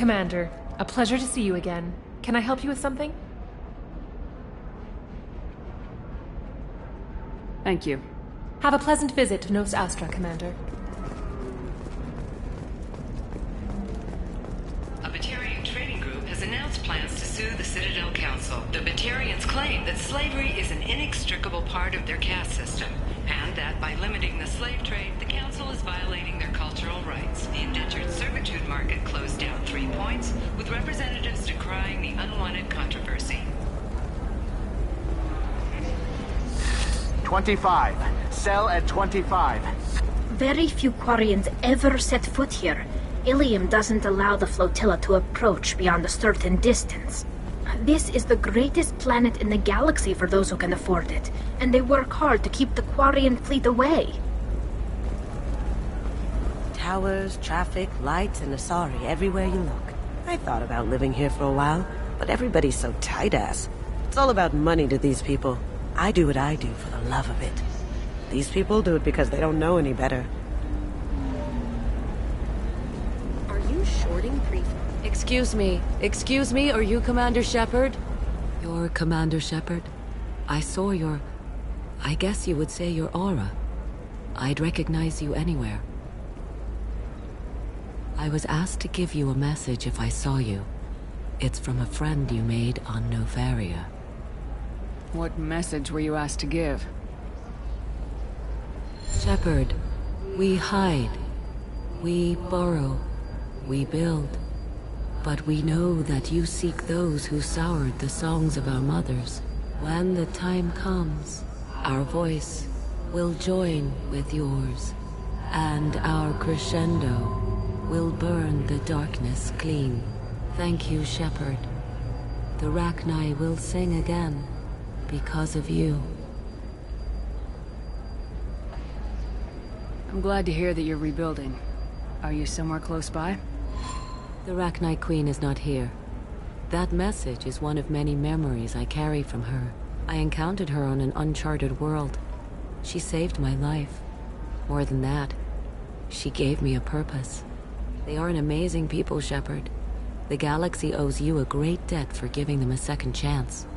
Commander, a pleasure to see you again. Can I help you with something? Thank you. Have a pleasant visit to Nos Astra, Commander. A Batarian trading group has announced plans to sue the Citadel Council. The Batarians claim that slavery is an inextricable part of their caste system, and that by limiting the slave trade, the Council is violating their cultural rights. The indentured servitude market closed down 3 points, with representatives decrying the unwanted controversy. 25. Sell at 25. Very few Quarians ever set foot here. Ilium doesn't allow the flotilla to approach beyond a certain distance. This is the greatest planet in the galaxy for those who can afford it, and they work hard to keep the Quarian fleet away. Towers, traffic, lights, and Asari everywhere you look. I thought about living here for a while, but everybody's so tight-ass. It's all about money to these people. I do what I do for the love of it. These people do it because they don't know any better. Are you shorting pre... Excuse me, are you Commander Shepard? You're Commander Shepard? I saw your... I guess you would say your aura. I'd recognize you anywhere. I was asked to give you a message if I saw you. It's from a friend you made on Novaria. What message were you asked to give? Shepard, we hide. We borrow. We build. But we know that you seek those who soured the songs of our mothers. When the time comes, our voice will join with yours, and our crescendo will burn the darkness clean. Thank you, Shepard. The Rachni will sing again because of you. I'm glad to hear that you're rebuilding. Are you somewhere close by? The Rachni Queen is not here. That message is one of many memories I carry from her. I encountered her on an uncharted world. She saved my life. More than that, she gave me a purpose. They are an amazing people, Shepard. The galaxy owes you a great debt for giving them a second chance.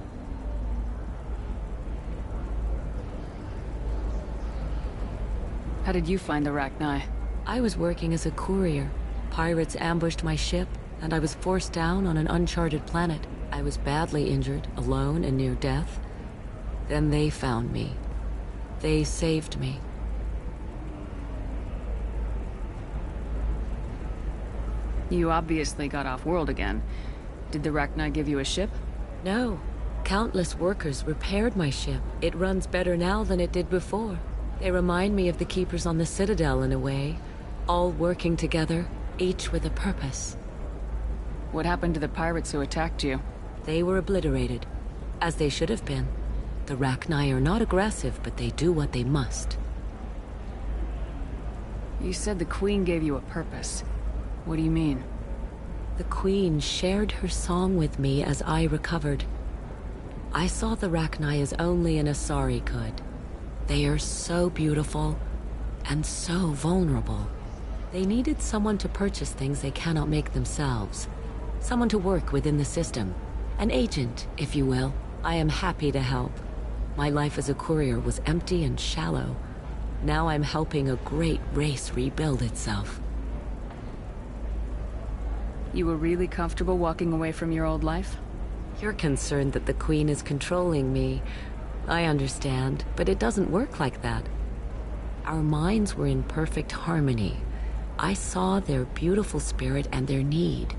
How did you find the Rachni? I was working as a courier. Pirates ambushed my ship, and I was forced down on an uncharted planet. I was badly injured, alone and near death. Then they found me. They saved me. You obviously got off-world again. Did the Rachni give you a ship? No. Countless workers repaired my ship. It runs better now than it did before. They remind me of the Keepers on the Citadel in a way. All working together, each with a purpose. What happened to the pirates who attacked you? They were obliterated, as they should have been. The Rachni are not aggressive, but they do what they must. You said the Queen gave you a purpose. What do you mean? The Queen shared her song with me as I recovered. I saw the Rachni as only an Asari could. They are so beautiful, and so vulnerable. They needed someone to purchase things they cannot make themselves. Someone to work within the system. An agent, if you will. I am happy to help. My life as a courier was empty and shallow. Now I'm helping a great race rebuild itself. You were really comfortable walking away from your old life? You're concerned that the Queen is controlling me. I understand, but it doesn't work like that. Our minds were in perfect harmony. I saw their beautiful spirit and their need.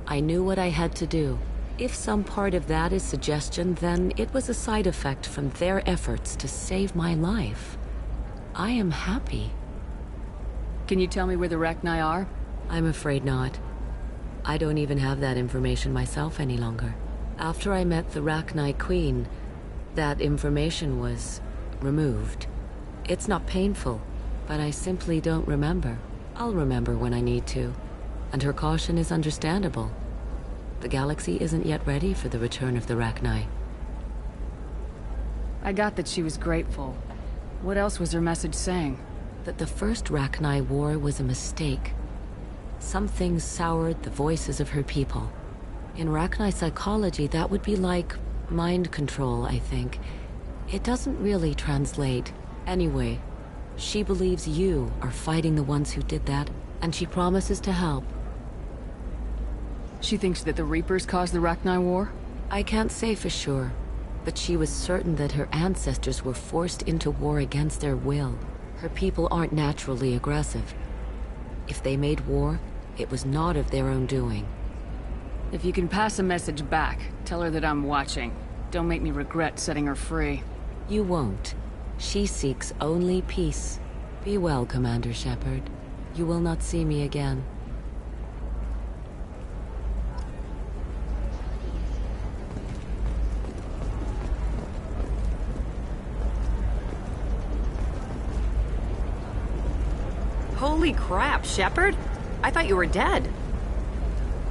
I knew what I had to do. If some part of that is suggestion, then it was a side effect from their efforts to save my life. I am happy. Can you tell me where the Rachni are? I'm afraid not. I don't even have that information myself any longer. After I met the Rachni Queen, that information was removed. It's not painful, but I simply don't remember. I'll remember when I need to, and her caution is understandable. The galaxy isn't yet ready for the return of the Rachni. I got that she was grateful. What else was her message saying? That the first Rachni war was a mistake. Some things soured the voices of her people. In Rachni psychology, that would be like mind control, I think. It doesn't really translate. Anyway, she believes you are fighting the ones who did that, and she promises to help. She thinks that the Reapers caused the Rachni War? I can't say for sure, but she was certain that her ancestors were forced into war against their will. Her people aren't naturally aggressive. If they made war, it was not of their own doing. If you can pass a message back, tell her that I'm watching. Don't make me regret setting her free. You won't. She seeks only peace. Be well, Commander Shepard. You will not see me again. Holy crap, Shepard? I thought you were dead.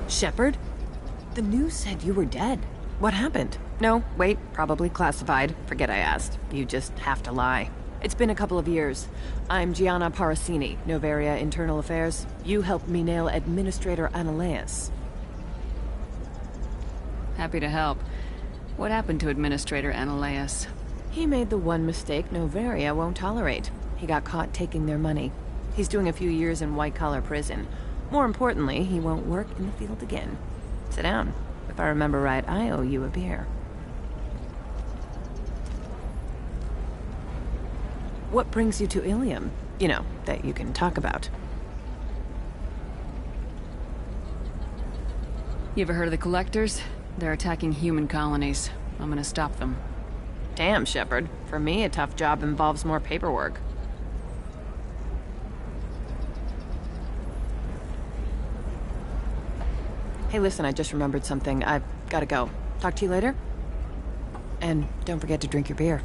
Shepard? The news said you were dead. What happened? No, wait, probably classified. Forget I asked. You just have to lie. It's been a couple of years. I'm Gianna Parasini, Noveria Internal Affairs. You helped me nail Administrator Ananias. Happy to help. What happened to Administrator Ananias? He made the one mistake Noveria won't tolerate. He got caught taking their money. He's doing a few years in white-collar prison. More importantly, he won't work in the field again. Sit down. If I remember right, I owe you a beer. What brings you to Ilium? You know, that you can talk about. You ever heard of the Collectors? They're attacking human colonies. I'm gonna stop them. Damn, Shepard. For me, a tough job involves more paperwork. Hey, listen, I just remembered something. I've gotta go. Talk to you later? And don't forget to drink your beer.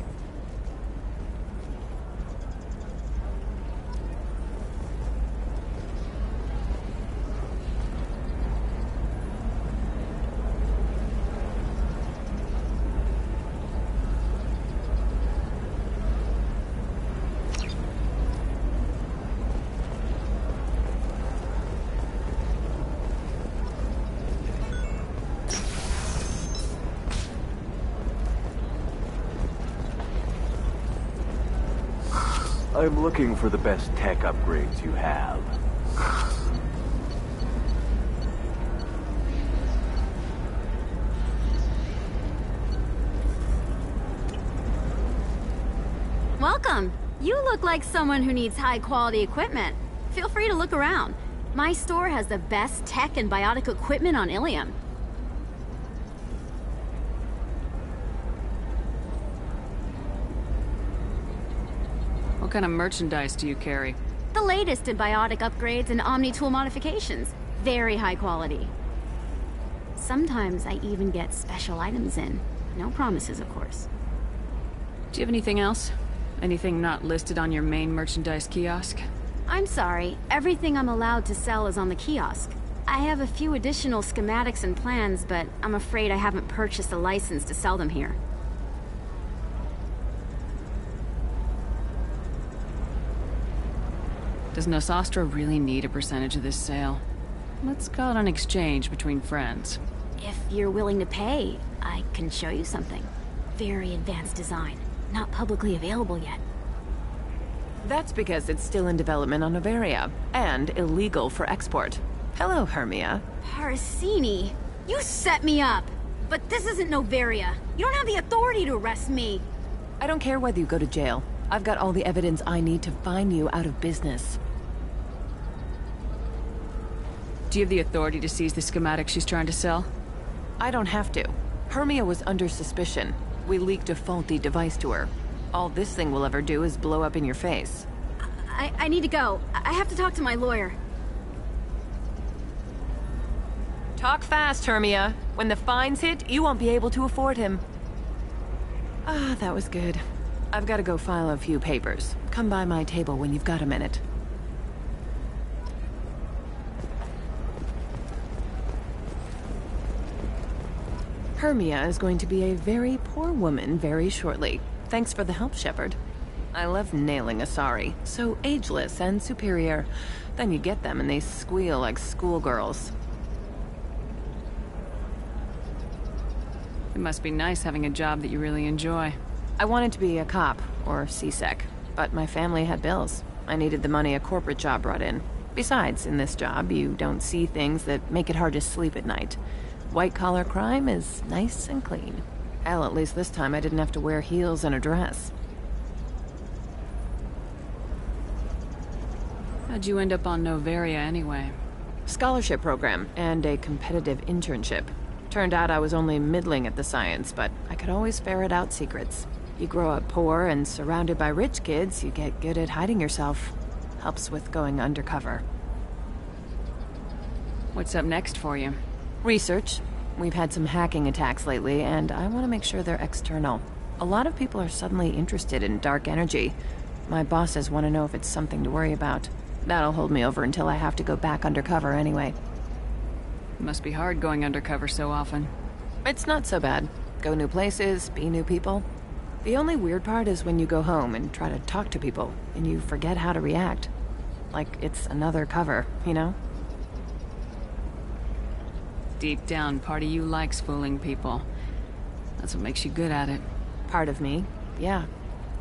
I'm looking for the best tech upgrades you have. Welcome. You look like someone who needs high-quality equipment. Feel free to look around. My store has the best tech and biotic equipment on Ilium. What kind of merchandise do you carry? The latest in biotic upgrades and Omni-tool modifications. Very high quality. Sometimes I even get special items in. No promises, of course. Do you have anything else? Anything not listed on your main merchandise kiosk? I'm sorry. Everything I'm allowed to sell is on the kiosk. I have a few additional schematics and plans, but I'm afraid I haven't purchased a license to sell them here. Does Nosastra really need a percentage of this sale? Let's call it an exchange between friends. If you're willing to pay, I can show you something. Very advanced design. Not publicly available yet. That's because it's still in development on Noveria, and illegal for export. Hello, Hermia. Parasini, you set me up! But this isn't Noveria. You don't have the authority to arrest me. I don't care whether you go to jail. I've got all the evidence I need to find you out of business. Do you have the authority to seize the schematic she's trying to sell? I don't have to. Hermia was under suspicion. We leaked a faulty device to her. All this thing will ever do is blow up in your face. I need to go. I have to talk to my lawyer. Talk fast, Hermia. When the fines hit, you won't be able to afford him. Ah, that was good. I've got to go file a few papers. Come by my table when you've got a minute. Hermia is going to be a very poor woman very shortly. Thanks for the help, Shepard. I love nailing Asari. So ageless and superior. Then you get them and they squeal like schoolgirls. It must be nice having a job that you really enjoy. I wanted to be a cop, or CSEC, but my family had bills. I needed the money a corporate job brought in. Besides, in this job, you don't see things that make it hard to sleep at night. White-collar crime is nice and clean. Hell, at least this time I didn't have to wear heels and a dress. How'd you end up on Novaria anyway? Scholarship program and a competitive internship. Turned out I was only middling at the science, but I could always ferret out secrets. You grow up poor and surrounded by rich kids, you get good at hiding yourself. Helps with going undercover. What's up next for you? Research. We've had some hacking attacks lately, and I want to make sure they're external. A lot of people are suddenly interested in dark energy. My bosses want to know if it's something to worry about. That'll hold me over until I have to go back undercover anyway. It must be hard going undercover so often. It's not so bad. Go new places, be new people. The only weird part is when you go home and try to talk to people, and you forget how to react. Like it's another cover, you know? Deep down, part of you likes fooling people. That's what makes you good at it. Part of me, yeah.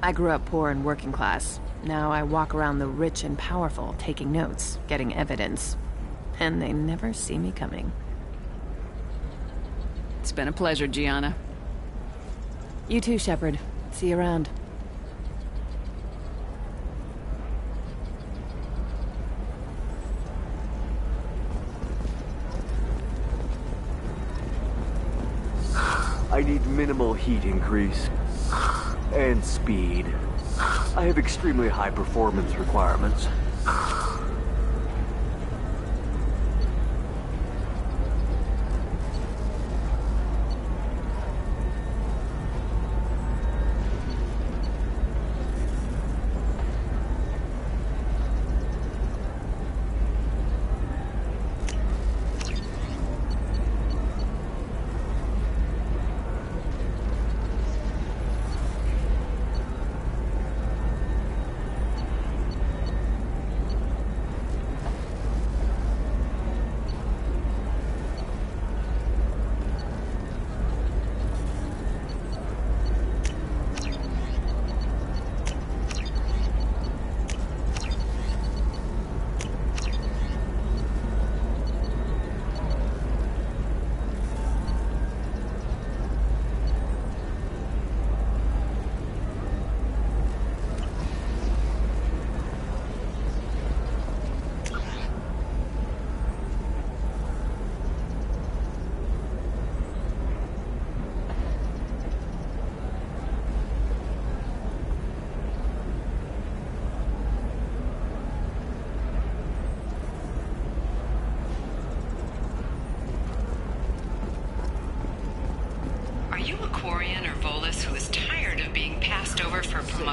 I grew up poor and working class. Now I walk around the rich and powerful, taking notes, getting evidence. And they never see me coming. It's been a pleasure, Gianna. You too, Shepard. See you around. I need minimal heat increase. And speed. I have extremely high performance requirements.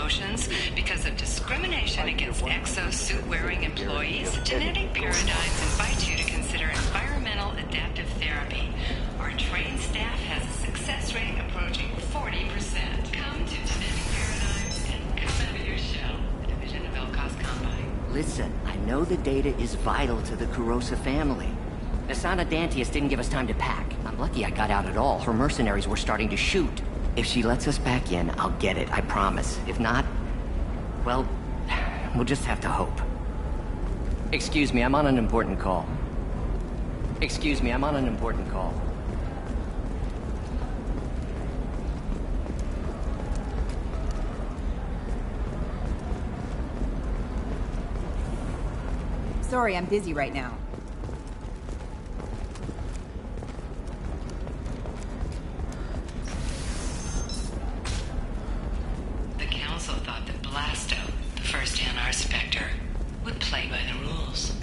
promotions because of discrimination against exosuit-wearing employees, Genetic Paradigms invites you to consider environmental adaptive therapy. Our trained staff has a success rate approaching 40%. Come to Genetic Paradigms and come out of your shell. A division of Elcos Combine. Listen, I know the data is vital to the Kurosa family. Asana Dantius didn't give us time to pack. I'm lucky I got out at all. Her mercenaries were starting to shoot. If she lets us back in, I'll get it, I promise. If not, well, we'll just have to hope. Excuse me, I'm on an important call. Excuse me, I'm on an important call. Sorry, I'm busy right now. The Council thought that Blasto, the first NR Spectre, would play by the rules.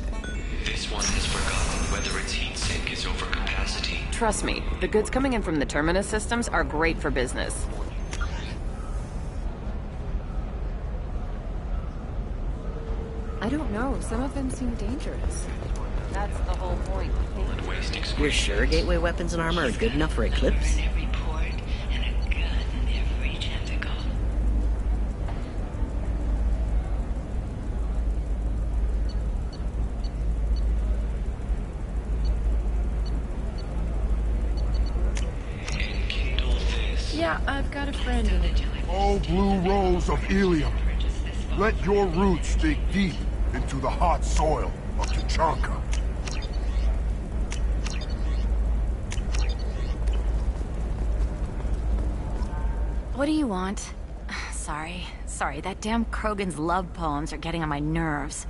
This one has forgotten whether its heat sink is over capacity. Trust me, the goods coming in from the Terminus systems are great for business. I don't know. Some of them seem dangerous. That's the whole point. You're sure gateway weapons and armor are good enough for Eclipse? In every port and a gun in every tentacle. Yeah, I've got a friend in it. Oh, blue rose of Ilium, let your roots dig deep into the hot soil of Tuchanka. What do you want? Sorry, that damn Krogan's love poems are getting on my nerves.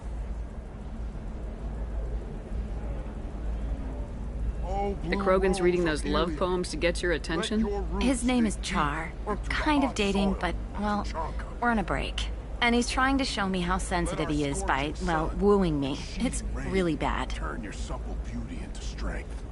The Krogan's reading those love poems to get your attention? His name is Char. We're kind of dating, but, well, we're on a break. And he's trying to show me how sensitive he is by, well, wooing me. It's really bad. Turn your supple beauty into strength.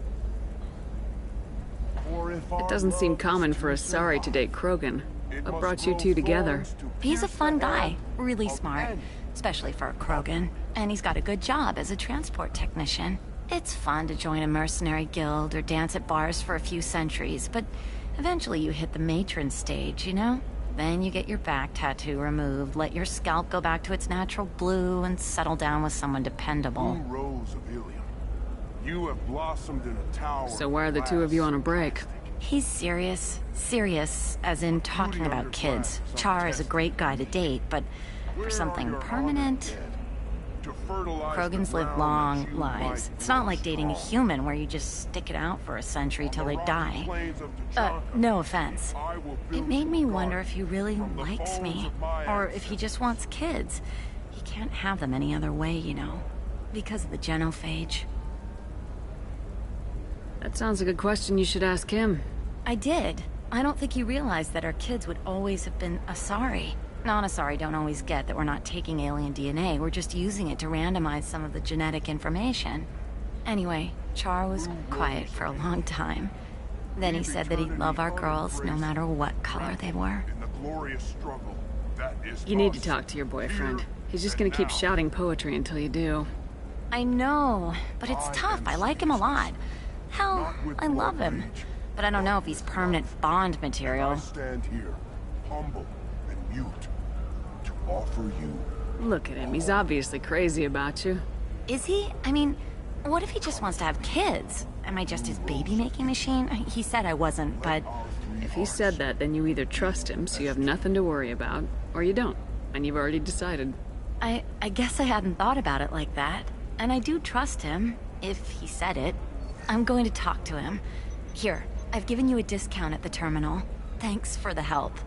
It doesn't seem common for a Sari to date Krogan. What brought you two together? He's a fun guy, really smart, especially for a Krogan. And he's got a good job as a transport technician. It's fun to join a mercenary guild or dance at bars for a few centuries, but eventually you hit the matron stage, you know? Then you get your back tattoo removed, let your scalp go back to its natural blue, and settle down with someone dependable. Blue rose of Ilium, you have blossomed in a tower. So why are the two of you on a break? He's serious. Serious, as in talking about kids. Char is a great guy to date, but for something permanent... Krogans live long lives. It's not like dating a human where you just stick it out for a century till they die. No offense. It made me wonder if he really likes me, or if he just wants kids. He can't have them any other way, you know, because of the genophage. That sounds like a question you should ask him. I did. I don't think he realized that our kids would always have been Asari. Non-Asari don't always get that we're not taking alien DNA, we're just using it to randomize some of the genetic information. Anyway, Char was quiet for a long time. Then he said that he'd love our girls no matter what color they were. You need to talk to your boyfriend. He's just gonna keep shouting poetry until you do. I know, but it's tough. I like him a lot. Hell, I love him. But I don't know if he's permanent Bond material. I stand here, humble and mute, to offer you... Look at him, he's obviously crazy about you. Is he? I mean, what if he just wants to have kids? Am I just his baby-making machine? He said I wasn't, but... If he said that, then you either trust him, so you have nothing to worry about, or you don't, and you've already decided. I guess I hadn't thought about it like that. And I do trust him, if he said it. I'm going to talk to him. Here, I've given you a discount at the terminal. Thanks for the help.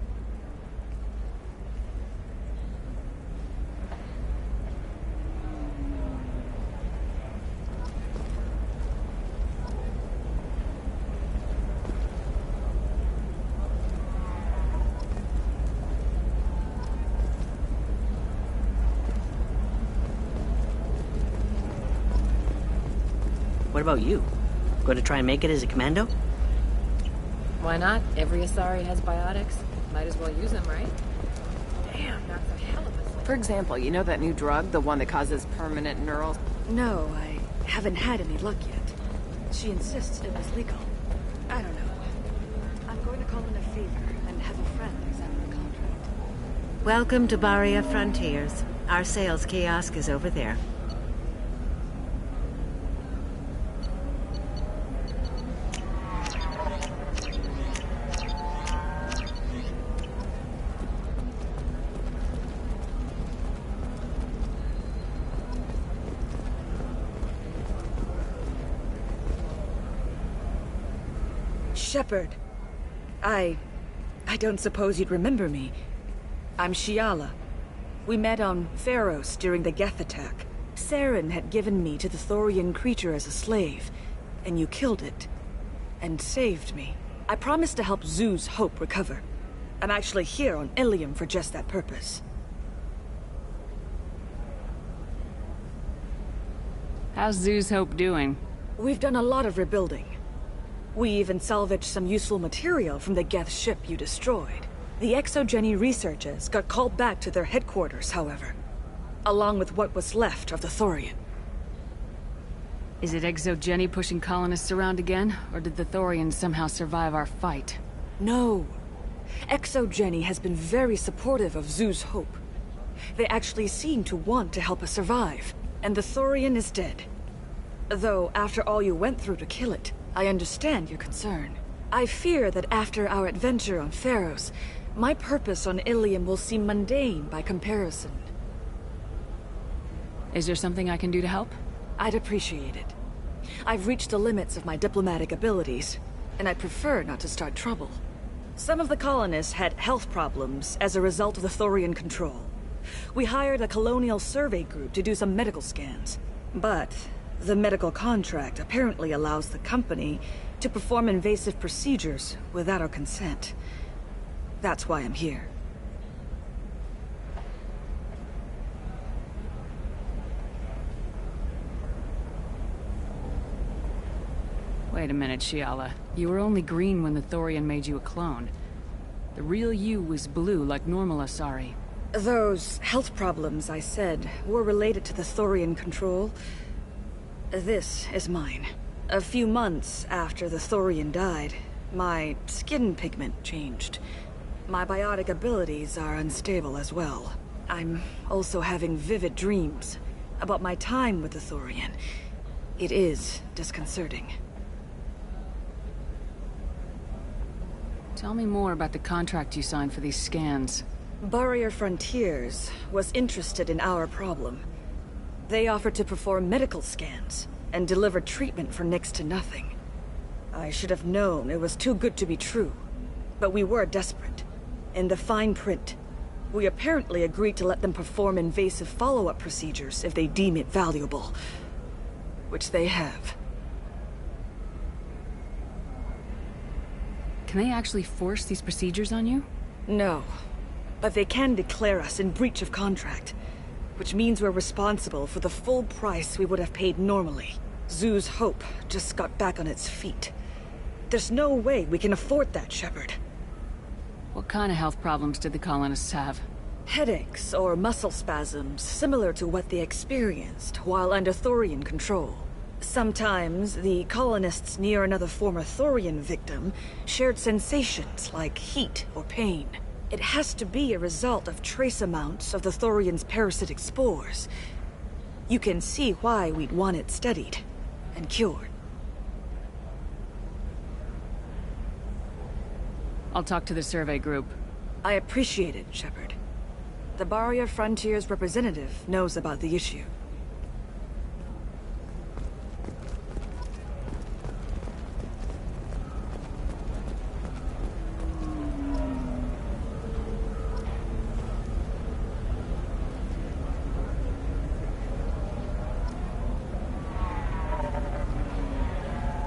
What about you? Going to try and make it as a commando? Why not? Every Asari has biotics. Might as well use them, right? Damn, that's a hell of a... For example, you know that new drug? The one that causes permanent neural... No, I haven't had any luck yet. She insists it was legal. I don't know. I'm going to call in a favor and have a friend examine the contract. Welcome to Baria Frontiers. Our sales kiosk is over there. Shepard. I don't suppose you'd remember me. I'm Shiala. We met on Pharos during the Geth attack. Saren had given me to the Thorian creature as a slave, and you killed it. And saved me. I promised to help Zoo's Hope recover. I'm actually here on Ilium for just that purpose. How's Zoo's Hope doing? We've done a lot of rebuilding. We even salvaged some useful material from the Geth ship you destroyed. The Exogeny researchers got called back to their headquarters, however, along with what was left of the Thorian. Is it Exogeny pushing colonists around again, or did the Thorians somehow survive our fight? No. Exogeny has been very supportive of Zoo's Hope. They actually seem to want to help us survive, and the Thorian is dead. Though, after all you went through to kill it, I understand your concern. I fear that after our adventure on Pharos, my purpose on Ilium will seem mundane by comparison. Is there something I can do to help? I'd appreciate it. I've reached the limits of my diplomatic abilities, and I'd prefer not to start trouble. Some of the colonists had health problems as a result of the Thorian control. We hired a colonial survey group to do some medical scans. But the medical contract apparently allows the company to perform invasive procedures without our consent. That's why I'm here. Wait a minute, Shiala. You were only green when the Thorian made you a clone. The real you was blue like normal Asari. Those health problems I said were related to the Thorian control. This is mine. A few months after the Thorian died, my skin pigment changed. My biotic abilities are unstable as well. I'm also having vivid dreams about my time with the Thorian. It is disconcerting. Tell me more about the contract you signed for these scans. Barrier Frontiers was interested in our problem. They offered to perform medical scans and deliver treatment for next to nothing. I should have known it was too good to be true, but we were desperate. In the fine print, we apparently agreed to let them perform invasive follow-up procedures if they deem it valuable, which they have. Can they actually force these procedures on you? No. But they can declare us in breach of contract, which means we're responsible for the full price we would have paid normally. Zoo's hope just got back on its feet. There's no way we can afford that, Shepard. What kind of health problems did the colonists have? Headaches or muscle spasms, similar to what they experienced while under Thorian control. Sometimes, the colonists near another former Thorian victim shared sensations like heat or pain. It has to be a result of trace amounts of the Thorian's parasitic spores. You can see why we'd want it studied and cured. I'll talk to the survey group. I appreciate it, Shepard. The Barrier Frontiers representative knows about the issue.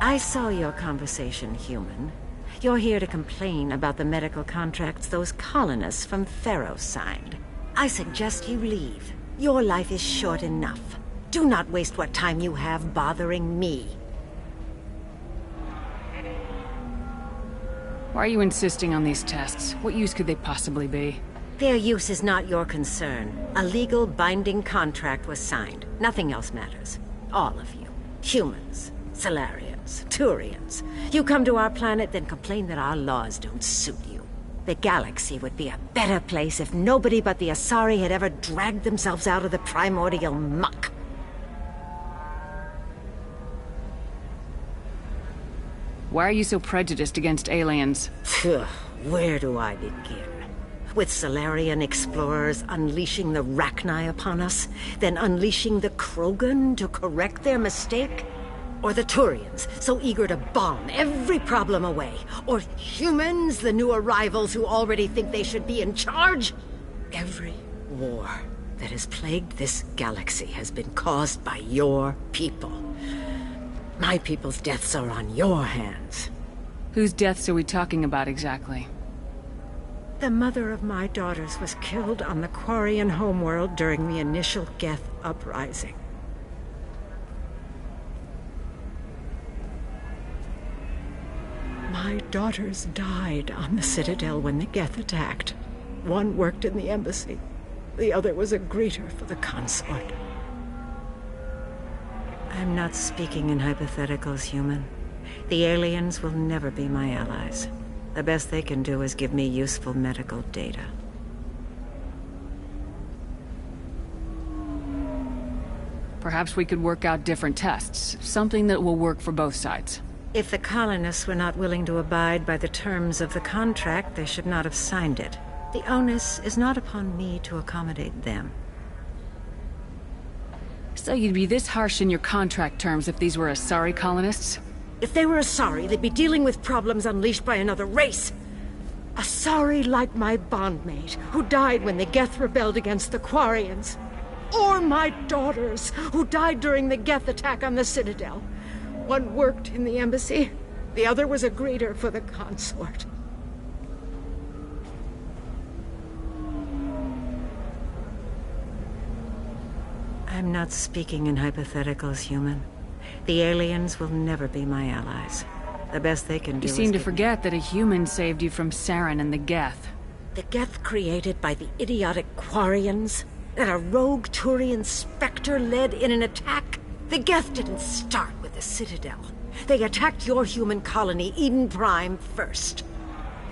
I saw your conversation, human. You're here to complain about the medical contracts those colonists from Pharos signed. I suggest you leave. Your life is short enough. Do not waste what time you have bothering me. Why are you insisting on these tests? What use could they possibly be? Their use is not your concern. A legal, binding contract was signed. Nothing else matters. All of you. Humans. Solarians, Turians. You come to our planet, then complain that our laws don't suit you. The galaxy would be a better place if nobody but the Asari had ever dragged themselves out of the primordial muck. Why are you so prejudiced against aliens? Where do I begin? With Solarian explorers unleashing the Rachni upon us, then unleashing the Krogan to correct their mistake? Or the Turians, so eager to bomb every problem away? Or humans, the new arrivals who already think they should be in charge? Every war that has plagued this galaxy has been caused by your people. My people's deaths are on your hands. Whose deaths are we talking about exactly? The mother of my daughters was killed on the Quarian homeworld during the initial Geth uprising. My daughters died on the Citadel when the Geth attacked. One worked in the embassy. The other was a greeter for the consort. I'm not speaking in hypotheticals, human. The aliens will never be my allies. The best they can do is give me useful medical data. Perhaps we could work out different tests. Something that will work for both sides. If the colonists were not willing to abide by the terms of the contract, they should not have signed it. The onus is not upon me to accommodate them. So you'd be this harsh in your contract terms if these were Asari colonists? If they were Asari, they'd be dealing with problems unleashed by another race. Asari like my bondmate, who died when the Geth rebelled against the Quarians. Or my daughters, who died during the Geth attack on the Citadel. One worked in the embassy, the other was a greeter for the consort. I'm not speaking in hypotheticals, human. The aliens will never be my allies. The best they can do You is seem to give forget that a human saved you from Saren and the Geth. The Geth created by the idiotic Quarians? That a rogue Turian Spectre led in an attack? The Geth didn't start with the Citadel. They attacked your human colony, Eden Prime, first.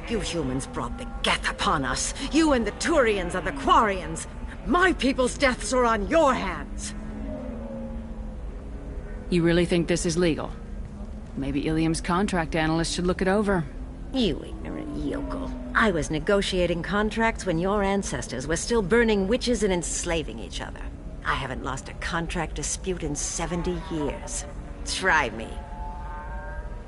You humans brought the Geth upon us. You and the Turians and the Quarians. My people's deaths are on your hands. You really think this is legal? Maybe Ilium's contract analyst should look it over. You ignorant yokel. I was negotiating contracts when your ancestors were still burning witches and enslaving each other. I haven't lost a contract dispute in 70 years. Try me.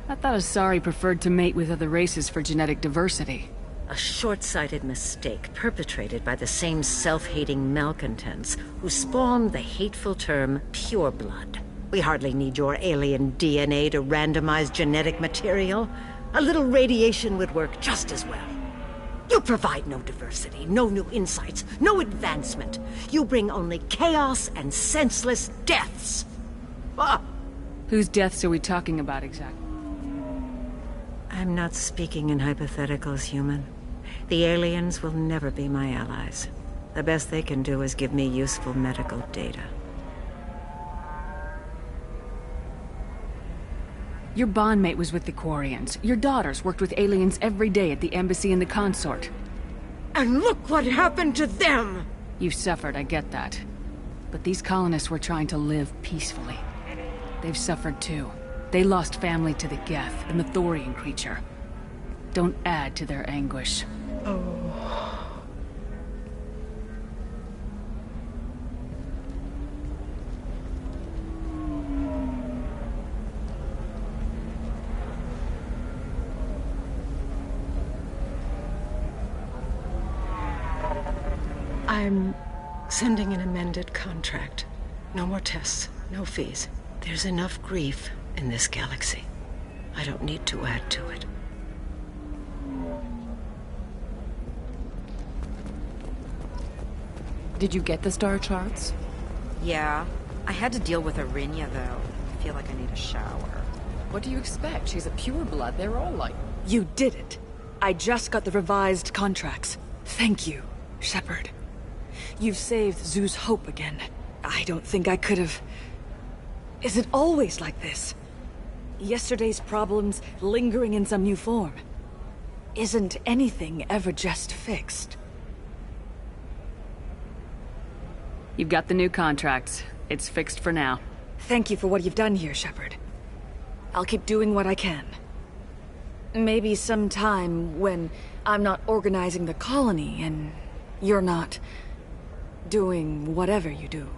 I thought Asari preferred to mate with other races for genetic diversity. A short-sighted mistake perpetrated by the same self-hating malcontents who spawned the hateful term pureblood. We hardly need your alien DNA to randomize genetic material. A little radiation would work just as well. You provide no diversity, no new insights, no advancement. You bring only chaos and senseless deaths. Ah! Whose deaths are we talking about exactly? I'm not speaking in hypotheticals, human. The aliens will never be my allies. The best they can do is give me useful medical data. Your bondmate was with the Quarians. Your daughters worked with aliens every day at the embassy and the consort. And look what happened to them! You suffered, I get that. But these colonists were trying to live peacefully. They've suffered too. They lost family to the Geth and the Thorian creature. Don't add to their anguish. Oh. I'm sending an amended contract. No more tests, no fees. There's enough grief in this galaxy. I don't need to add to it. Did you get the star charts? Yeah. I had to deal with Arinya, though. I feel like I need a shower. What do you expect? She's a pureblood. They're all like... You did it. I just got the revised contracts. Thank you, Shepard. You've saved Zoo's hope again. I don't think I could have... Is it always like this? Yesterday's problems lingering in some new form. Isn't anything ever just fixed? You've got the new contracts. It's fixed for now. Thank you for what you've done here, Shepard. I'll keep doing what I can. Maybe sometime when I'm not organizing the colony and you're not doing whatever you do.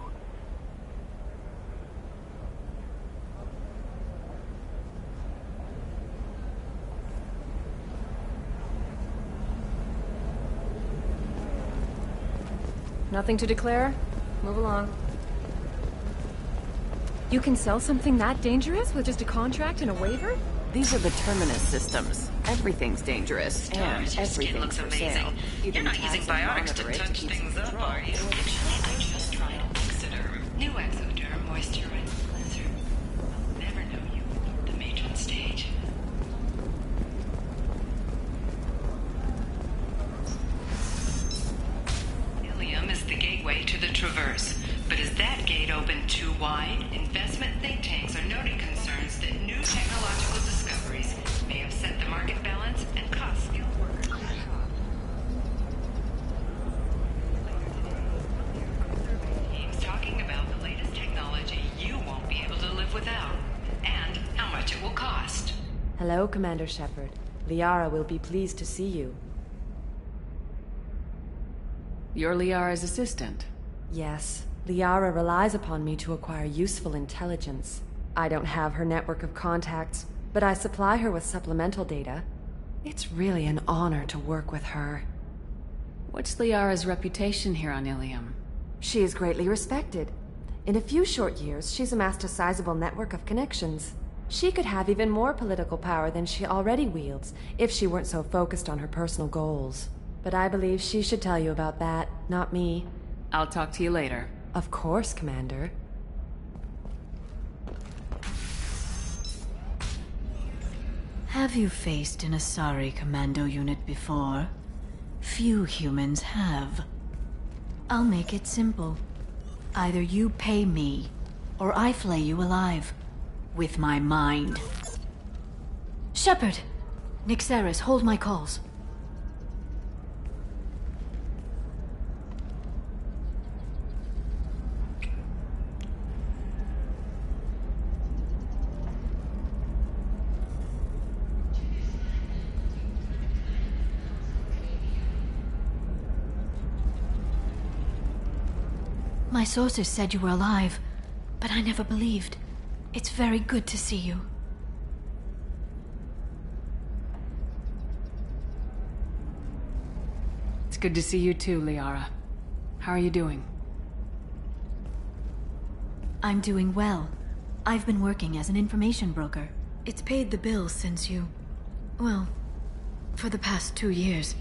Nothing to declare? Move along. You can sell something that dangerous with just a contract and a waiver? These are the Terminus systems. Everything's dangerous, and everything's for sale. You're not using biotics to touch things up, are you? Actually, I just tried Exoderm. New Exoderm moisturizing cleanser. I'll never know you. The matron stage. Ilium is the gateway to the Traverse. But is that gate open too wide? Investment think tanks are noting concerns that new technological discoveries may have set the market balance and cost skilled workers. He's talking about the latest technology you won't be able to live without, and how much it will cost. Hello, Commander Shepard. Liara will be pleased to see you. You're Liara's assistant? Yes. Liara relies upon me to acquire useful intelligence. I don't have her network of contacts, but I supply her with supplemental data. It's really an honor to work with her. What's Liara's reputation here on Ilium? She is greatly respected. In a few short years, she's amassed a sizable network of connections. She could have even more political power than she already wields, if she weren't so focused on her personal goals. But I believe she should tell you about that, not me. I'll talk to you later. Of course, Commander. Have you faced an Asari commando unit before? Few humans have. I'll make it simple. Either you pay me, or I flay you alive. With my mind. Shepard! Nixeris, hold my calls. My sources said you were alive, but I never believed. It's very good to see you. It's good to see you too, Liara. How are you doing? I'm doing well. I've been working as an information broker. It's paid the bills since you... well, for the past 2 years.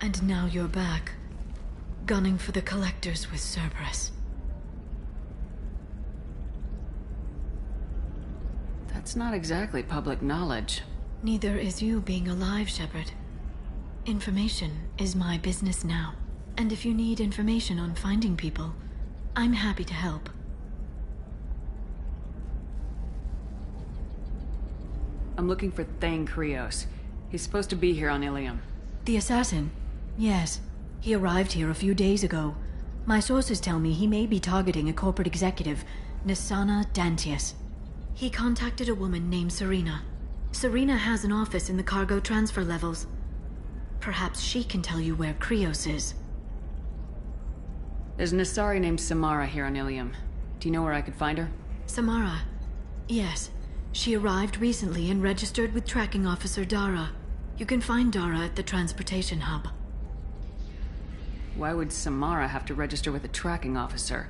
And now you're back, gunning for the Collectors with Cerberus. That's not exactly public knowledge. Neither is you being alive, Shepard. Information is my business now. And if you need information on finding people, I'm happy to help. I'm looking for Thane Krios. He's supposed to be here on Ilium. The assassin? Yes. He arrived here a few days ago. My sources tell me he may be targeting a corporate executive, Nisana Dantius. He contacted a woman named Serena. Serena has an office in the cargo transfer levels. Perhaps she can tell you where Krios is. There's an Asari named Samara here on Ilium. Do you know where I could find her? Samara? Yes. She arrived recently and registered with Tracking Officer Dara. You can find Dara at the transportation hub. Why would Samara have to register with a tracking officer?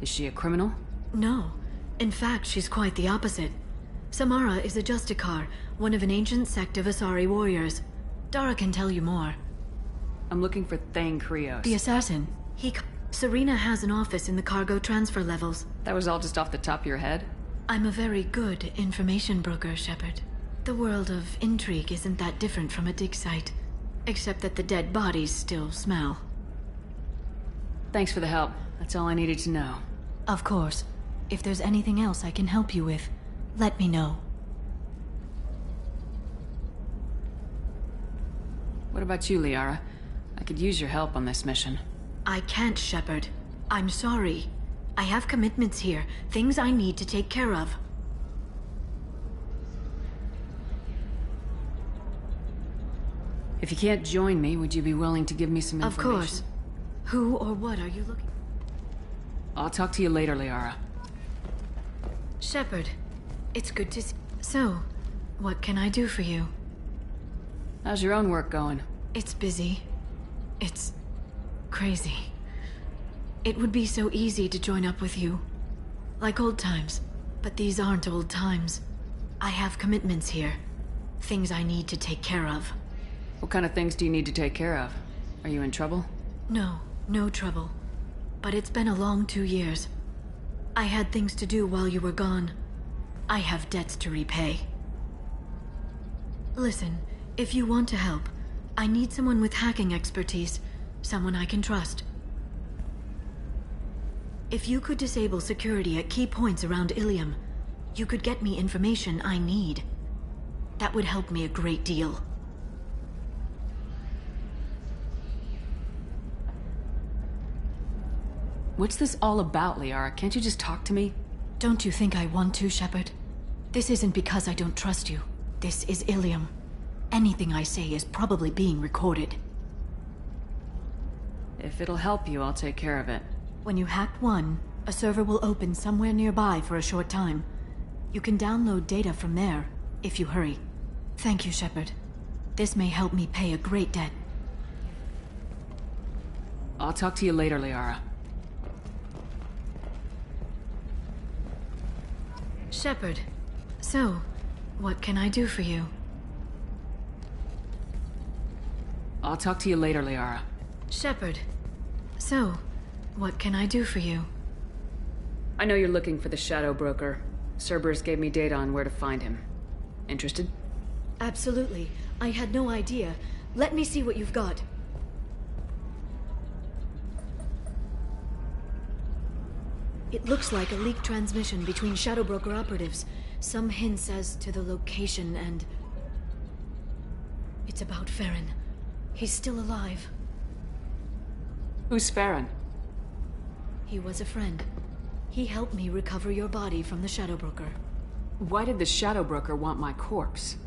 Is she a criminal? No. In fact, she's quite the opposite. Samara is a Justicar, one of an ancient sect of Asari warriors. Dara can tell you more. I'm looking for Thane Krios. The assassin. Serena has an office in the cargo transfer levels. That was all just off the top of your head? I'm a very good information broker, Shepard. The world of intrigue isn't that different from a dig site. Except that the dead bodies still smell. Thanks for the help. That's all I needed to know. Of course. If there's anything else I can help you with, let me know. What about you, Liara? I could use your help on this mission. I can't, Shepard. I'm sorry. I have commitments here, things I need to take care of. If you can't join me, would you be willing to give me some information? Of course. Who or what are you looking for? I'll talk to you later, Liara. Shepard, it's good to see... So, what can I do for you? How's your own work going? It's busy. It's... crazy. It would be so easy to join up with you. Like old times. But these aren't old times. I have commitments here. Things I need to take care of. What kind of things do you need to take care of? Are you in trouble? No trouble. But it's been a long 2 years. I had things to do while you were gone. I have debts to repay. Listen, if you want to help, I need someone with hacking expertise. Someone I can trust. If you could disable security at key points around Ilium, you could get me information I need. That would help me a great deal. What's this all about, Liara? Can't you just talk to me? Don't you think I want to, Shepard? This isn't because I don't trust you. This is Ilium. Anything I say is probably being recorded. If it'll help you, I'll take care of it. When you hack one, a server will open somewhere nearby for a short time. You can download data from there, if you hurry. Thank you, Shepard. This may help me pay a great debt. I'll talk to you later, Liara. Shepard, so, what can I do for you? I'll talk to you later, Liara. Shepard, so, what can I do for you? I know you're looking for the Shadow Broker. Cerberus gave me data on where to find him. Interested? Absolutely. I had no idea. Let me see what you've got. It looks like a leaked transmission between Shadow Broker operatives. Some hints as to the location and... It's about Farron. He's still alive. Who's Farron? He was a friend. He helped me recover your body from the Shadow Broker. Why did the Shadow Broker want my corpse?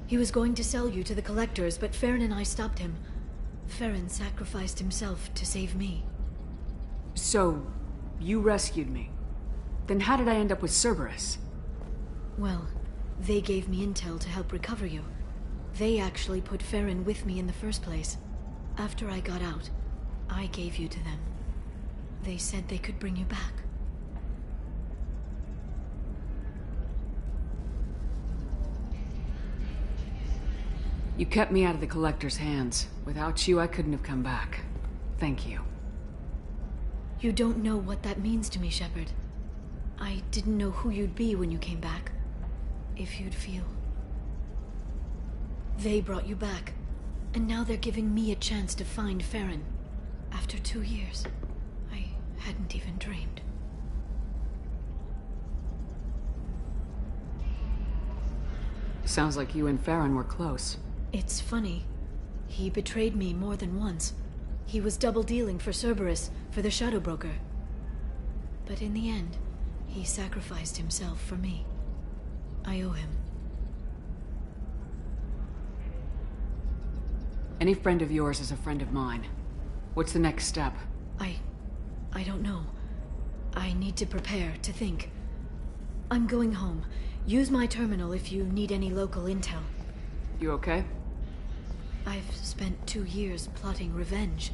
He was going to sell you to the Collectors, but Farron and I stopped him. Farron sacrificed himself to save me. So, you rescued me. Then how did I end up with Cerberus? Well, they gave me intel to help recover you. They actually put Farron with me in the first place. After I got out, I gave you to them. They said they could bring you back. You kept me out of the Collector's hands. Without you, I couldn't have come back. Thank you. You don't know what that means to me, Shepard. I didn't know who you'd be when you came back. If you'd feel. They brought you back, and now they're giving me a chance to find Farron. After 2 years, I hadn't even dreamed. Sounds like you and Farron were close. It's funny. He betrayed me more than once. He was double-dealing for Cerberus, for the Shadow Broker. But in the end, he sacrificed himself for me. I owe him. Any friend of yours is a friend of mine. What's the next step? I don't know. I need to prepare, to think. I'm going home. Use my terminal if you need any local intel. You okay? I've spent 2 years plotting revenge.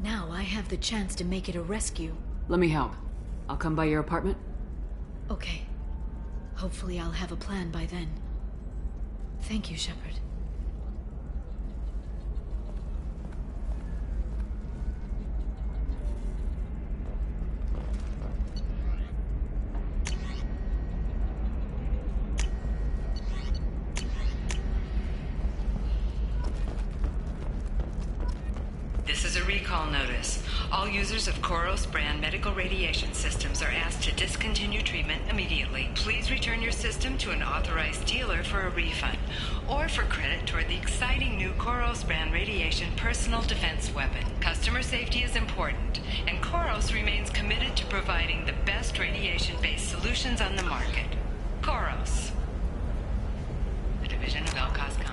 Now I have the chance to make it a rescue. Let me help. I'll come by your apartment. Okay. Hopefully I'll have a plan by then. Thank you, Shepard. This is a recall notice. All users of Koros brand medical radiation systems are asked to discontinue treatment immediately. Please return your system to an authorized dealer for a refund, or for credit toward the exciting new Koros brand radiation personal defense weapon. Customer safety is important, and Koros remains committed to providing the best radiation-based solutions on the market. Koros, a division of Elcoscom.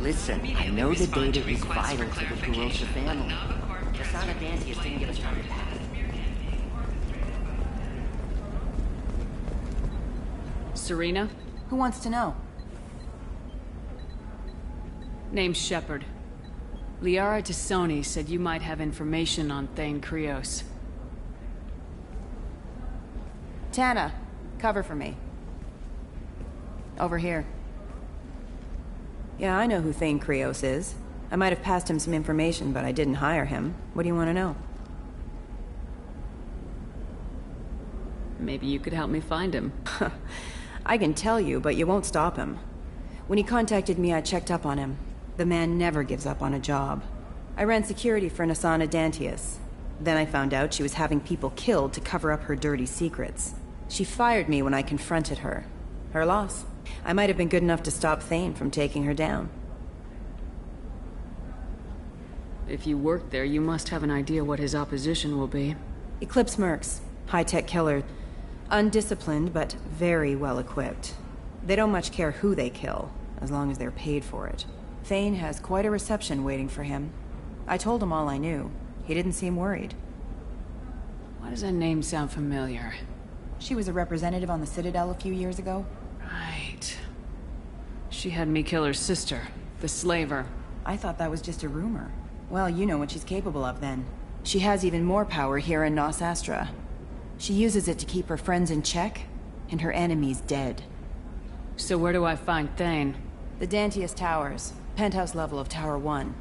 Listen, I know the data is vital to the Kurosa family. Asana Dantius didn't give us time to pass. Serena? Who wants to know? Name's Shepard. Liara Tassoni said you might have information on Thane Krios. Tana, cover for me. Over here. Yeah, I know who Thane Krios is. I might have passed him some information, but I didn't hire him. What do you want to know? Maybe you could help me find him. I can tell you, but you won't stop him. When he contacted me, I checked up on him. The man never gives up on a job. I ran security for Nasana Dantius. Then I found out she was having people killed to cover up her dirty secrets. She fired me when I confronted her. Her loss. I might have been good enough to stop Thane from taking her down. If you work there, you must have an idea what his opposition will be. Eclipse mercs. High-tech killer. Undisciplined, but very well-equipped. They don't much care who they kill, as long as they're paid for it. Thane has quite a reception waiting for him. I told him all I knew. He didn't seem worried. Why does that name sound familiar? She was a representative on the Citadel a few years ago. Right. She had me kill her sister, the slaver. I thought that was just a rumor. Well, you know what she's capable of then. She has even more power here in Nos Astra. She uses it to keep her friends in check, and her enemies dead. So where do I find Thane? The Dantius Towers. Penthouse level of Tower 1.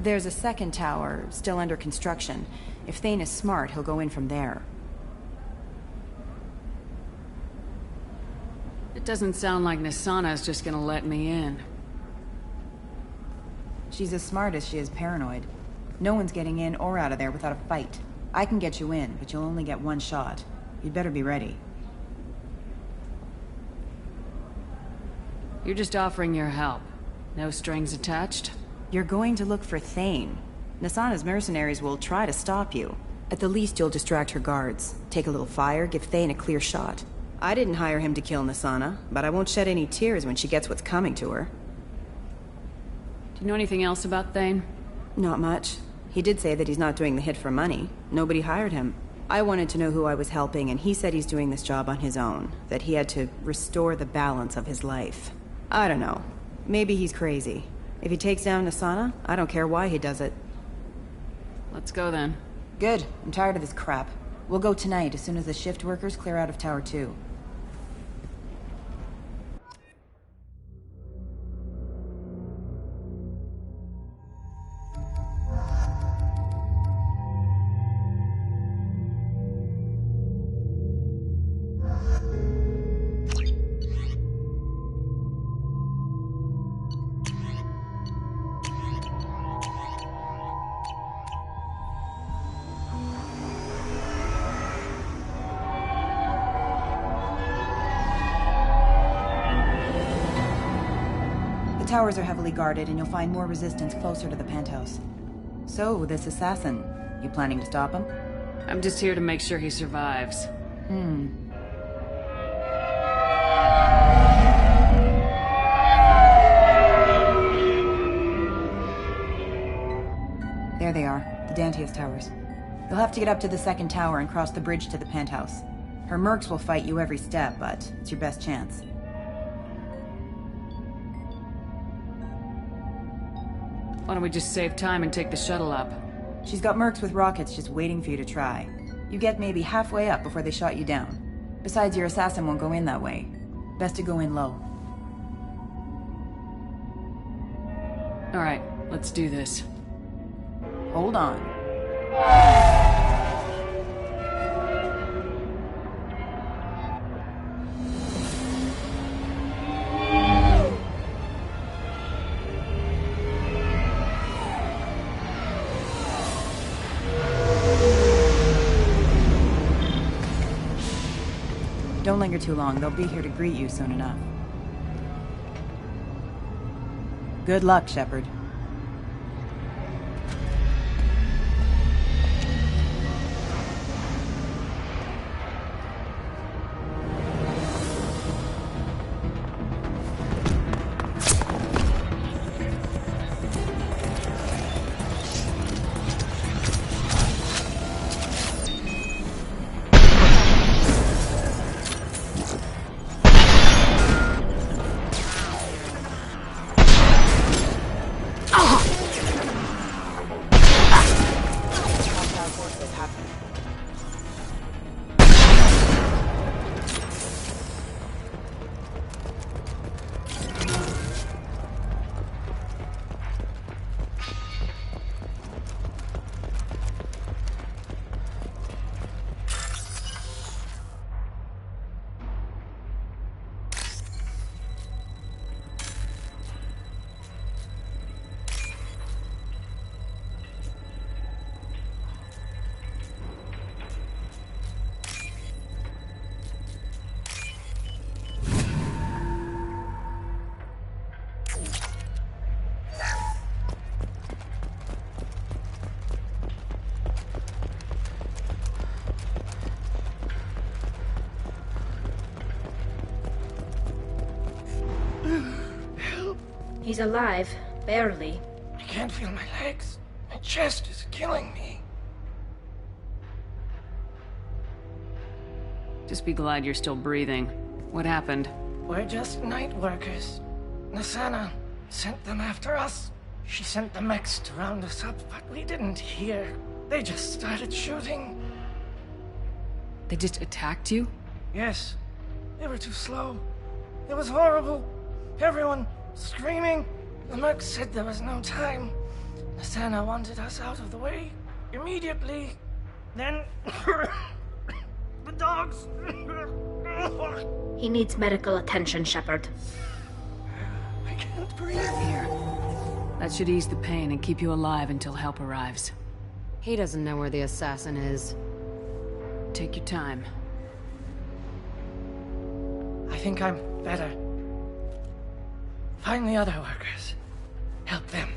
There's a second tower, still under construction. If Thane is smart, he'll go in from there. It doesn't sound like Nasana's just gonna let me in. She's as smart as she is paranoid. No one's getting in or out of there without a fight. I can get you in, but you'll only get one shot. You'd better be ready. You're just offering your help. No strings attached? You're going to look for Thane. Nasana's mercenaries will try to stop you. At the least, you'll distract her guards. Take a little fire, give Thane a clear shot. I didn't hire him to kill Nasana, but I won't shed any tears when she gets what's coming to her. Do you know anything else about Thane? Not much. He did say that he's not doing the hit for money. Nobody hired him. I wanted to know who I was helping, and he said he's doing this job on his own. That he had to restore the balance of his life. I don't know. Maybe he's crazy. If he takes down Nasana, I don't care why he does it. Let's go then. Good. I'm tired of this crap. We'll go tonight as soon as the shift workers clear out of Tower 2. The towers are heavily guarded, and you'll find more resistance closer to the penthouse. So, this assassin, you planning to stop him? I'm just here to make sure he survives. There they are, the Dantius Towers. You'll have to get up to the second tower and cross the bridge to the penthouse. Her mercs will fight you every step, but it's your best chance. Why don't we just save time and take the shuttle up? She's got mercs with rockets just waiting for you to try. You get maybe halfway up before they shot you down. Besides, your assassin won't go in that way. Best to go in low. Alright, let's do this. Hold on. Don't linger too long. They'll be here to greet you soon enough. Good luck, Shepard. He's alive. Barely. I can't feel my legs. My chest is killing me. Just be glad you're still breathing. What happened? We're just night workers. Nasana sent them after us. She sent the mechs to round us up, but we didn't hear. They just started shooting. They just attacked you? Yes. They were too slow. It was horrible. Everyone screaming. The merc said there was no time. Nasana wanted us out of the way immediately. Then the dogs. He needs medical attention, Shepard. I can't breathe here. That should ease the pain and keep you alive until help arrives. He doesn't know where the assassin is. Take your time. I think I'm better. Find the other workers. Help them.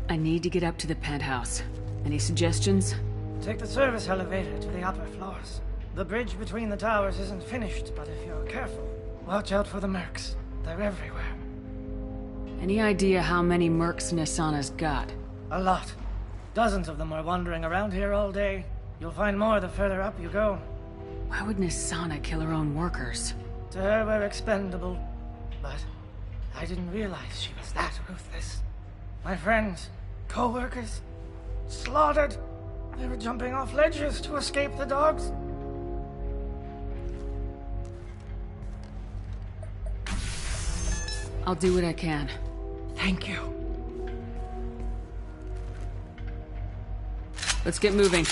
I need to get up to the penthouse. Any suggestions? Take the service elevator to the upper floors. The bridge between the towers isn't finished, but if you're careful, watch out for the mercs. They're everywhere. Any idea how many mercs Nasana's got? A lot. Dozens of them are wandering around here all day. You'll find more the further up you go. Why would Nasana kill her own workers? To her, we're expendable. But I didn't realize she was that ruthless. My friends, co-workers, slaughtered. They were jumping off ledges to escape the dogs. I'll do what I can. Thank you. Let's get moving.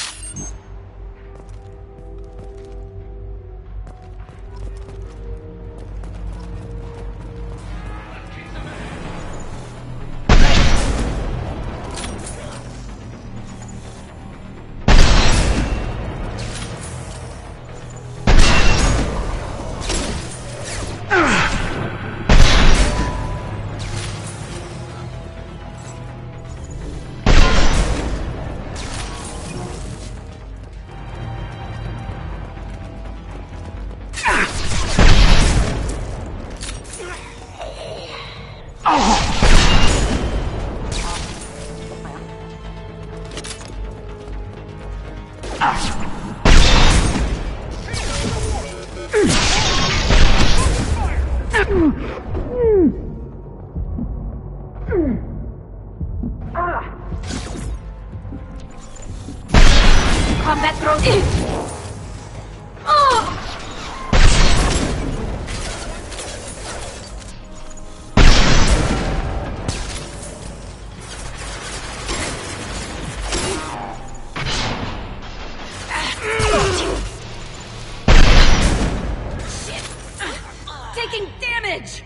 Combat throws in. Taking damage!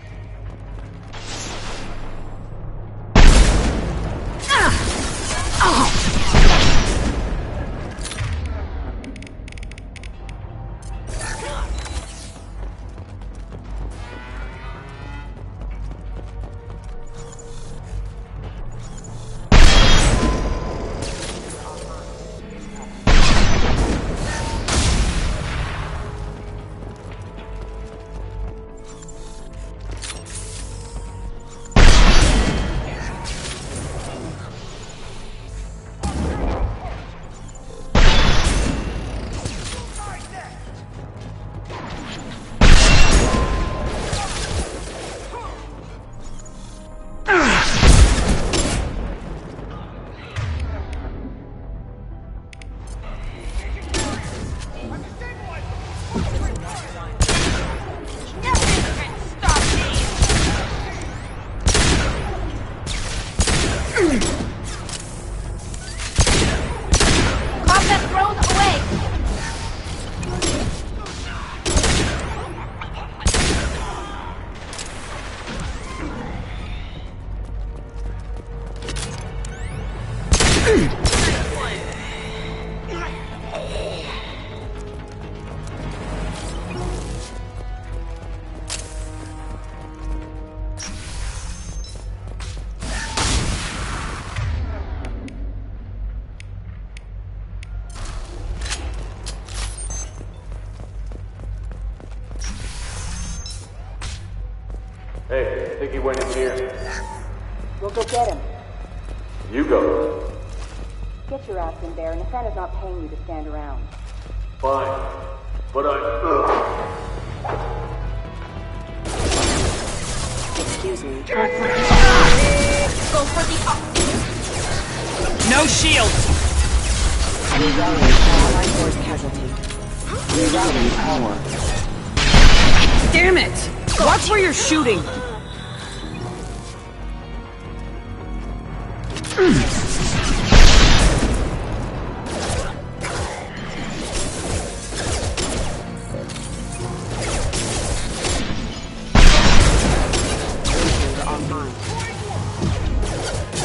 Hey, I think he went in here. We'll go get him. You go. Get your ass in there. Nathana's not paying you to stand around. Fine. But Excuse me. Go for the no shield! Damn it! Watch where you're shooting!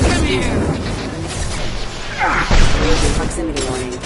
Come here! Proximity warning.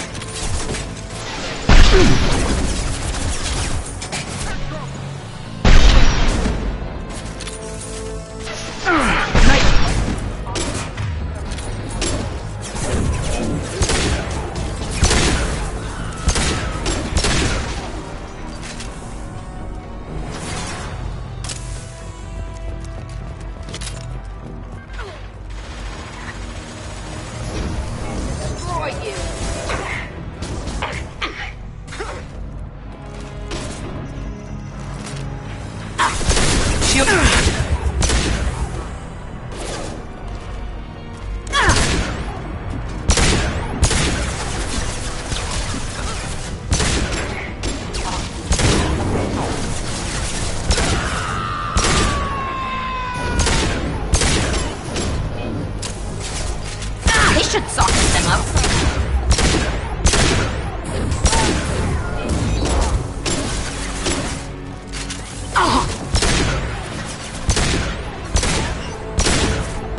Should socket them up.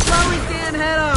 Slowly stand head on.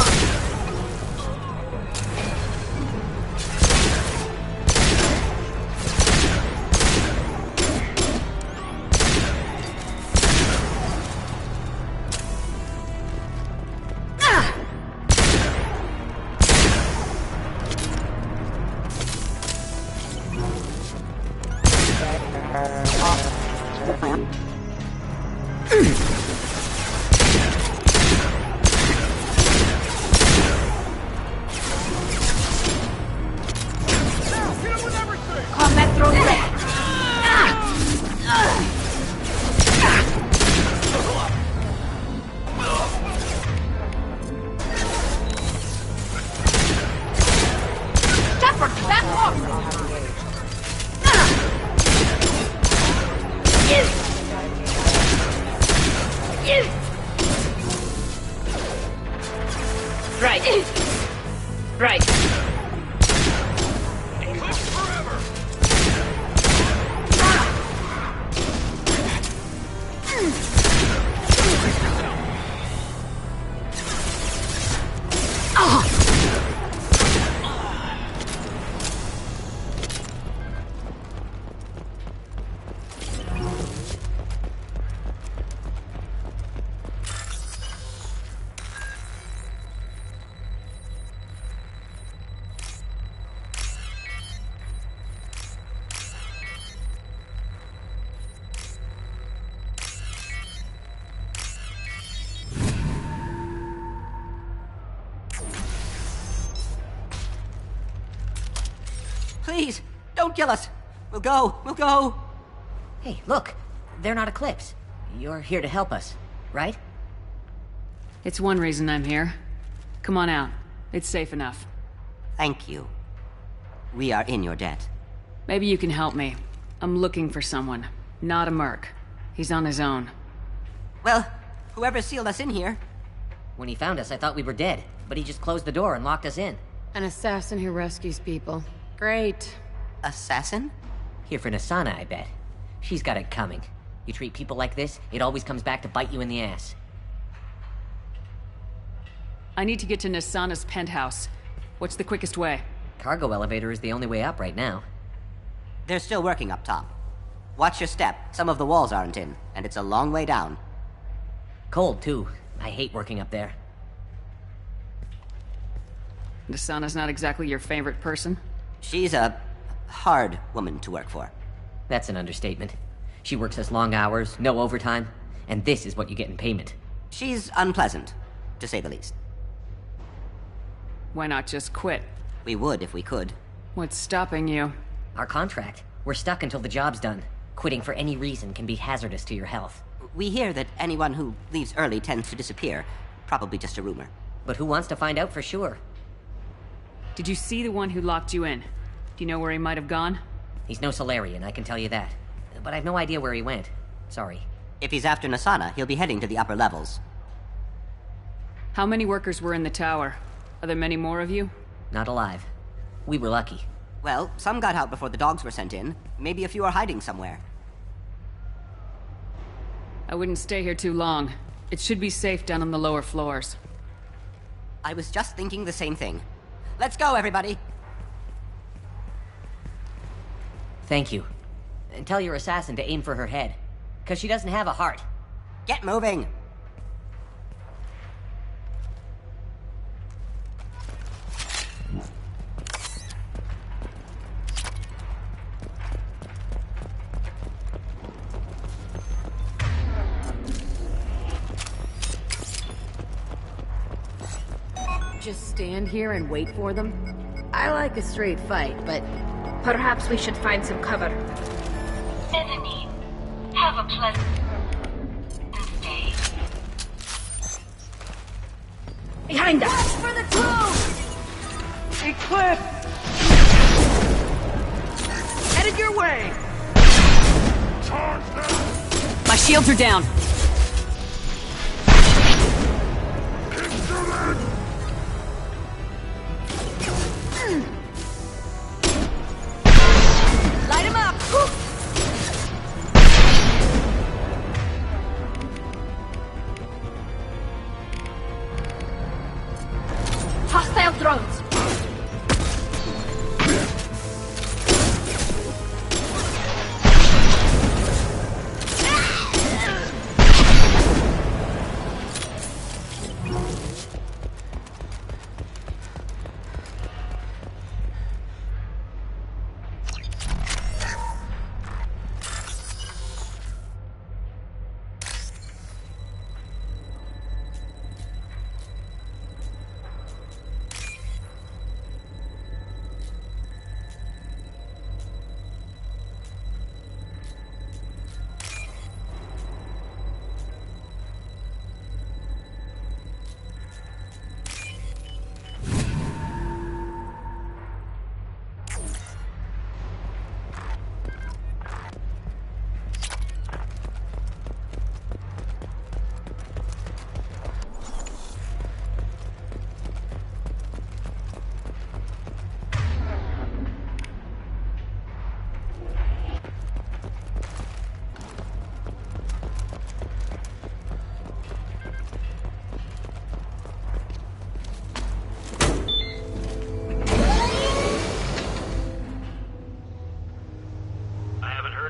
Please, don't kill us. We'll go. Hey, look. They're not Eclipse. You're here to help us, right? It's one reason I'm here. Come on out. It's safe enough. Thank you. We are in your debt. Maybe you can help me. I'm looking for someone. Not a merc. He's on his own. Well, whoever sealed us in here. When he found us, I thought we were dead, but he just closed the door and locked us in. An assassin who rescues people. Great. Assassin? Here for Nasana, I bet. She's got it coming. You treat people like this, it always comes back to bite you in the ass. I need to get to Nasana's penthouse. What's the quickest way? Cargo elevator is the only way up right now. They're still working up top. Watch your step. Some of the walls aren't in, and it's a long way down. Cold, too. I hate working up there. Nasana's not exactly your favorite person? She's a hard woman to work for. That's an understatement. She works us long hours, no overtime, And this is what you get in payment. She's unpleasant, to say the least. Why not just quit? We would if we could. What's stopping you? Our contract. We're stuck until the job's done. Quitting for any reason can be hazardous to your health. We hear that anyone who leaves early tends to disappear. Probably just a rumor. But who wants to find out for sure? Did you see the one who locked you in? Do you know where he might have gone? He's no Solarian, I can tell you that. But I've no idea where he went. Sorry. If he's after Nasana, he'll be heading to the upper levels. How many workers were in the tower? Are there many more of you? Not alive. We were lucky. Well, some got out before the dogs were sent in. Maybe a few are hiding somewhere. I wouldn't stay here too long. It should be safe down on the lower floors. I was just thinking the same thing. Let's go, everybody! Thank you. And tell your assassin to aim for her head. 'Cause she doesn't have a heart. Get moving! Just stand here and wait for them? I like a straight fight, but... Perhaps we should find some cover. Bethany, have a pleasant day. Behind us! Watch for the clone! Eclipse! Headed your way! My shields are down! Light him up! Hostile drones!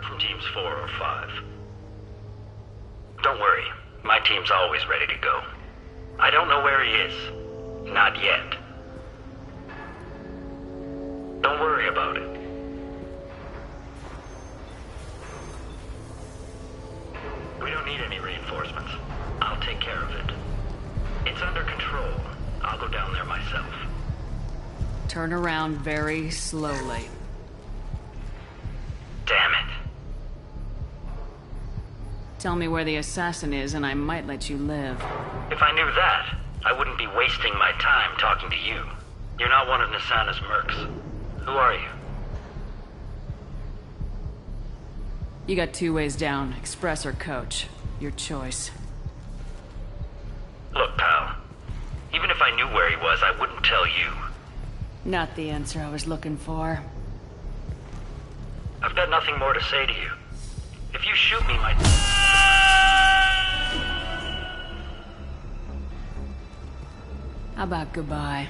From teams 4 or 5. Don't worry, my team's always ready to go. I don't know where he is. Not yet. Don't worry about it. We don't need any reinforcements. I'll take care of it. It's under control. I'll go down there myself. Turn around very slowly. Damn it. Tell me where the assassin is and I might let you live. If I knew that, I wouldn't be wasting my time talking to you. You're not one of Nasana's mercs. Who are you? You got 2 ways down, express or coach. Your choice. Look, pal. Even if I knew where he was, I wouldn't tell you. Not the answer I was looking for. I've got nothing more to say to you. If you shoot me, my... How about goodbye?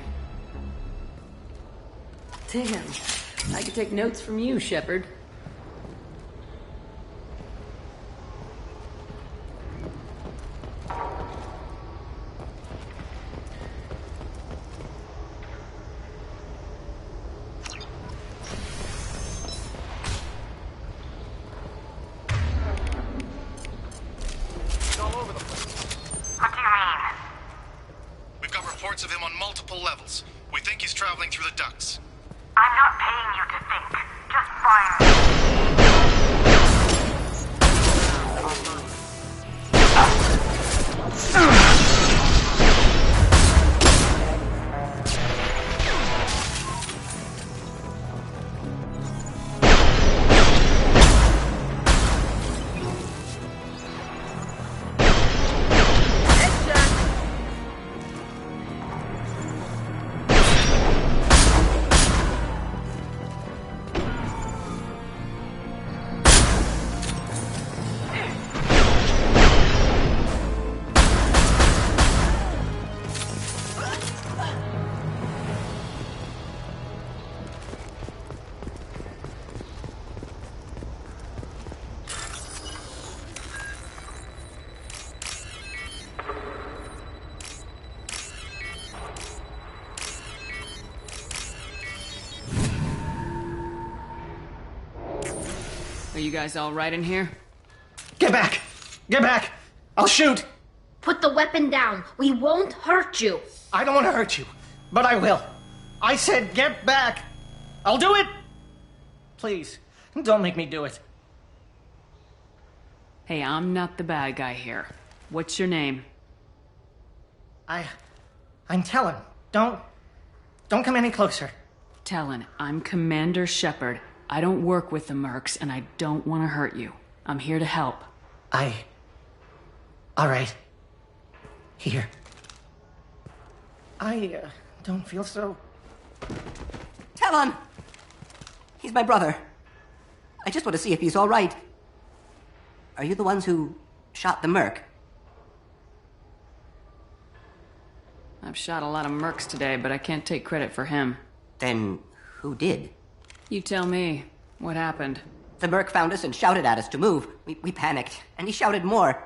Damn. I could take notes from you, Shepard. Are you guys all right in here? Get back! Get back! I'll shoot! Put the weapon down. We won't hurt you. I don't want to hurt you, but I will. I said get back! I'll do it! Please, don't make me do it. Hey, I'm not the bad guy here. What's your name? I'm Talon. Don't come any closer. Talon, I'm Commander Shepard. I don't work with the Mercs, and I don't want to hurt you. I'm here to help. All right. Here. I don't feel so... Talon! He's my brother. I just want to see if he's all right. Are you the ones who shot the Merc? I've shot a lot of Mercs today, but I can't take credit for him. Then who did? You tell me. What happened? The Merc found us and shouted at us to move. We panicked, and he shouted more.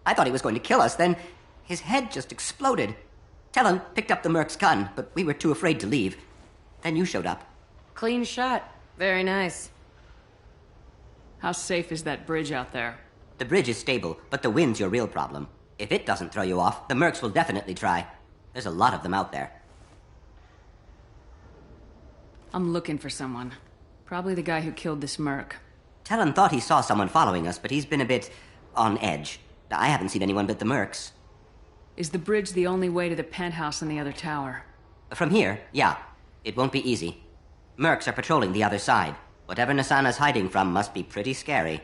I thought he was going to kill us, then his head just exploded. Talon picked up the Merc's gun, but we were too afraid to leave. Then you showed up. Clean shot. Very nice. How safe is that bridge out there? The bridge is stable, but the wind's your real problem. If it doesn't throw you off, the Mercs will definitely try. There's a lot of them out there. I'm looking for someone. Probably the guy who killed this Merc. Talon thought he saw someone following us, but he's been a bit on edge. I haven't seen anyone but the Mercs. Is the bridge the only way to the penthouse in the other tower? From here, yeah. It won't be easy. Mercs are patrolling the other side. Whatever Nasana's hiding from must be pretty scary.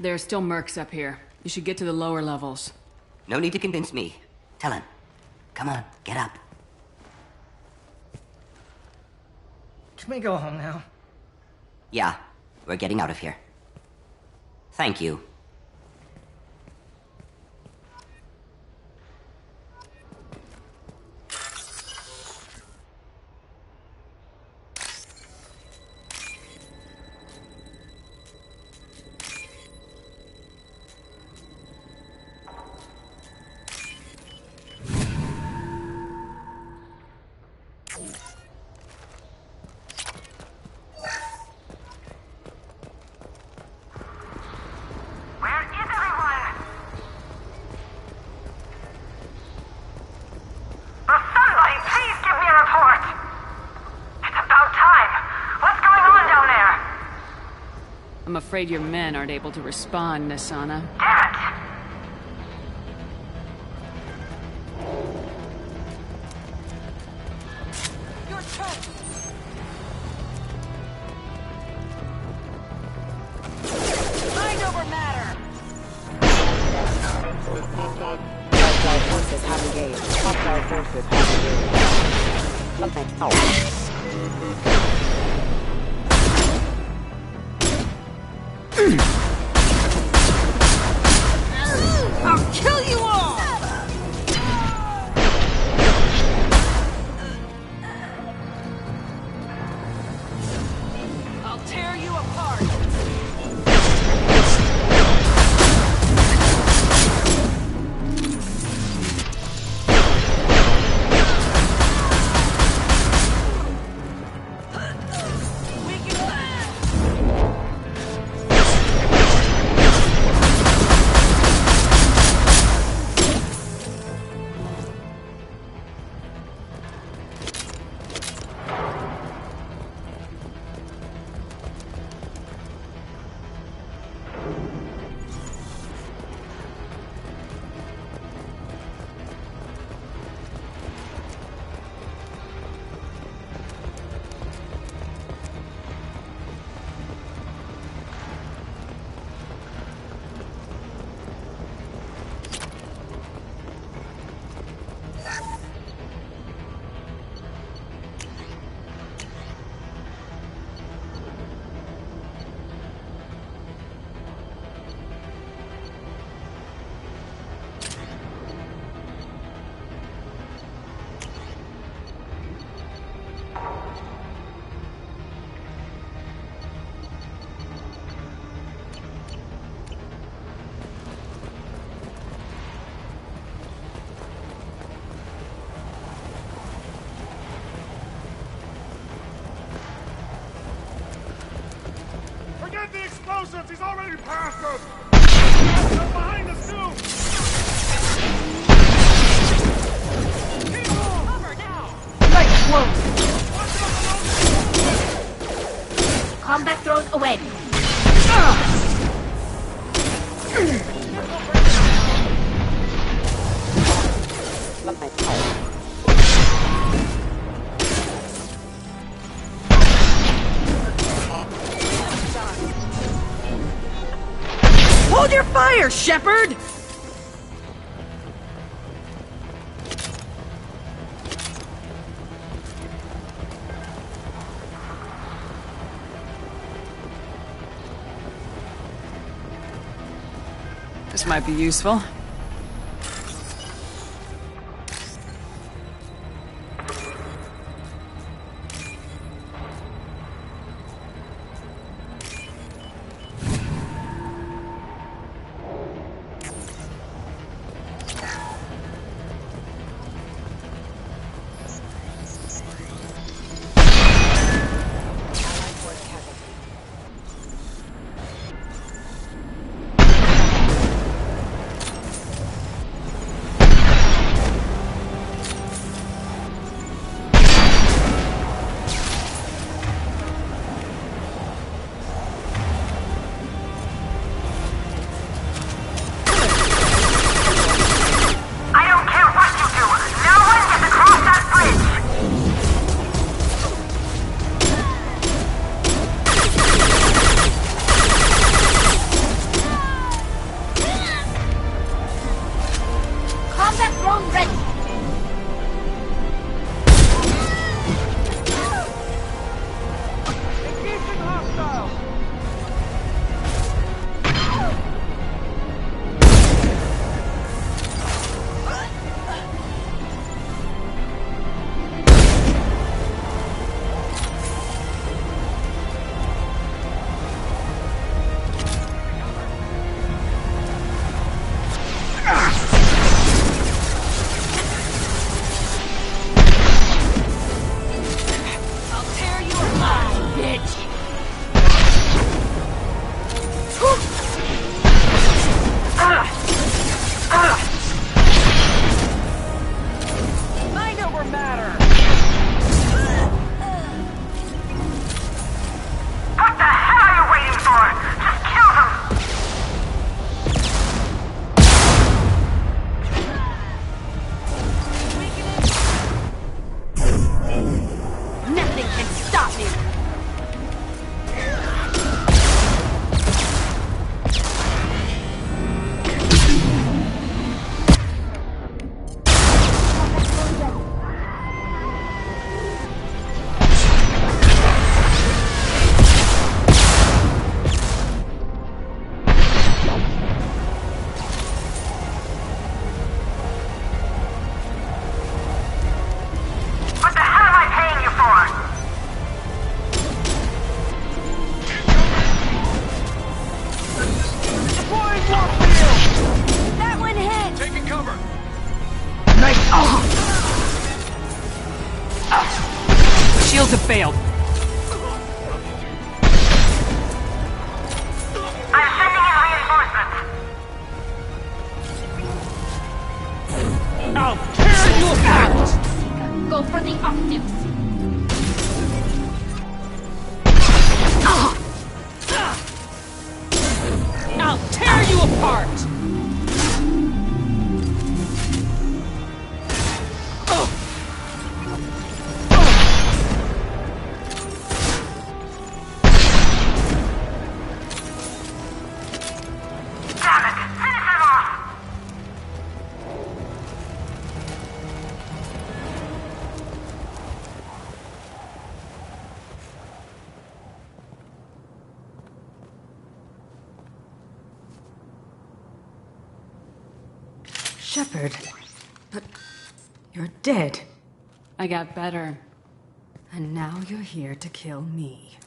There are still Mercs up here. You should get to the lower levels. No need to convince me. Talon, come on, get up. Can we go home now? Yeah, we're getting out of here. Thank you. I'm afraid your men aren't able to respond, Nasana. Damn it! Your turn! Mind over matter! Hostile forces have engaged. Hostile forces have engaged. I'll kill you all! I'll tear you apart! explosives! He's already past us! They're behind us, too! Cover now! Right, whoa! Combat drones away! Hold your fire, Shepard! This might be useful. Shields have failed. I'm sending in reinforcements. I'll tear you apart! Go for the octaves. I'll tear you apart! Shepard, but you're dead. I got better. And now you're here to kill me.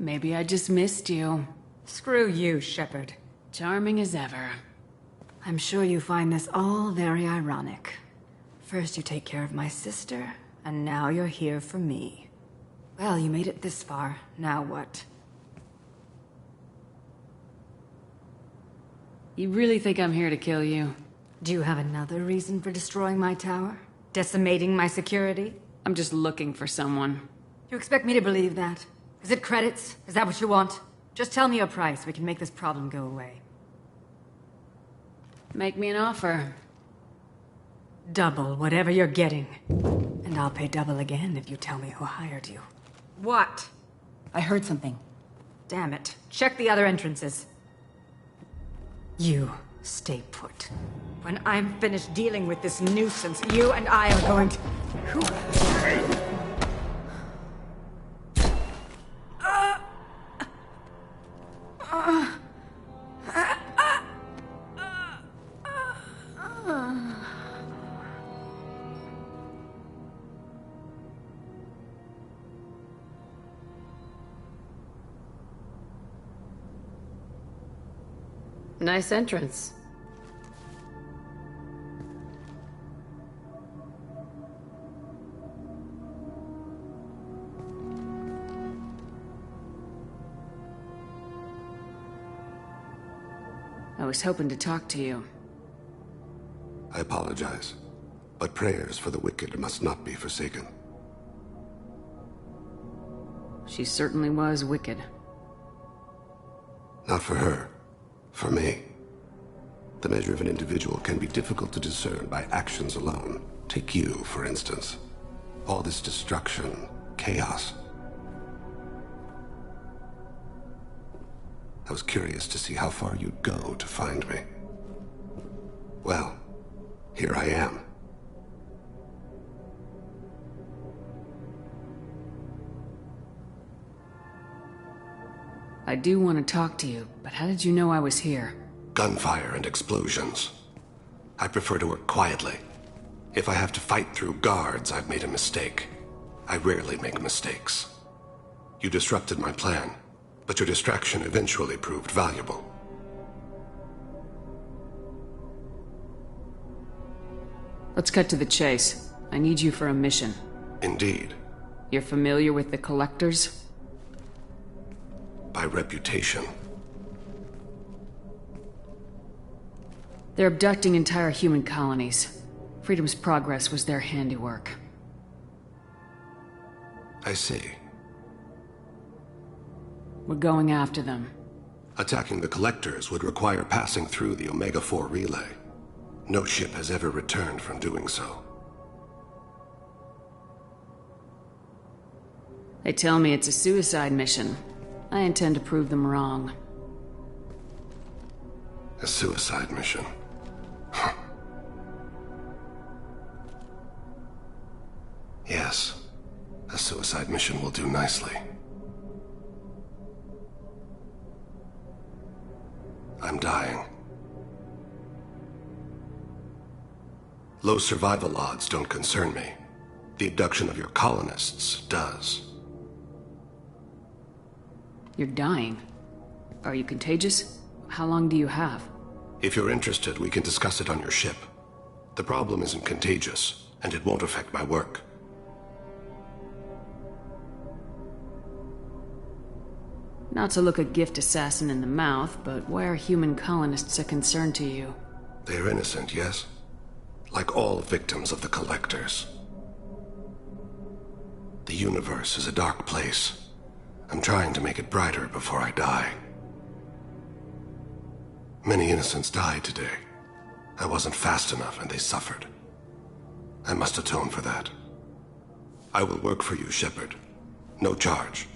Maybe I just missed you. Screw you, Shepard. Charming as ever. I'm sure you find this all very ironic. First you take care of my sister, and now you're here for me. Well, you made it this far. Now what? You really think I'm here to kill you? Do you have another reason for destroying my tower? Decimating my security? I'm just looking for someone. You expect me to believe that? Is it credits? Is that what you want? Just tell me your price. We can make this problem go away. Make me an offer. Double whatever you're getting. And I'll pay double again if you tell me who hired you. What? I heard something. Damn it. Check the other entrances. You stay put. When I'm finished dealing with this nuisance, you and I are going to... Nice entrance. I was hoping to talk to you. I apologize, but prayers for the wicked must not be forsaken. She certainly was wicked. Not for her. For me. The measure of an individual can be difficult to discern by actions alone. Take you, for instance. All this destruction, chaos. I was curious to see how far you'd go to find me. Well, here I am. I do want to talk to you, but how did you know I was here? Gunfire and explosions. I prefer to work quietly. If I have to fight through guards, I've made a mistake. I rarely make mistakes. You disrupted my plan, but your distraction eventually proved valuable. Let's cut to the chase. I need you for a mission. Indeed. You're familiar with the Collectors? By reputation. They're abducting entire human colonies. Freedom's Progress was their handiwork. I see. We're going after them. Attacking the Collectors would require passing through the Omega-4 relay. No ship has ever returned from doing so. They tell me it's a suicide mission. I intend to prove them wrong. A suicide mission? Huh. Yes, a suicide mission will do nicely. I'm dying. Low survival odds don't concern me. The abduction of your colonists does. You're dying. Are you contagious? How long do you have? If you're interested, we can discuss it on your ship. The problem isn't contagious, and it won't affect my work. Not to look a gift assassin in the mouth, but why are human colonists a concern to you? They're innocent, yes? Like all victims of the Collectors. The universe is a dark place. I'm trying to make it brighter before I die. Many innocents died today. I wasn't fast enough and they suffered. I must atone for that. I will work for you, Shepard. No charge.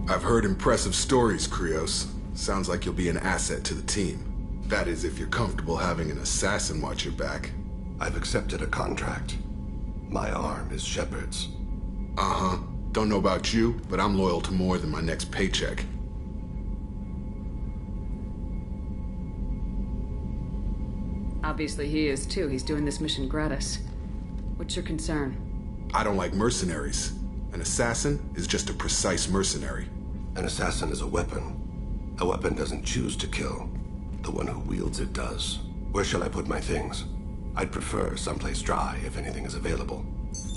I've heard impressive stories, Krios. Sounds like you'll be an asset to the team. That is, if you're comfortable having an assassin watch your back. I've accepted a contract. My arm is Shepard's. Uh-huh. Don't know about you, but I'm loyal to more than my next paycheck. I'll Obviously he is too. He's doing this mission gratis. What's your concern? I don't like mercenaries. An assassin is just a precise mercenary. An assassin is a weapon. A weapon doesn't choose to kill. The one who wields it does. Where shall I put my things? I'd prefer someplace dry if anything is available.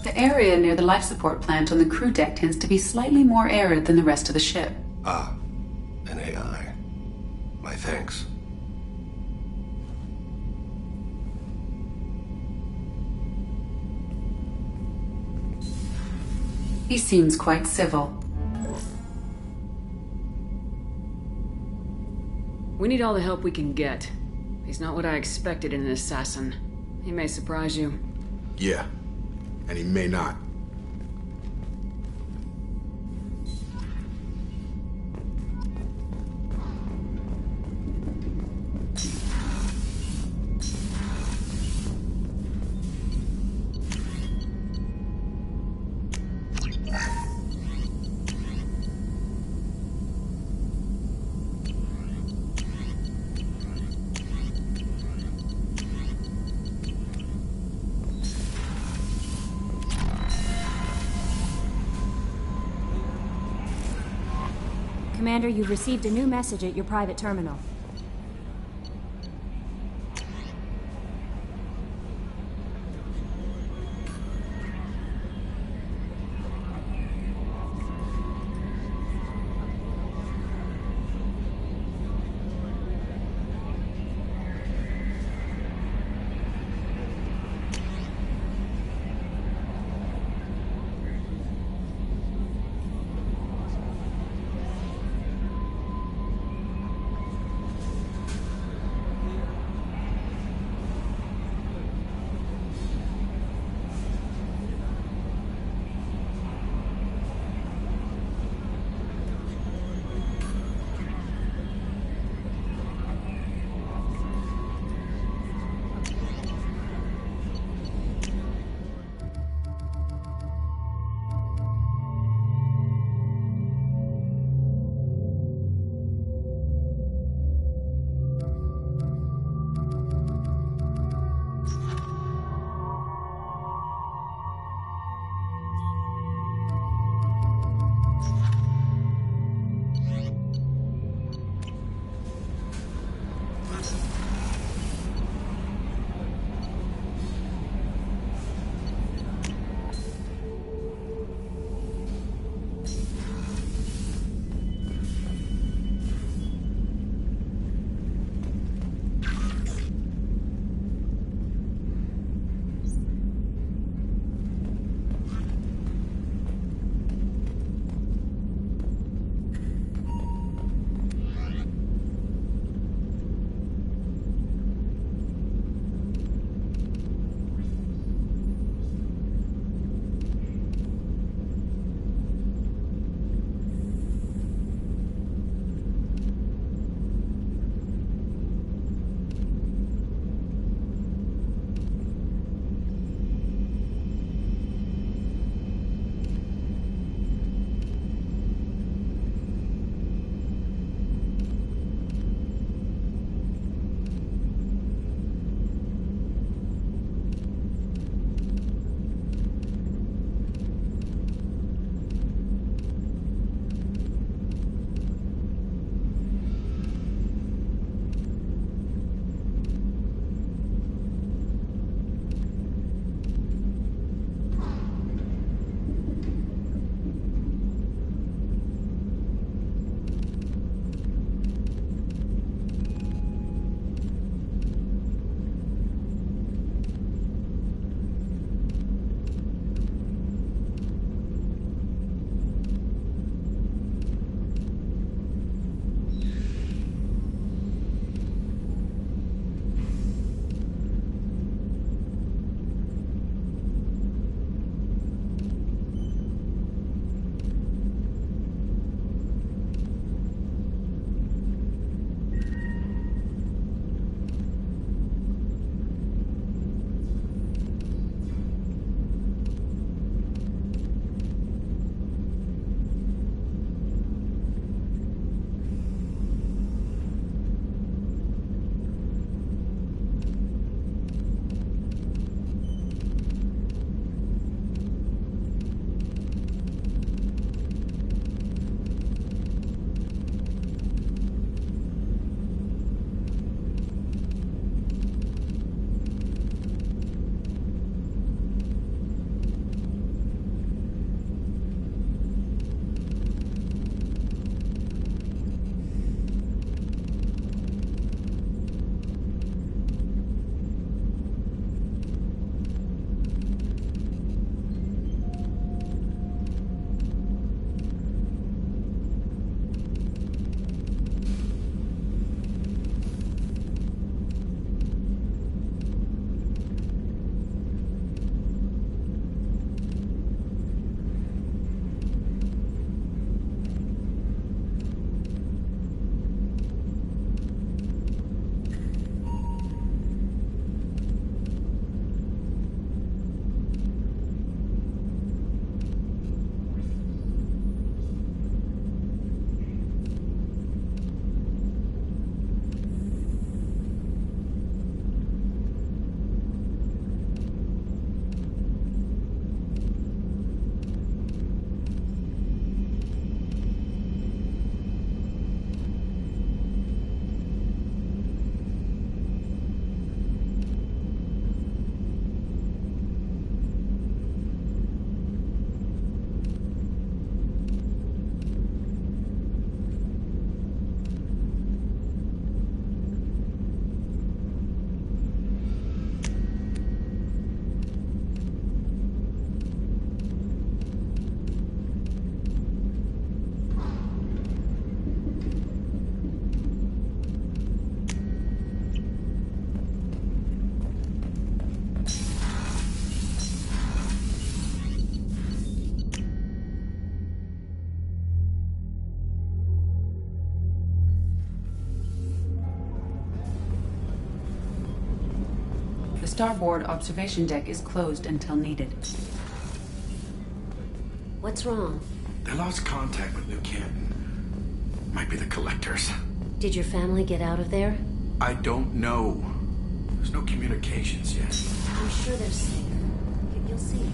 The area near the life support plant on the crew deck tends to be slightly more arid than the rest of the ship. Ah, an AI. My thanks. He seems quite civil. We need all the help we can get. He's not what I expected in an assassin. He may surprise you. Yeah, and he may not. Commander, you've received a new message at your private terminal. starboard observation deck is closed until needed. What's wrong? They lost contact with New Canton. Might be the collectors. Did your family get out of there? I don't know. There's no communications yet. I'm sure they're safe. You'll see.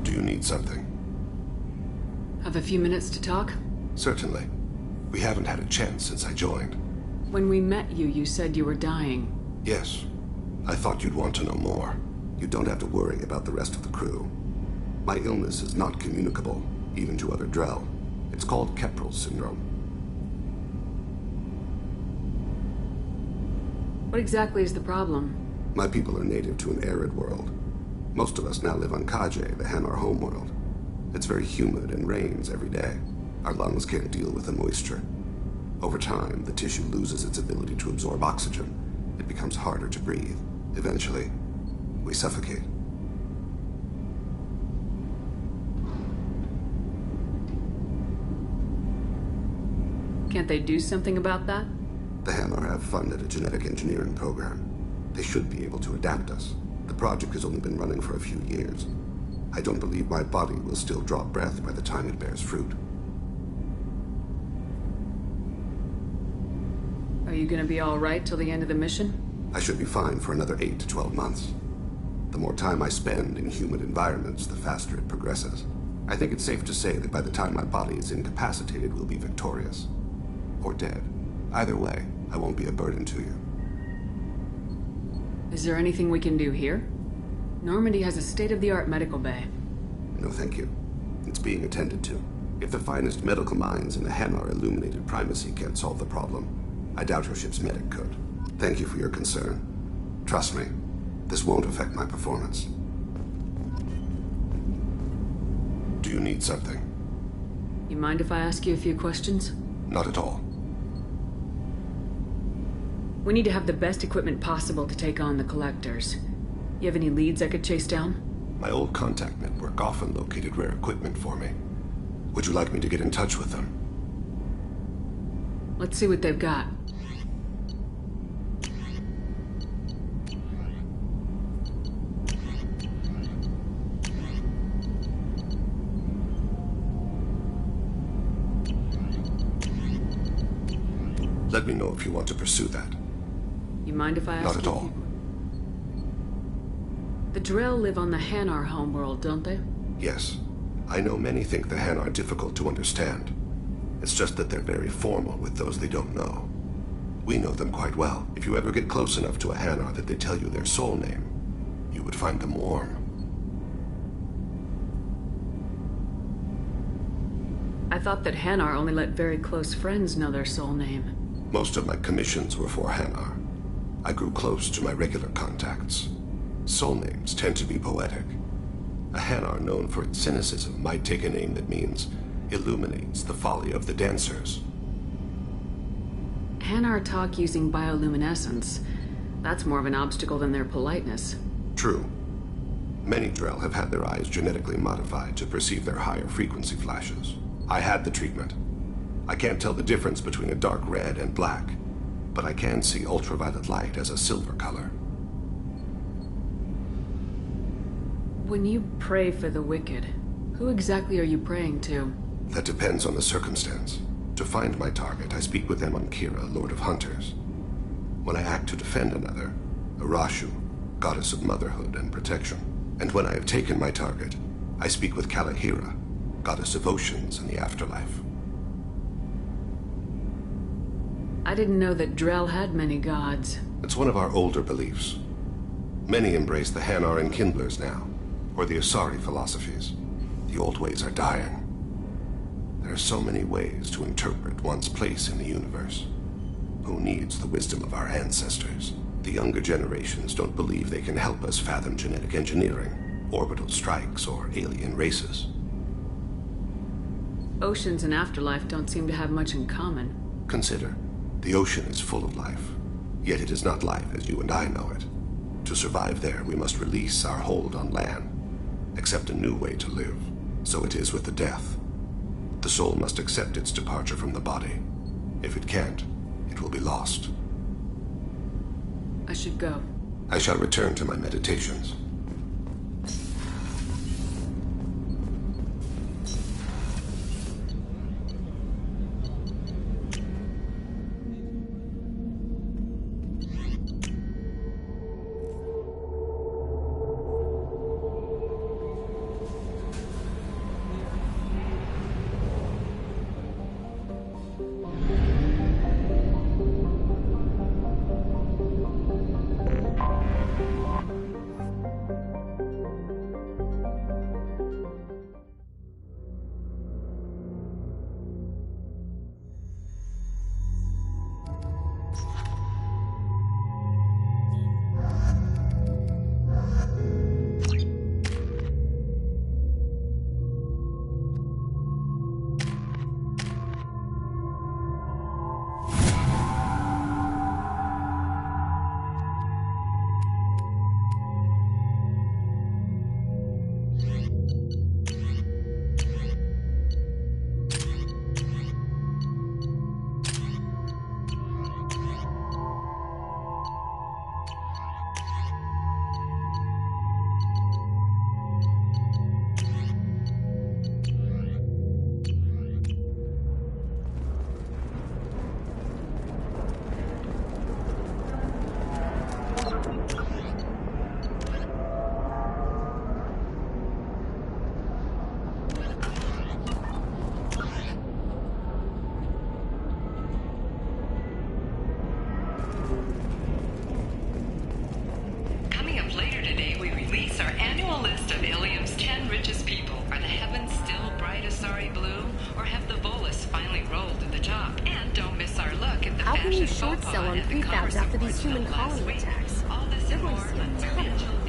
Do you need something? Have a few minutes to talk? Certainly. We haven't had a chance since I joined. When we met you, you said you were dying. Yes. I thought you'd want to know more. You don't have to worry about the rest of the crew. My illness is not communicable, even to other Drell. It's called Keprel syndrome. What exactly is the problem? My people are native to an arid world. Most of us now live on Kaje, the Hanar homeworld. It's very humid and rains every day. Our lungs can't deal with the moisture. Over time, the tissue loses its ability to absorb oxygen. It becomes harder to breathe. Eventually, we suffocate. Can't they do something about that? The Hanar have funded a genetic engineering program. They should be able to adapt us. The project has only been running for a few years. I don't believe my body will still draw breath by the time it bears fruit. Are you gonna be all right till the end of the mission? I should be fine for another 8 to 12 months. The more time I spend in humid environments, the faster it progresses. I think it's safe to say that by the time my body is incapacitated, we'll be victorious. Or dead. Either way, I won't be a burden to you. Is there anything we can do here? Normandy has a state-of-the-art medical bay. No, thank you. It's being attended to. If the finest medical minds in the Hanar illuminated primacy can't solve the problem, I doubt your ship's medic could. Thank you for your concern. Trust me, this won't affect my performance. Do you need something? You mind if I ask you a few questions? Not at all. We need to have the best equipment possible to take on the collectors. You have any leads I could chase down? My old contact network often located rare equipment for me. Would you like me to get in touch with them? Let's see what they've got. Let me know if you want to pursue that. You mind if I ask? Not at all. The Drell live on the Hanar homeworld, don't they? Yes. I know many think the Han are difficult to understand. It's just that they're very formal with those they don't know. We know them quite well. If you ever get close enough to a Hanar that they tell you their soul name, you would find them warm. I thought that Hanar only let very close friends know their soul name. Most of my commissions were for Hanar. I grew close to my regular contacts. Soul names tend to be poetic. A Hanar known for its cynicism might take a name that means illuminates the folly of the dancers. Hanar talk using bioluminescence. That's more of an obstacle than their politeness. True. Many Drell have had their eyes genetically modified to perceive their higher frequency flashes. I had the treatment. I can't tell the difference between a dark red and black, but I can see ultraviolet light as a silver color. When you pray for the wicked, who exactly are you praying to? That depends on the circumstance. To find my target, I speak with them on Kira, Lord of Hunters. When I act to defend another, Arashu, goddess of motherhood and protection. And when I have taken my target, I speak with Kalahira, goddess of oceans and the afterlife. I didn't know that Drell had many gods. It's one of our older beliefs. Many embrace the Hanar and Kindlers now, or the Asari philosophies. The old ways are dying. There are so many ways to interpret one's place in the universe. Who needs the wisdom of our ancestors? The younger generations don't believe they can help us fathom genetic engineering, orbital strikes, or alien races. Oceans and afterlife don't seem to have much in common. Consider, the ocean is full of life, yet it is not life as you and I know it. To survive there, we must release our hold on land. Accept a new way to live. So it is with the death. The soul must accept its departure from the body. If it can't, it will be lost. I should go. I shall return to my meditations.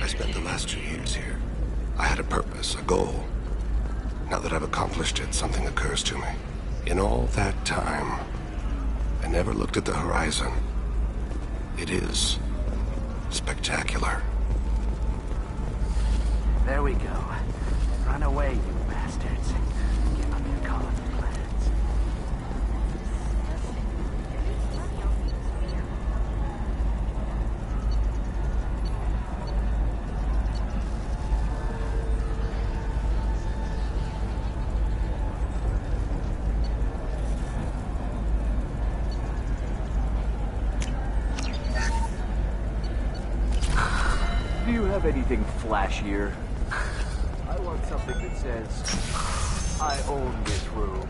I spent the last 2 years here. I had a purpose, a goal. Now that I've accomplished it, something occurs to me. In all that time, I never looked at the horizon. It is spectacular. There we go. Run away, you bastards. Give up your colony plans. Do you have anything flashier? I want something that says, I own this room.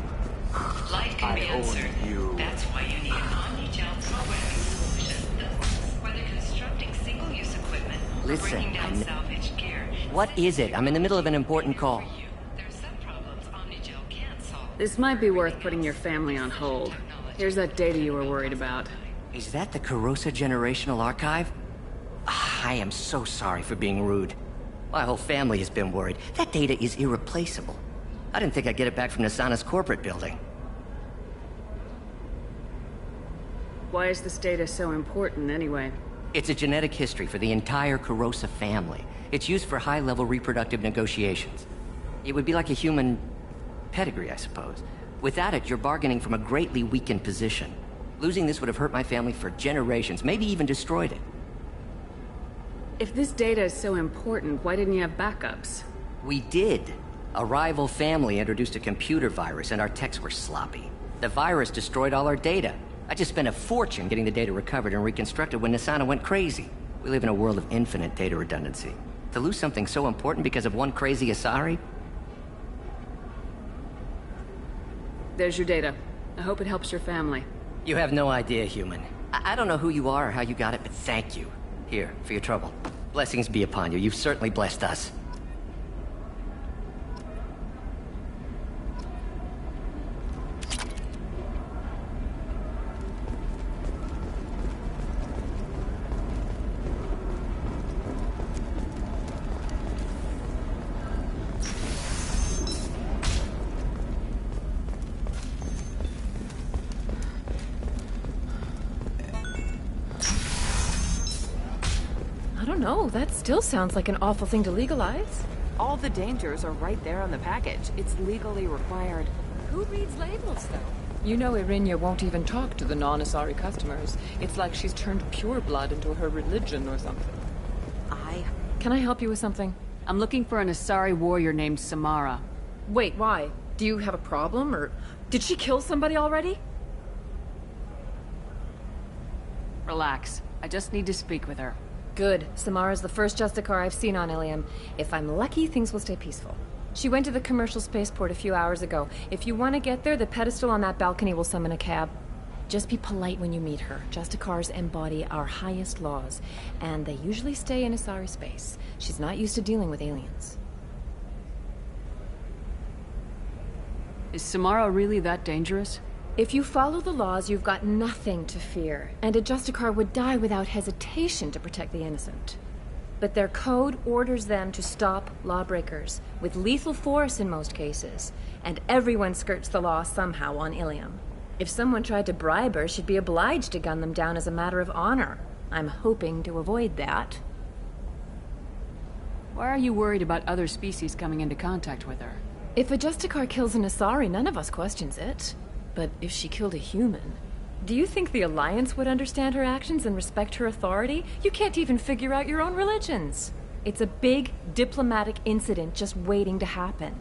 Life can be I own uncertain. you. That's why you need an omni-gel programming solution. Whether constructing single-use equipment or Listen, breaking down salvaged gear, What is it? I'm in the middle of an important call. This might be worth putting your family on hold. Here's that data you were worried about. Is that the Kurosa Generational Archive? I am so sorry for being rude. My whole family has been worried. That data is irreplaceable. I didn't think I'd get it back from Nasana's corporate building. Why is this data so important, anyway? It's a genetic history for the entire Kurosa family. It's used for high-level reproductive negotiations. It would be like a human pedigree, I suppose. Without it, you're bargaining from a greatly weakened position. Losing this would have hurt my family for generations, maybe even destroyed it. If this data is so important, why didn't you have backups? We did. A rival family introduced a computer virus and our techs were sloppy. The virus destroyed all our data. I just spent a fortune getting the data recovered and reconstructed when Nasana went crazy. We live in a world of infinite data redundancy. To lose something so important because of one crazy Asari? There's your data. I hope it helps your family. You have no idea, human. I don't know who you are or how you got it, but thank you. Here, for your trouble. Blessings be upon you. You've certainly blessed us. know. That still sounds like an awful thing to legalize. All the dangers are right there on the package. It's legally required. Who reads labels, though? You know Irinya won't even talk to the non-Asari customers. It's like she's turned pure blood into her religion or something. Can I help you with something? I'm looking for an Asari warrior named Samara. Wait, why? Do you have a problem, or did she kill somebody already? Relax. I just need to speak with her. Good. Samara's the first Justicar I've seen on Ilium. If I'm lucky, things will stay peaceful. She went to the commercial spaceport a few hours ago. If you want to get there, the pedestal on that balcony will summon a cab. Just be polite when you meet her. Justicars embody our highest laws, and they usually stay in Asari space. She's not used to dealing with aliens. Is Samara really that dangerous? If you follow the laws, you've got nothing to fear, and a Justicar would die without hesitation to protect the innocent. But their code orders them to stop lawbreakers, with lethal force in most cases, and everyone skirts the law somehow on Ilium. If someone tried to bribe her, she'd be obliged to gun them down as a matter of honor. I'm hoping to avoid that. Why are you worried about other species coming into contact with her? If a Justicar kills an Asari, none of us questions it. But if she killed a human... Do you think the Alliance would understand her actions and respect her authority? You can't even figure out your own religions. It's a big diplomatic incident just waiting to happen.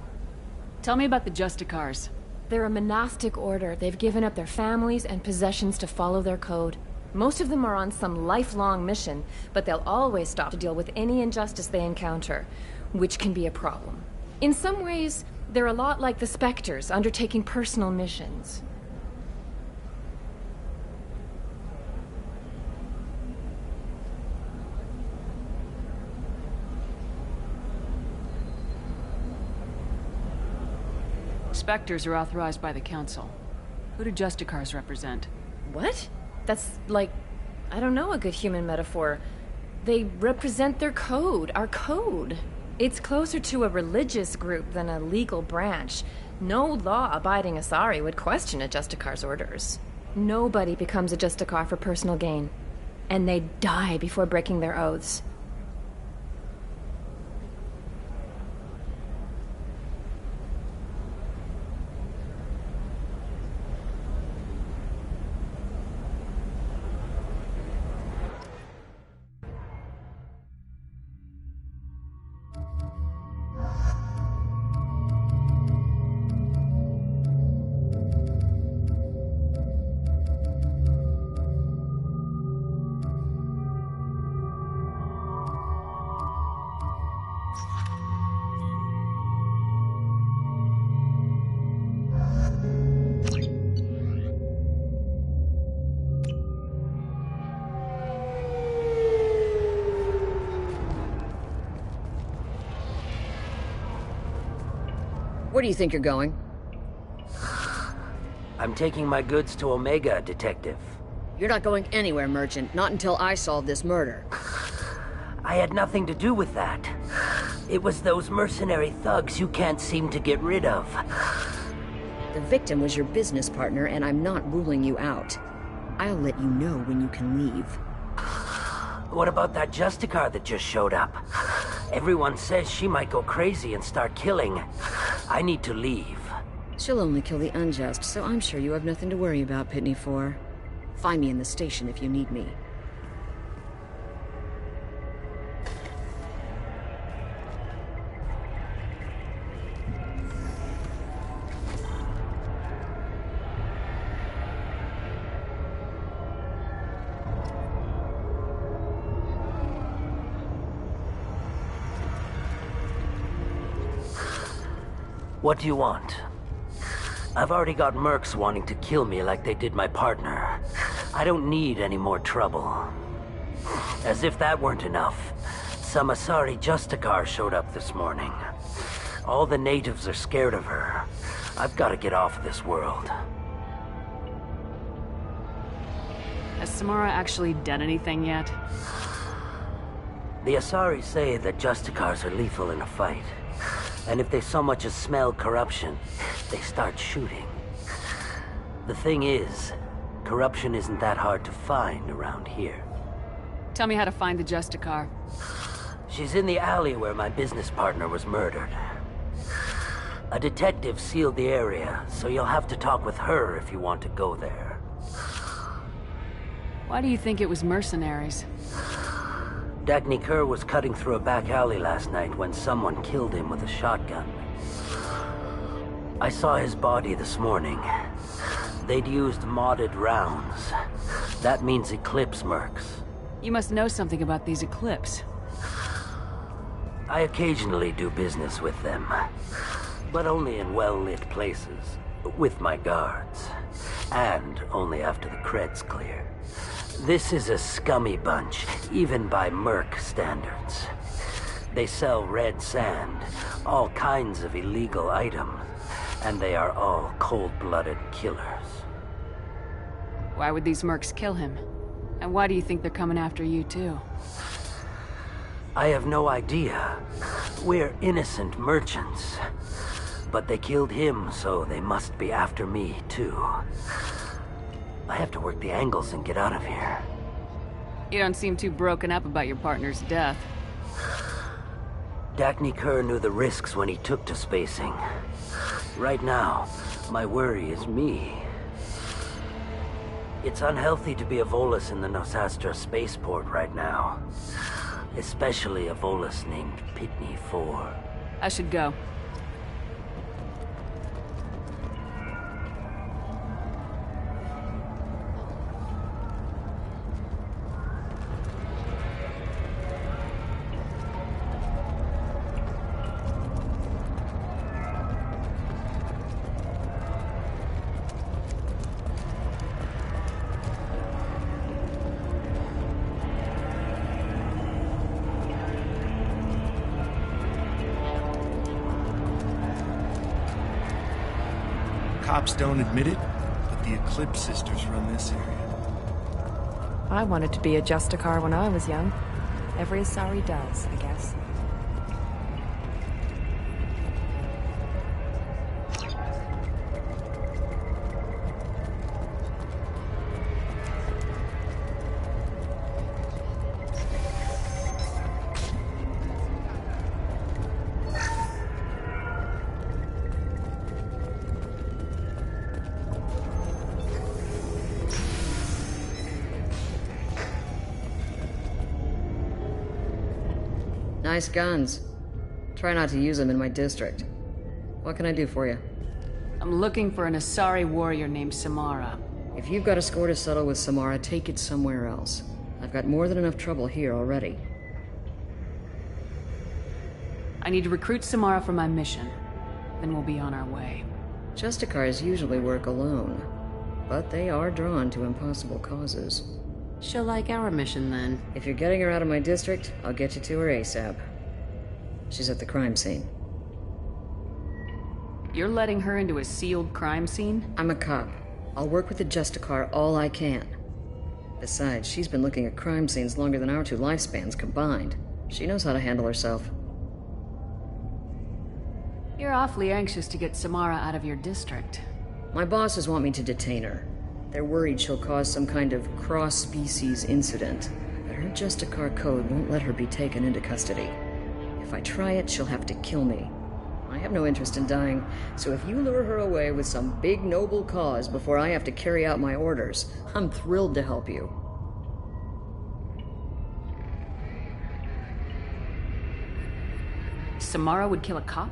Tell me about the Justicars. They're a monastic order. They've given up their families and possessions to follow their code. Most of them are on some lifelong mission, but they'll always stop to deal with any injustice they encounter, which can be a problem. In some ways, they're a lot like the Spectres, undertaking personal missions. Spectres are authorized by the Council. Who do Justicars represent? What? That's like, I don't know, a good human metaphor. They represent their code, our code. It's closer to a religious group than a legal branch. No law-abiding Asari would question a Justicar's orders. Nobody becomes a Justicar for personal gain. And they die before breaking their oaths. Where do you think you're going? I'm taking my goods to Omega, Detective. You're not going anywhere, Merchant. Not until I solve this murder. I had nothing to do with that. It was those mercenary thugs you can't seem to get rid of. The victim was your business partner, and I'm not ruling you out. I'll let you know when you can leave. What about that Justicar that just showed up? Everyone says she might go crazy and start killing. I need to leave. She'll only kill the unjust, so I'm sure you have nothing to worry about, Pitney 4. Find me in the station if you need me. What do you want? I've already got mercs wanting to kill me like they did my partner. I don't need any more trouble. As if that weren't enough, some Asari Justicar showed up this morning. All the natives are scared of her. I've got to get off this world. Has Samara actually done anything yet? The Asari say that Justicars are lethal in a fight. And if they so much as smell corruption, they start shooting. The thing is, corruption isn't that hard to find around here. Tell me how to find the Justicar. She's in the alley where my business partner was murdered. A detective sealed the area, so you'll have to talk with her if you want to go there. Why do you think it was mercenaries? Dagny Kerr was cutting through a back alley last night when someone killed him with a shotgun. I saw his body this morning. They'd used modded rounds. That means Eclipse mercs. You must know something about these Eclipse. I occasionally do business with them, but only in well-lit places, with my guards, and only after the creds clear. This is a scummy bunch, even by merc standards. They sell red sand, all kinds of illegal items, and they are all cold-blooded killers. Why would these mercs kill him? And why do you think they're coming after you, too? I have no idea. We're innocent merchants. But they killed him, so they must be after me, too. I have to work the angles and get out of here. You don't seem too broken up about your partner's death. Dagny Kerr knew the risks when he took to spacing. Right now, my worry is me. It's unhealthy to be a Volus in the Nosastra spaceport right now. Especially a Volus named Pitney 4. I should go. Cops don't admit it, but the Eclipse sisters run this area. I wanted to be a Justicar when I was young. Every Asari does, I guess. Nice guns. Try not to use them in my district. What can I do for you? I'm looking for an Asari warrior named Samara. If you've got a score to settle with Samara, take it somewhere else. I've got more than enough trouble here already. I need to recruit Samara for my mission. Then we'll be on our way. Justicars usually work alone, but they are drawn to impossible causes. She'll like our mission, then. If you're getting her out of my district, I'll get you to her ASAP. She's at the crime scene. You're letting her into a sealed crime scene? I'm a cop. I'll work with the Justicar all I can. Besides, she's been looking at crime scenes longer than our two lifespans combined. She knows how to handle herself. You're awfully anxious to get Samara out of your district. My bosses want me to detain her. They're worried she'll cause some kind of cross-species incident, but her Justicar code won't let her be taken into custody. If I try it, she'll have to kill me. I have no interest in dying, so if you lure her away with some big noble cause before I have to carry out my orders, I'm thrilled to help you. Samara would kill a cop?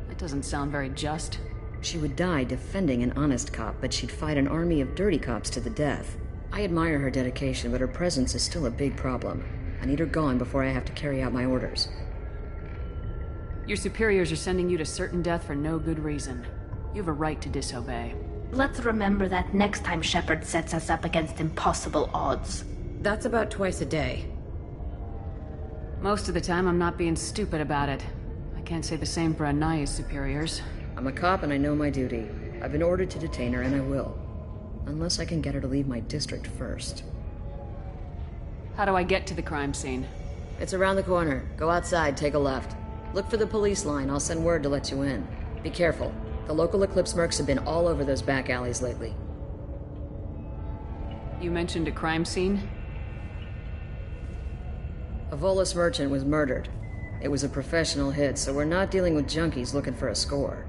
That doesn't sound very just. She would die defending an honest cop, but she'd fight an army of dirty cops to the death. I admire her dedication, but her presence is still a big problem. I need her gone before I have to carry out my orders. Your superiors are sending you to certain death for no good reason. You have a right to disobey. Let's remember that next time Shepard sets us up against impossible odds. That's about twice a day. Most of the time, I'm not being stupid about it. I can't say the same for Anaya's superiors. I'm a cop and I know my duty. I've been ordered to detain her and I will. Unless I can get her to leave my district first. How do I get to the crime scene? It's around the corner. Go outside, take a left. Look for the police line. I'll send word to let you in. Be careful. The local Eclipse mercs have been all over those back alleys lately. You mentioned a crime scene? A Volus merchant was murdered. It was a professional hit, so we're not dealing with junkies looking for a score.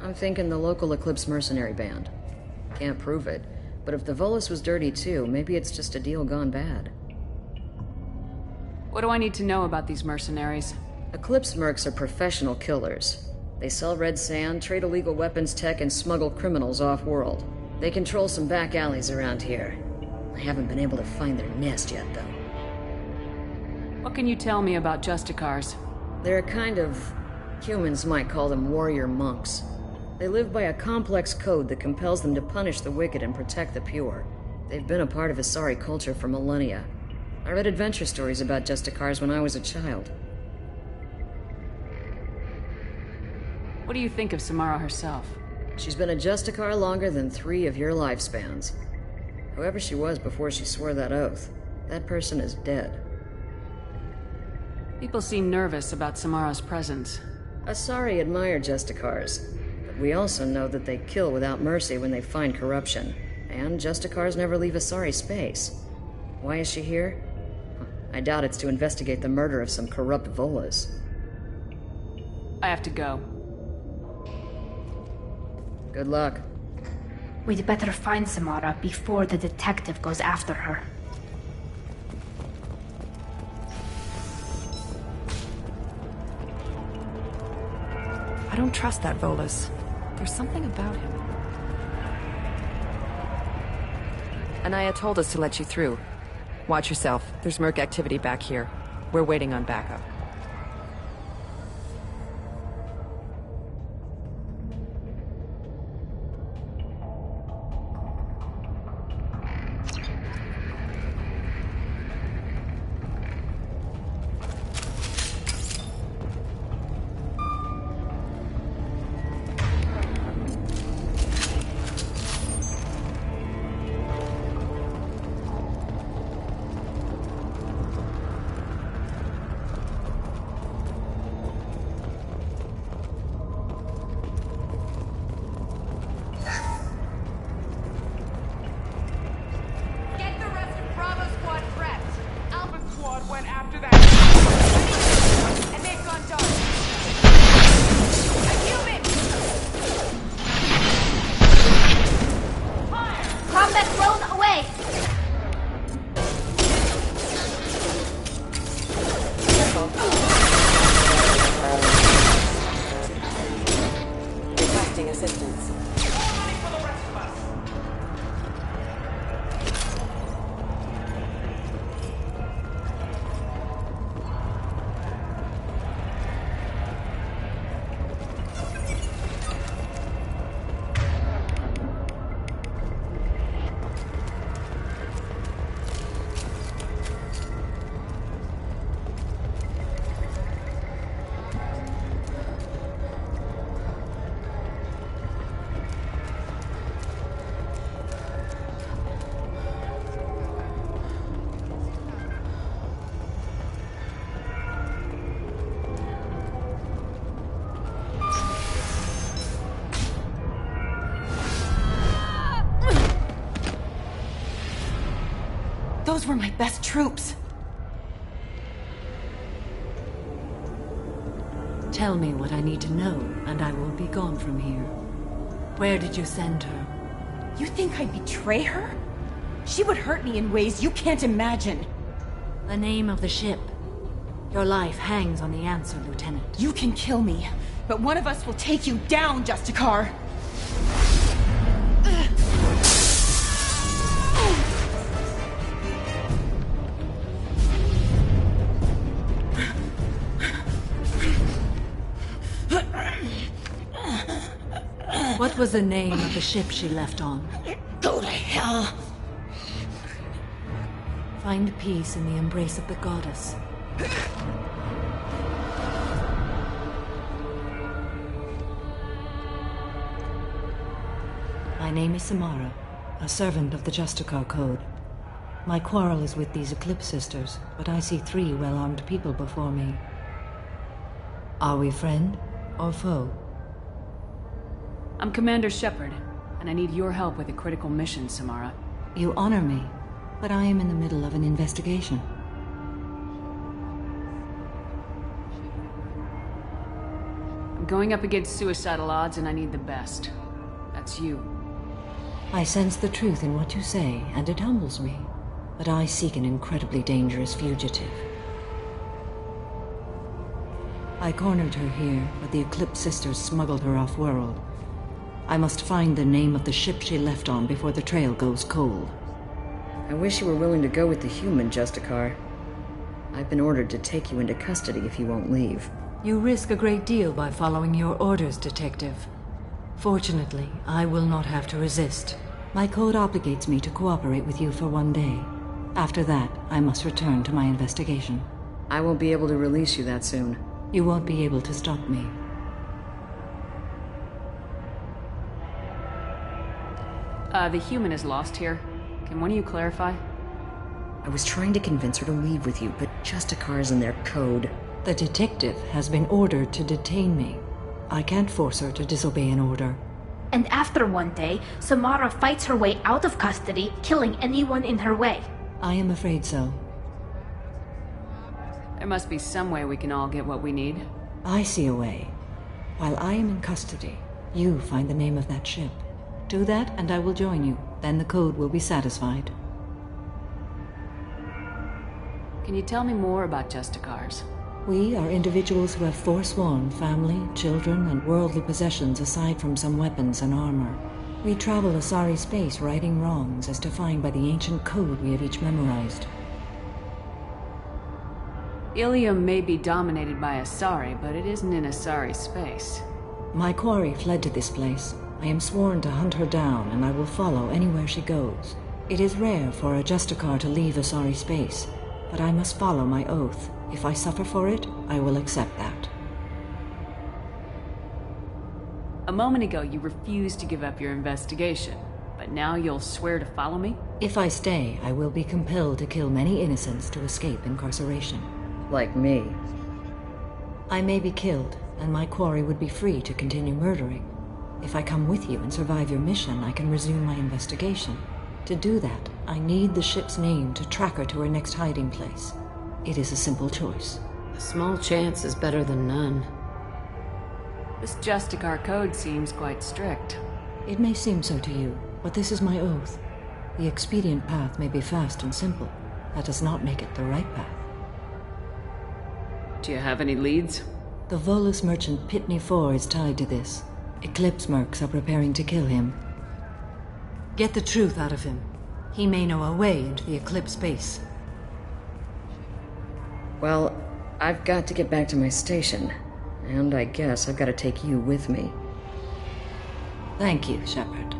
I'm thinking the local Eclipse mercenary band. Can't prove it, but if the Volus was dirty too, maybe it's just a deal gone bad. What do I need to know about these mercenaries? Eclipse mercs are professional killers. They sell red sand, trade illegal weapons tech, and smuggle criminals off-world. They control some back alleys around here. I haven't been able to find their nest yet, though. What can you tell me about Justicars? They're a kind of... humans might call them warrior monks. They live by a complex code that compels them to punish the wicked and protect the pure. They've been a part of Asari culture for millennia. I read adventure stories about Justicars when I was a child. What do you think of Samara herself? She's been a Justicar longer than 3 of your lifespans. Whoever she was before she swore that oath, that person is dead. People seem nervous about Samara's presence. Asari admire Justicars, but we also know that they kill without mercy when they find corruption. And Justicars never leave Asari space. Why is she here? I doubt it's to investigate the murder of some corrupt Volas. I have to go. Good luck. We'd better find Samara before the detective goes after her. I don't trust that Volus. There's something about him. Anaya told us to let you through. Watch yourself. There's merc activity back here. We're waiting on backup. Those were my best troops. Tell me what I need to know, and I will be gone from here. Where did you send her? You think I'd betray her? She would hurt me in ways you can't imagine. The name of the ship. Your life hangs on the answer, Lieutenant. You can kill me, but one of us will take you down, Justicar! What was the name of the ship she left on? Go to hell! Find peace in the embrace of the goddess. My name is Samara, a servant of the Justicar Code. My quarrel is with these Eclipse sisters, but I see 3 well-armed people before me. Are we friend or foe? I'm Commander Shepard, and I need your help with a critical mission, Samara. You honor me, but I am in the middle of an investigation. going up against suicidal odds and I need the best. That's you. I sense the truth in what you say, and it humbles me. But I seek an incredibly dangerous fugitive. I cornered her here, but the Eclipse sisters smuggled her off-world. I must find the name of the ship she left on before the trail goes cold. I wish you were willing to go with the human, Justicar. I've been ordered to take you into custody if you won't leave. You risk a great deal by following your orders, Detective. Fortunately, I will not have to resist. My code obligates me to cooperate with you for 1 day. After that, I must return to my investigation. I won't be able to release you that soon. You won't be able to stop me. The human is lost here. Can one of you clarify? I was trying to convince her to leave with you, but Justicar's in their code. The detective has been ordered to detain me. I can't force her to disobey an order. And after 1 day, Samara fights her way out of custody, killing anyone in her way. I am afraid so. There must be some way we can all get what we need. I see a way. While I am in custody, you find the name of that ship. Do that and I will join you. Then the code will be satisfied. Can you tell me more about Justicars? We are individuals who have forsworn family, children, and worldly possessions aside from some weapons and armor. We travel Asari space righting wrongs as defined by the ancient code we have each memorized. Ilium may be dominated by Asari, but it isn't in Asari space. My quarry fled to this place. I am sworn to hunt her down, and I will follow anywhere she goes. It is rare for a Justicar to leave Asari space, but I must follow my oath. If I suffer for it, I will accept that. A moment ago, you refused to give up your investigation, but now you'll swear to follow me? If I stay, I will be compelled to kill many innocents to escape incarceration. Like me. I may be killed, and my quarry would be free to continue murdering. If I come with you and survive your mission, I can resume my investigation. To do that, I need the ship's name to track her to her next hiding place. It is a simple choice. A small chance is better than none. This Justicar code seems quite strict. It may seem so to you, but this is my oath. The expedient path may be fast and simple. That does not make it the right path. Do you have any leads? The Volus merchant Pitney 4 is tied to this. Eclipse mercs are preparing to kill him. Get the truth out of him. He may know a way into the Eclipse base. Well, I've got to get back to my station. And I guess I've got to take you with me. Thank you, Shepard.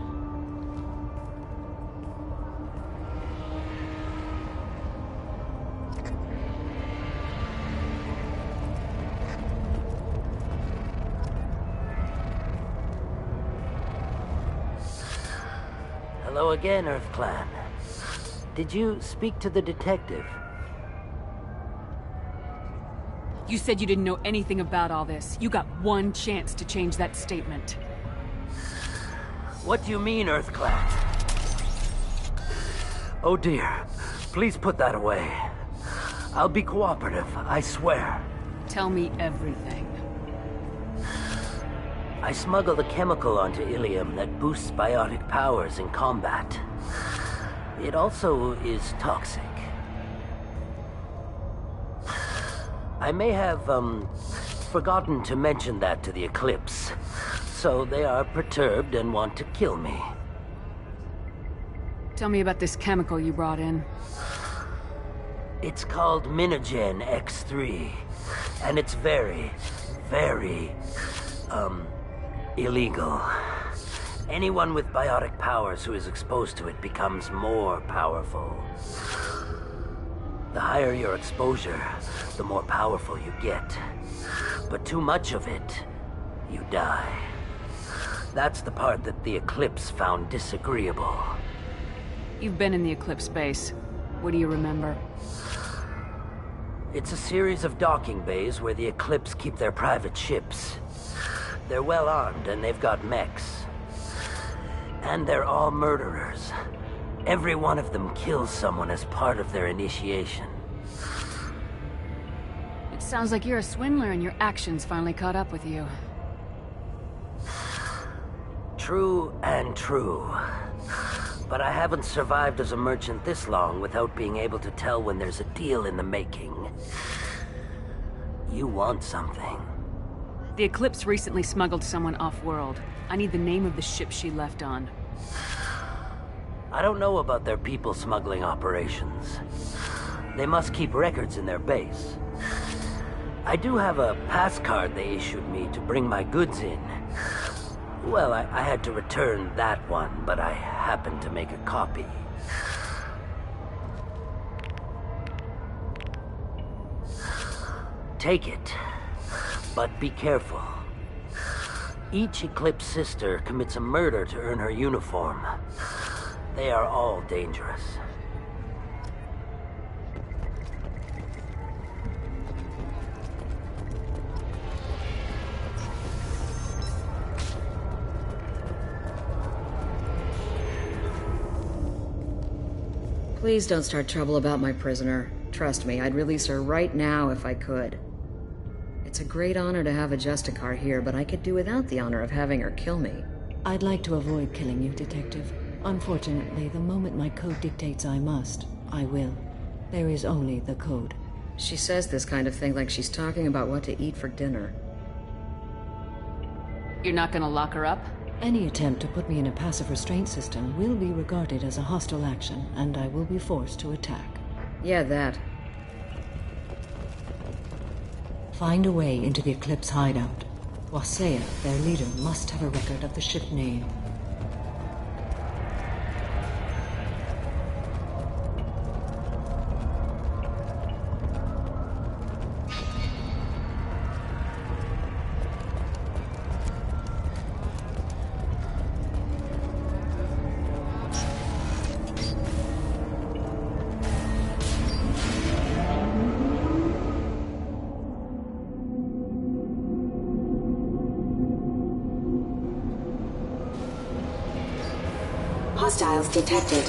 Hello again, Earth Clan. Did you speak to the detective? You said you didn't know anything about all this. You got one chance to change that statement. What do you mean, Earth Clan? Oh dear. Please put that away. I'll be cooperative, I swear. Tell me everything. I smuggled a chemical onto Ilium that boosts biotic powers in combat. It also is toxic. I may have, forgotten to mention that to the Eclipse, so they are perturbed and want to kill me. Tell me about this chemical you brought in. It's called Minogen X3, and it's very, very, illegal. Anyone with biotic powers who is exposed to it becomes more powerful. The higher your exposure, the more powerful you get. But too much of it, you die. That's the part that the Eclipse found disagreeable. You've been in the Eclipse base. What do you remember? It's a series of docking bays where the Eclipse keep their private ships. They're well armed and they've got mechs. And they're all murderers. Every one of them kills someone as part of their initiation. It sounds like you're a swindler and your actions finally caught up with you. True and true. But I haven't survived as a merchant this long without being able to tell when there's a deal in the making. You want something. The Eclipse recently smuggled someone off-world. I need the name of the ship she left on. I don't know about their people smuggling operations. They must keep records in their base. I do have a pass card they issued me to bring my goods in. Well, I had to return that one, but I happened to make a copy. Take it, but be careful. Each Eclipse sister commits a murder to earn her uniform. They are all dangerous. Please don't start trouble about my prisoner. Trust me, I'd release her right now if I could. It's a great honor to have a Justicar here, but I could do without the honor of having her kill me. I'd like to avoid killing you, Detective. Unfortunately, the moment my code dictates I must, I will. There is only the code. She says this kind of thing like she's talking about what to eat for dinner. You're not gonna lock her up? Any attempt to put me in a passive restraint system will be regarded as a hostile action, and I will be forced to attack. Yeah, that. Find a way into the Eclipse hideout. Wasea, their leader, must have a record of the ship name. Hostiles detected.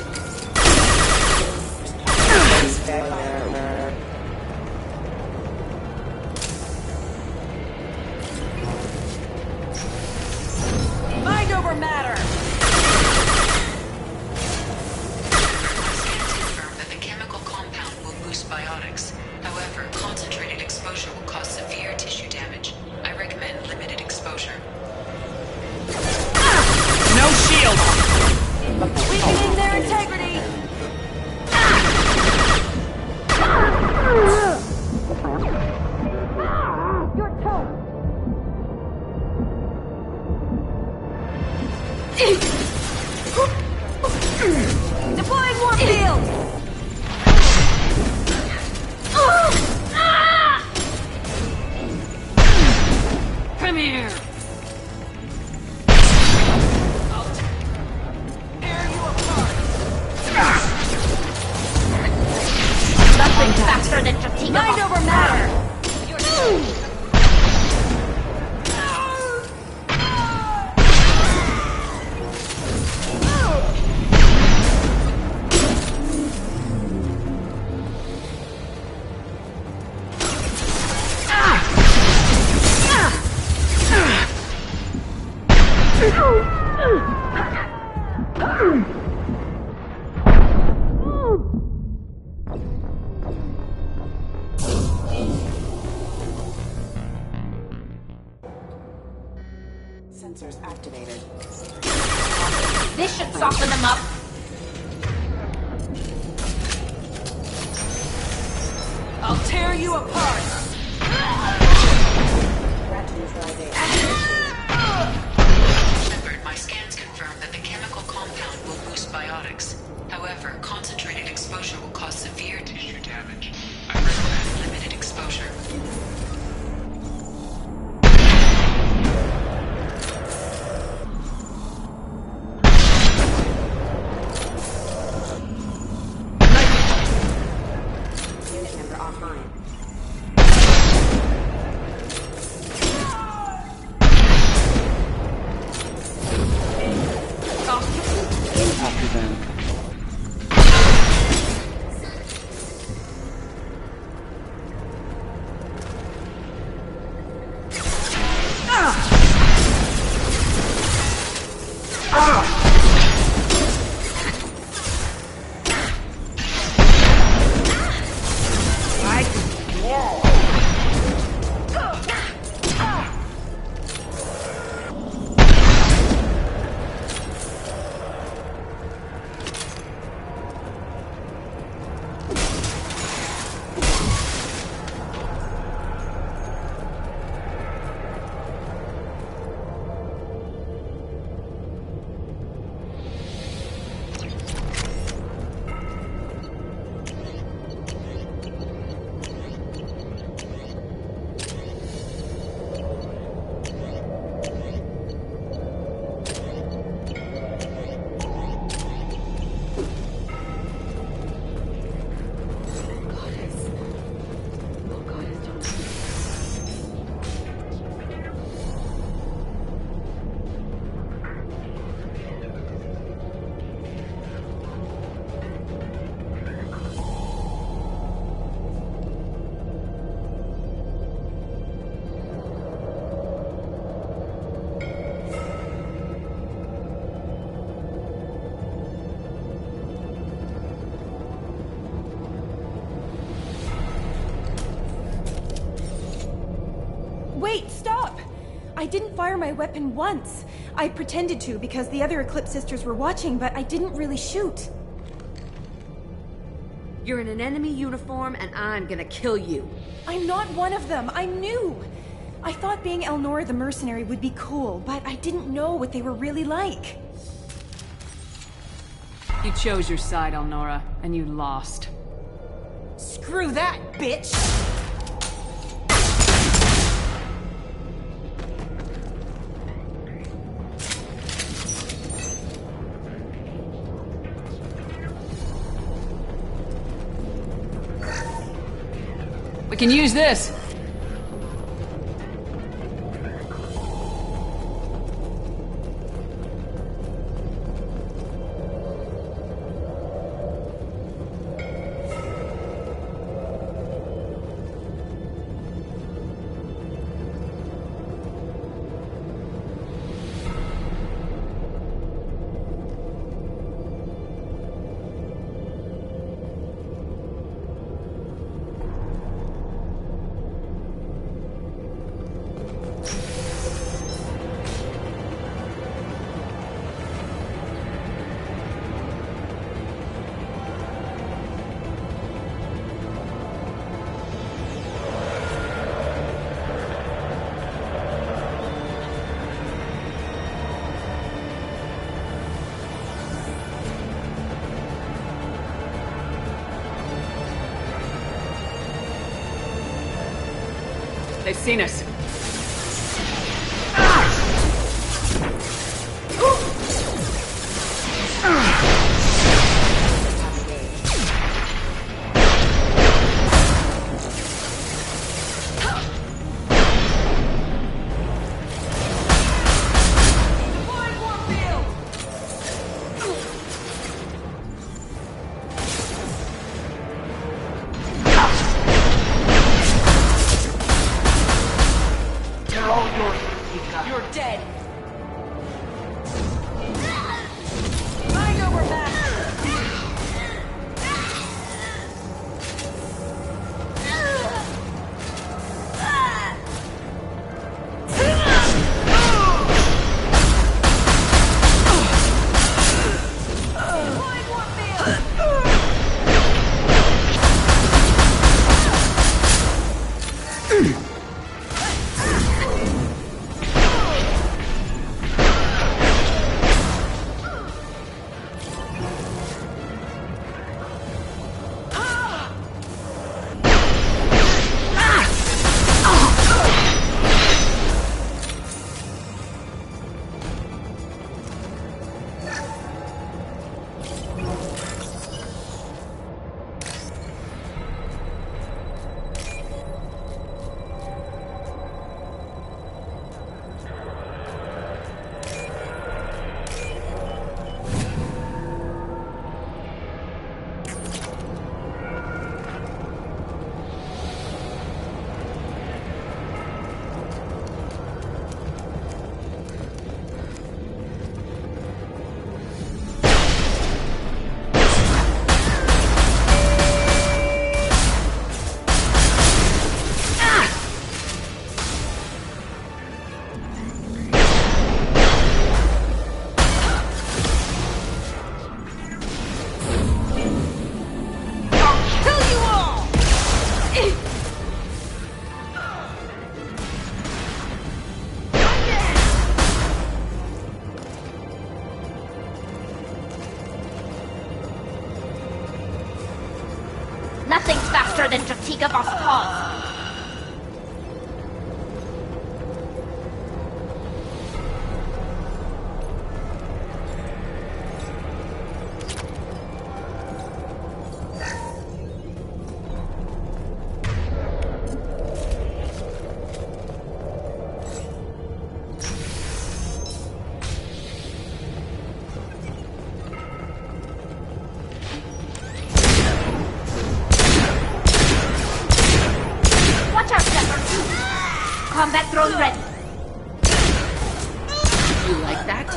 Mind over matter! Confirm that the chemical compound will boost biotics. However, concentrated exposure will cause severe tissue damage. I recommend limited exposure. No shield! Weakening their integrity! Your toe! Deploying warp field! Come here! Nothing faster than fatigue. Mind over matter! Sensors activated. This should soften them up. I'll tear you apart! Shepard, my scans confirm that the chemical compound will boost biotics. However, concentrated exposure will cause severe tissue damage. I recommend limited exposure. Unit member offline. stop! I didn't fire my weapon once. I pretended to because the other Eclipse sisters were watching, but I didn't really shoot. You're in an enemy uniform, and I'm gonna kill you. I'm not one of them. I'm new. I thought being Elnora the mercenary would be cool, but I didn't know what they were really like. You chose your side, Elnora, and you lost. Screw that, bitch! We can use this! They've seen us. You're dead. Mind over matter. Nothing's faster than Jatika Voskov. Combat drone ready. You like that?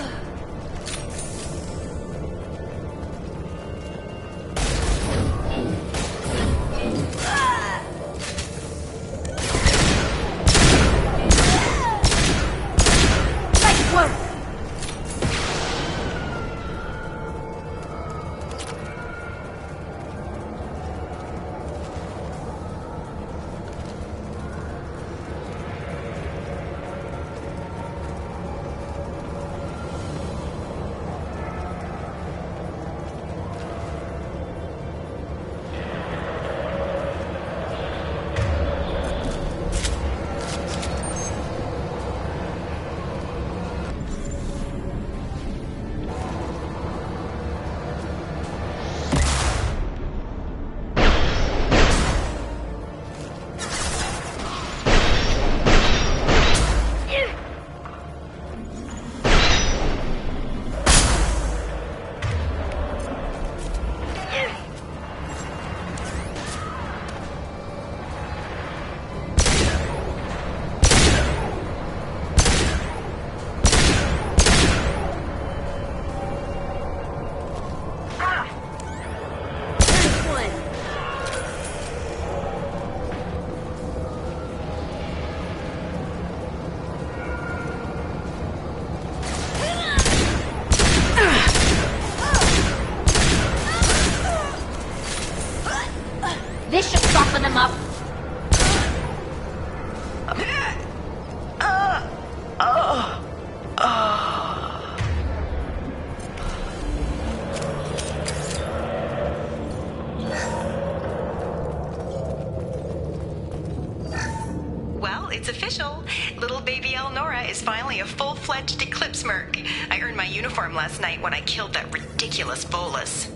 full-fledged Eclipse merc. I earned my uniform last night when I killed that ridiculous bolus.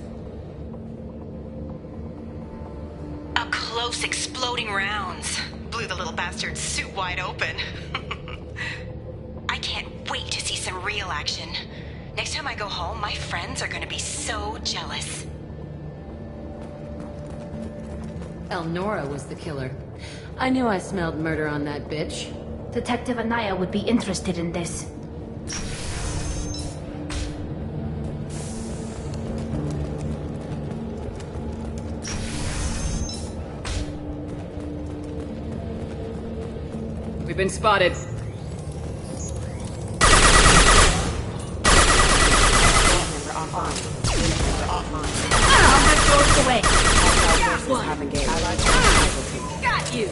Up close, exploding rounds. Blew the little bastard's suit wide open. I can't wait to see some real action. Next time I go home, my friends are gonna be so jealous. Elnora was the killer. I knew I smelled murder on that bitch. Detective Anaya would be interested in this. We've been spotted. Away. Got you!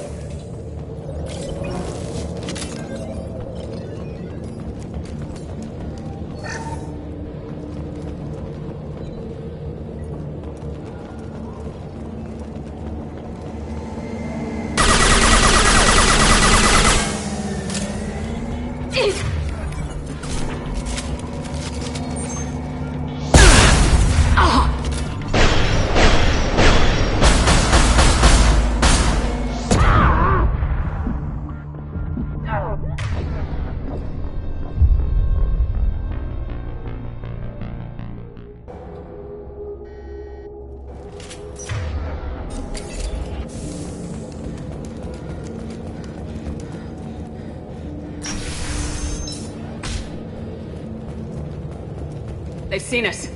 They've seen us.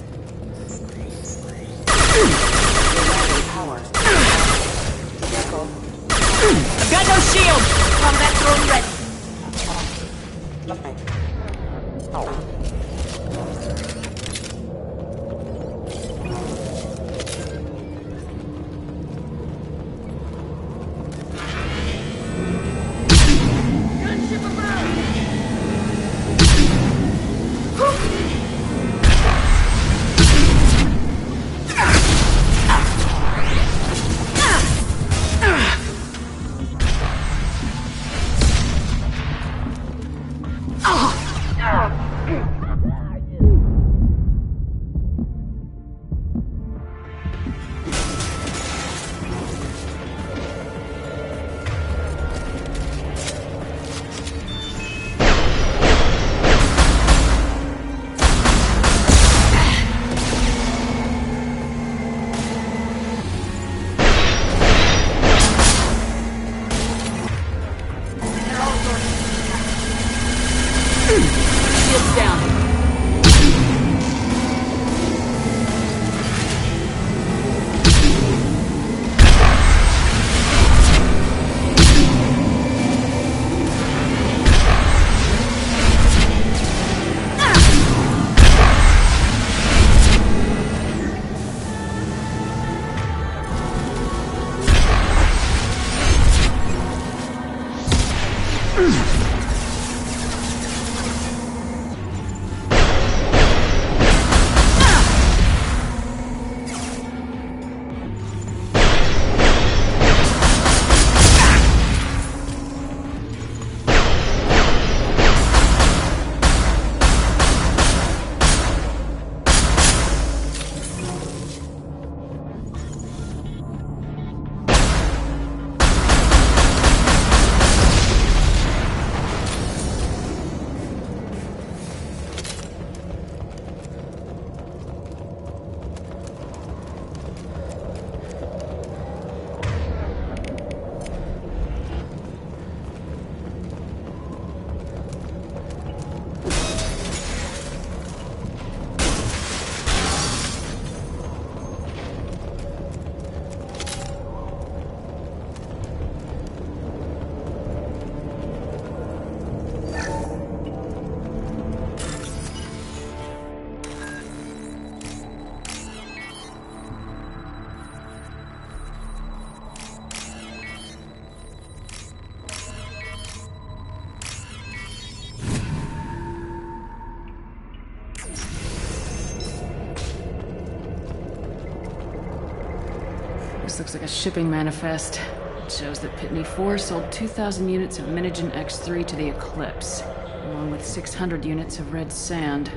I've got no shield! Combat drone ready. This looks like a shipping manifest. It shows that Pitney 4 sold 2,000 units of Minigen X3 to the Eclipse, along with 600 units of red sand.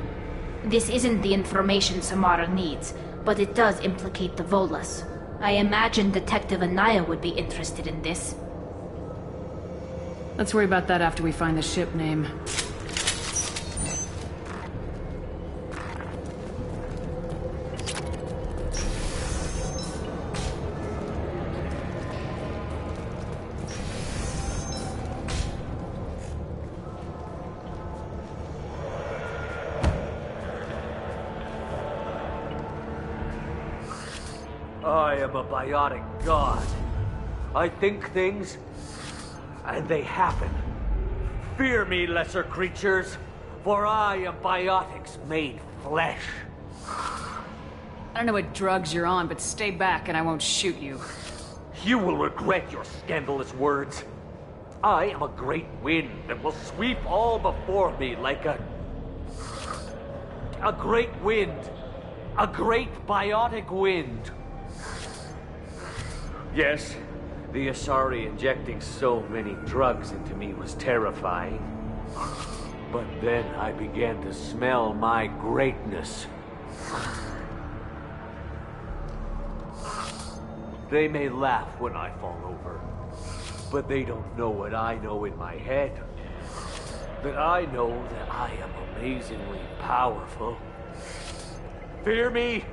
This isn't the information Samara needs, but it does implicate the Volas. I imagine Detective Anaya would be interested in this. Let's worry about that after we find the ship name. I am a biotic god. I think things, and they happen. Fear me, lesser creatures, for I am biotics made flesh. I don't know what drugs you're on, but stay back and I won't shoot you. You will regret your scandalous words. I am a great wind that will sweep all before me like a great wind. A great biotic wind. Yes, the Asari injecting so many drugs into me was terrifying. But then I began to smell my greatness. They may laugh when I fall over, but they don't know what I know in my head. That I know that I am amazingly powerful. Fear me?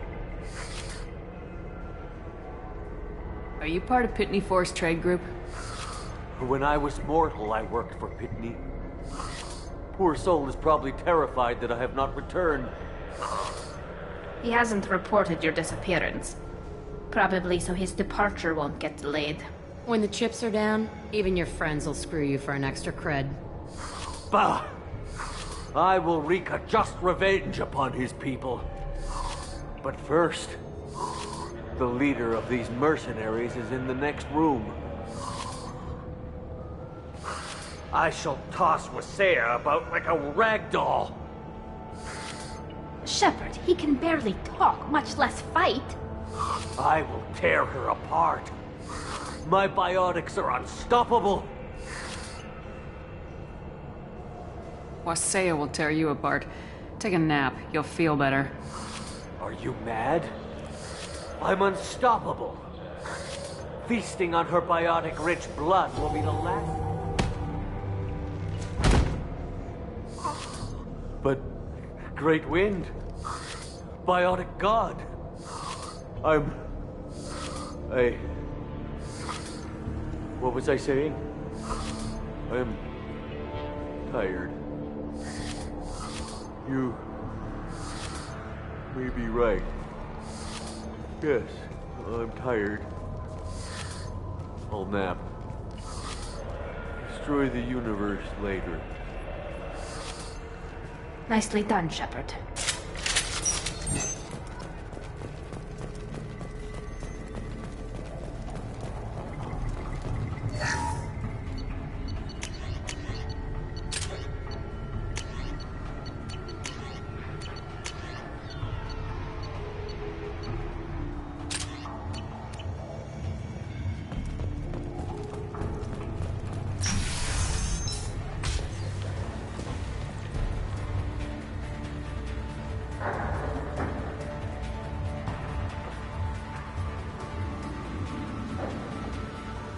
Are you part of Pitney 4's trade group? When I was mortal, I worked for Pitney. Poor soul is probably terrified that I have not returned. He hasn't reported your disappearance. Probably so his departure won't get delayed. When the chips are down, even your friends will screw you for an extra cred. Bah! I will wreak a just revenge upon his people. But first, the leader of these mercenaries is in the next room. I shall toss Wasea about like a rag doll. Shepard, he can barely talk, much less fight. I will tear her apart. My biotics are unstoppable. Wasea will tear you apart. Take a nap. You'll feel better. Are you mad? I'm unstoppable. Feasting on her biotic-rich blood will be the last... But... Great Wind... Biotic God... What was I saying? I'm... tired. You... may be right. Yes, I'm tired. I'll nap. Destroy the universe later. Nicely done, Shepard.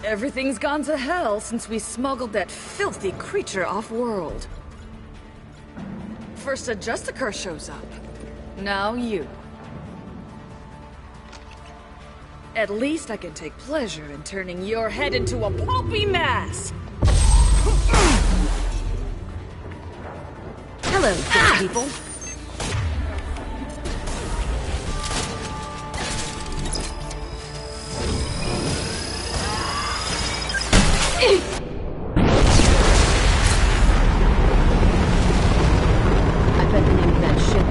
Everything's gone to hell since we smuggled that filthy creature off-world. First a Justicar shows up. Now you. At least I can take pleasure in turning your head into a pulpy mass! Hello, good people. I bet the name of that ship.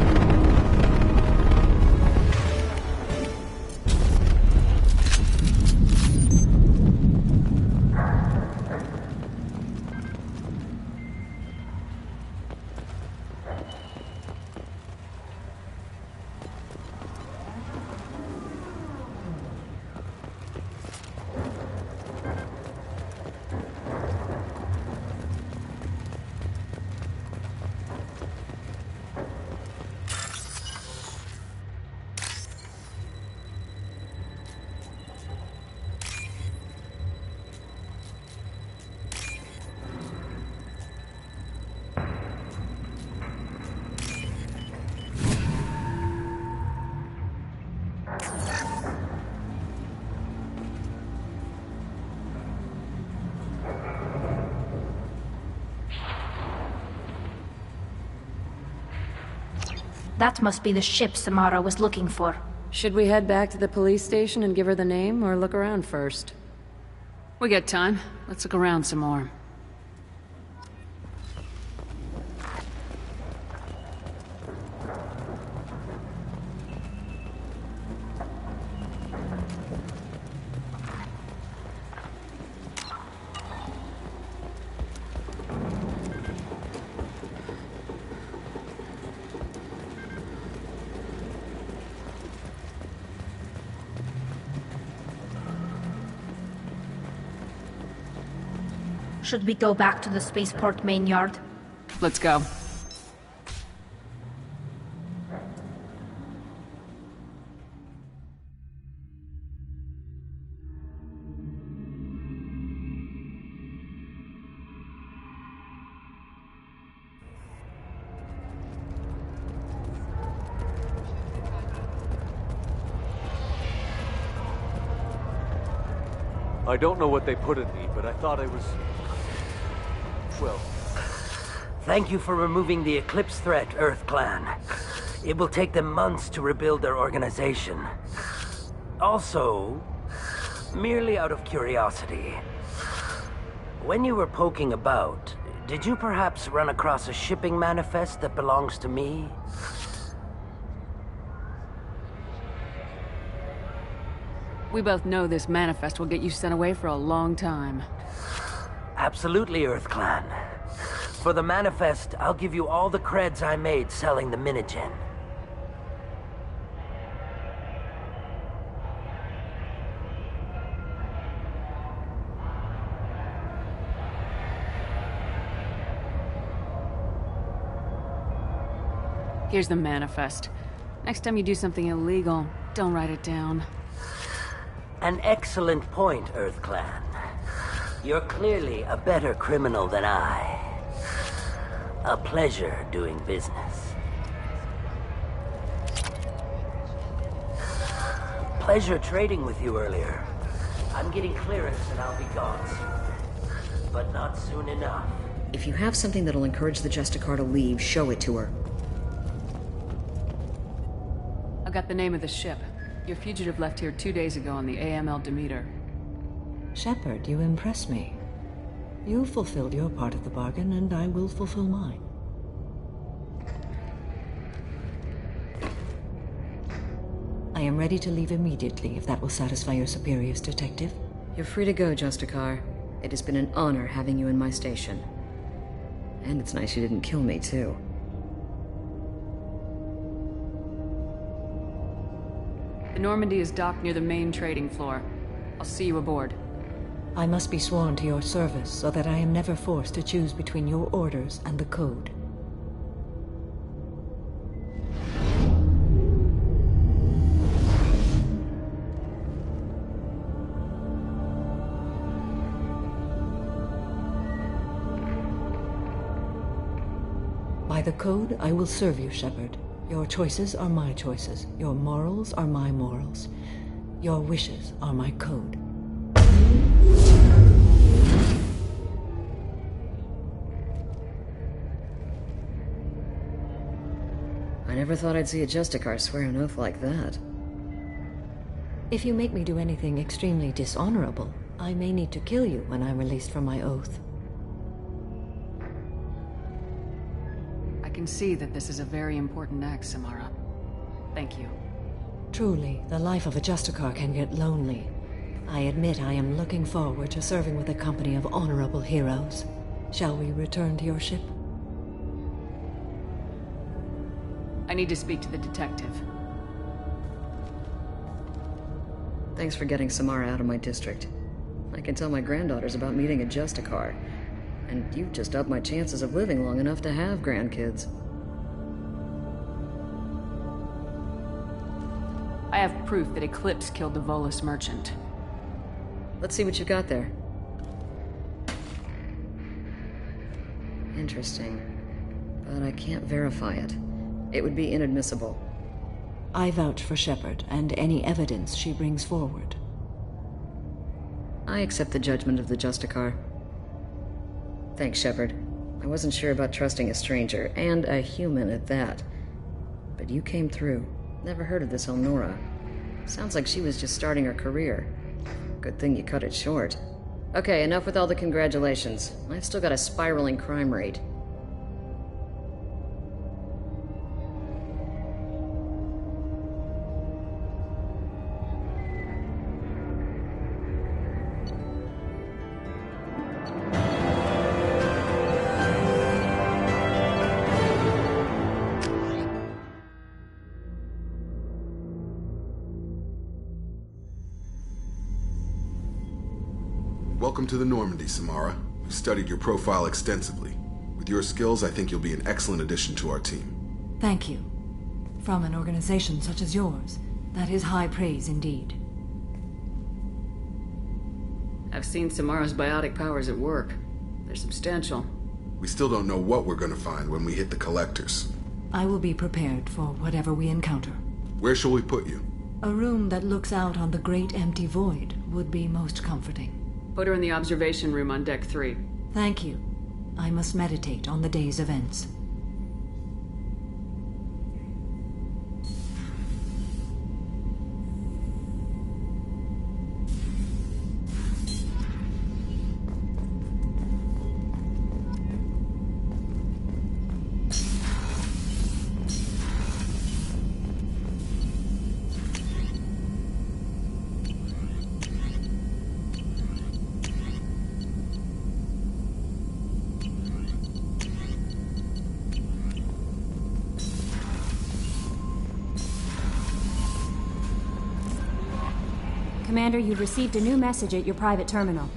That must be the ship Samara was looking for. Should we head back to the police station and give her the name, or look around first? We got time. Let's look around some more. Should we go back to the spaceport main yard? Let's go. I don't know what they put in me, but I thought I was... well... Thank you for removing the Eclipse threat, Earth Clan. It will take them months to rebuild their organization. Also, merely out of curiosity, when you were poking about, did you perhaps run across a shipping manifest that belongs to me? We both know this manifest will get you sent away for a long time. Absolutely, Earth Clan. For the manifest, I'll give you all the creds I made selling the Minigen. Here's the manifest. Next time you do something illegal, don't write it down. An excellent point, Earth Clan. You're clearly a better criminal than I. A pleasure doing business. Pleasure trading with you earlier. I'm getting clearance and I'll be gone soon. But not soon enough. If you have something that'll encourage the Justicar to leave, show it to her. I got the name of the ship. Your fugitive left here 2 days ago on the AML Demeter. Shepard, you impress me. You fulfilled your part of the bargain, and I will fulfill mine. I am ready to leave immediately, if that will satisfy your superiors, Detective. You're free to go, Justicar. It has been an honor having you in my station. And it's nice you didn't kill me, too. The Normandy is docked near the main trading floor. I'll see you aboard. I must be sworn to your service so that I am never forced to choose between your orders and the Code. By the Code, I will serve you, Shepard. Your choices are my choices. Your morals are my morals. Your wishes are my code. I never thought I'd see a Justicar swear an oath like that. If you make me do anything extremely dishonorable, I may need to kill you when I'm released from my oath. I can see that this is a very important act, Samara. Thank you. Truly, the life of a Justicar can get lonely. I admit I am looking forward to serving with a company of honorable heroes. Shall we return to your ship? I need to speak to the detective. Thanks for getting Samara out of my district. I can tell my granddaughters about meeting a Justicar. And you've just upped my chances of living long enough to have grandkids. I have proof that Eclipse killed the Volus merchant. Let's see what you've got there. Interesting. But I can't verify it. It would be inadmissible. I vouch for Shepard and any evidence she brings forward. I accept the judgment of the Justicar. Thanks, Shepard. I wasn't sure about trusting a stranger, and a human at that. But you came through. Never heard of this Elnora. Sounds like she was just starting her career. Good thing you cut it short. Okay, enough with all the congratulations. I've still got a spiraling crime rate. Welcome to the Normandy, Samara. We've studied your profile extensively. With your skills, I think you'll be an excellent addition to our team. Thank you. From an organization such as yours, that is high praise indeed. I've seen Samara's biotic powers at work. They're substantial. We still don't know what we're gonna find when we hit the collectors. I will be prepared for whatever we encounter. Where shall we put you? A room that looks out on the great empty void would be most comforting. Put her in the observation room on Deck 3. Thank you. I must meditate on the day's events. Commander, you've received a new message at your private terminal.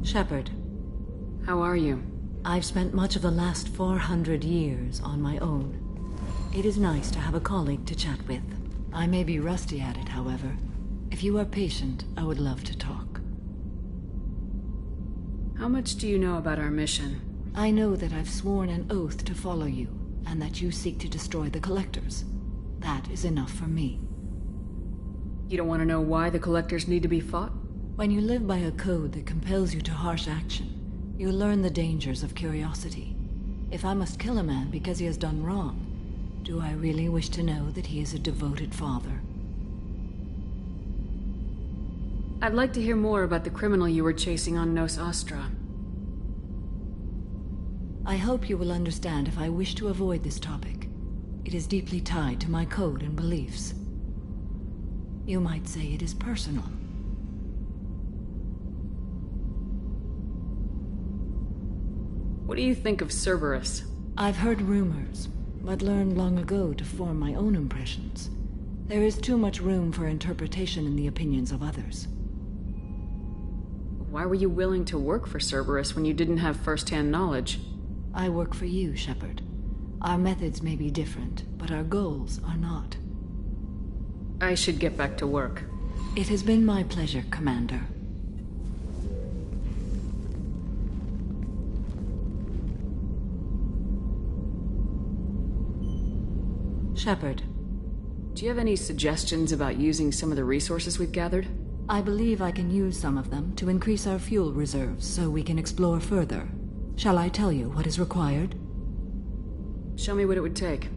Shepard. How are you? I've spent much of the last 400 years on my own. It is nice to have a colleague to chat with. I may be rusty at it, however. If you are patient, I would love to talk. How much do you know about our mission? I know that I've sworn an oath to follow you, and that you seek to destroy the Collectors. That is enough for me. You don't want to know why the Collectors need to be fought? When you live by a code that compels you to harsh action, you learn the dangers of curiosity. If I must kill a man because he has done wrong, do I really wish to know that he is a devoted father? I'd like to hear more about the criminal you were chasing on Nos Astra. I hope you will understand if I wish to avoid this topic. It is deeply tied to my code and beliefs. You might say it is personal. What do you think of Cerberus? I've heard rumors, but learned long ago to form my own impressions. There is too much room for interpretation in the opinions of others. Why were you willing to work for Cerberus when you didn't have first-hand knowledge? I work for you, Shepard. Our methods may be different, but our goals are not. I should get back to work. It has been my pleasure, Commander. Shepard. Do you have any suggestions about using some of the resources we've gathered? I believe I can use some of them to increase our fuel reserves so we can explore further. Shall I tell you what is required? Show me what it would take.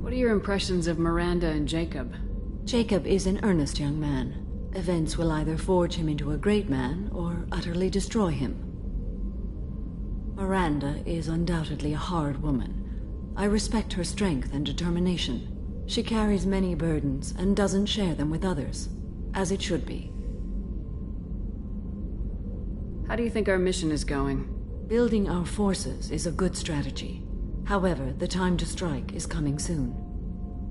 What are your impressions of Miranda and Jacob? Jacob is an earnest young man. Events will either forge him into a great man or utterly destroy him. Miranda is undoubtedly a hard woman. I respect her strength and determination. She carries many burdens and doesn't share them with others, as it should be. How do you think our mission is going? Building our forces is a good strategy. However, the time to strike is coming soon.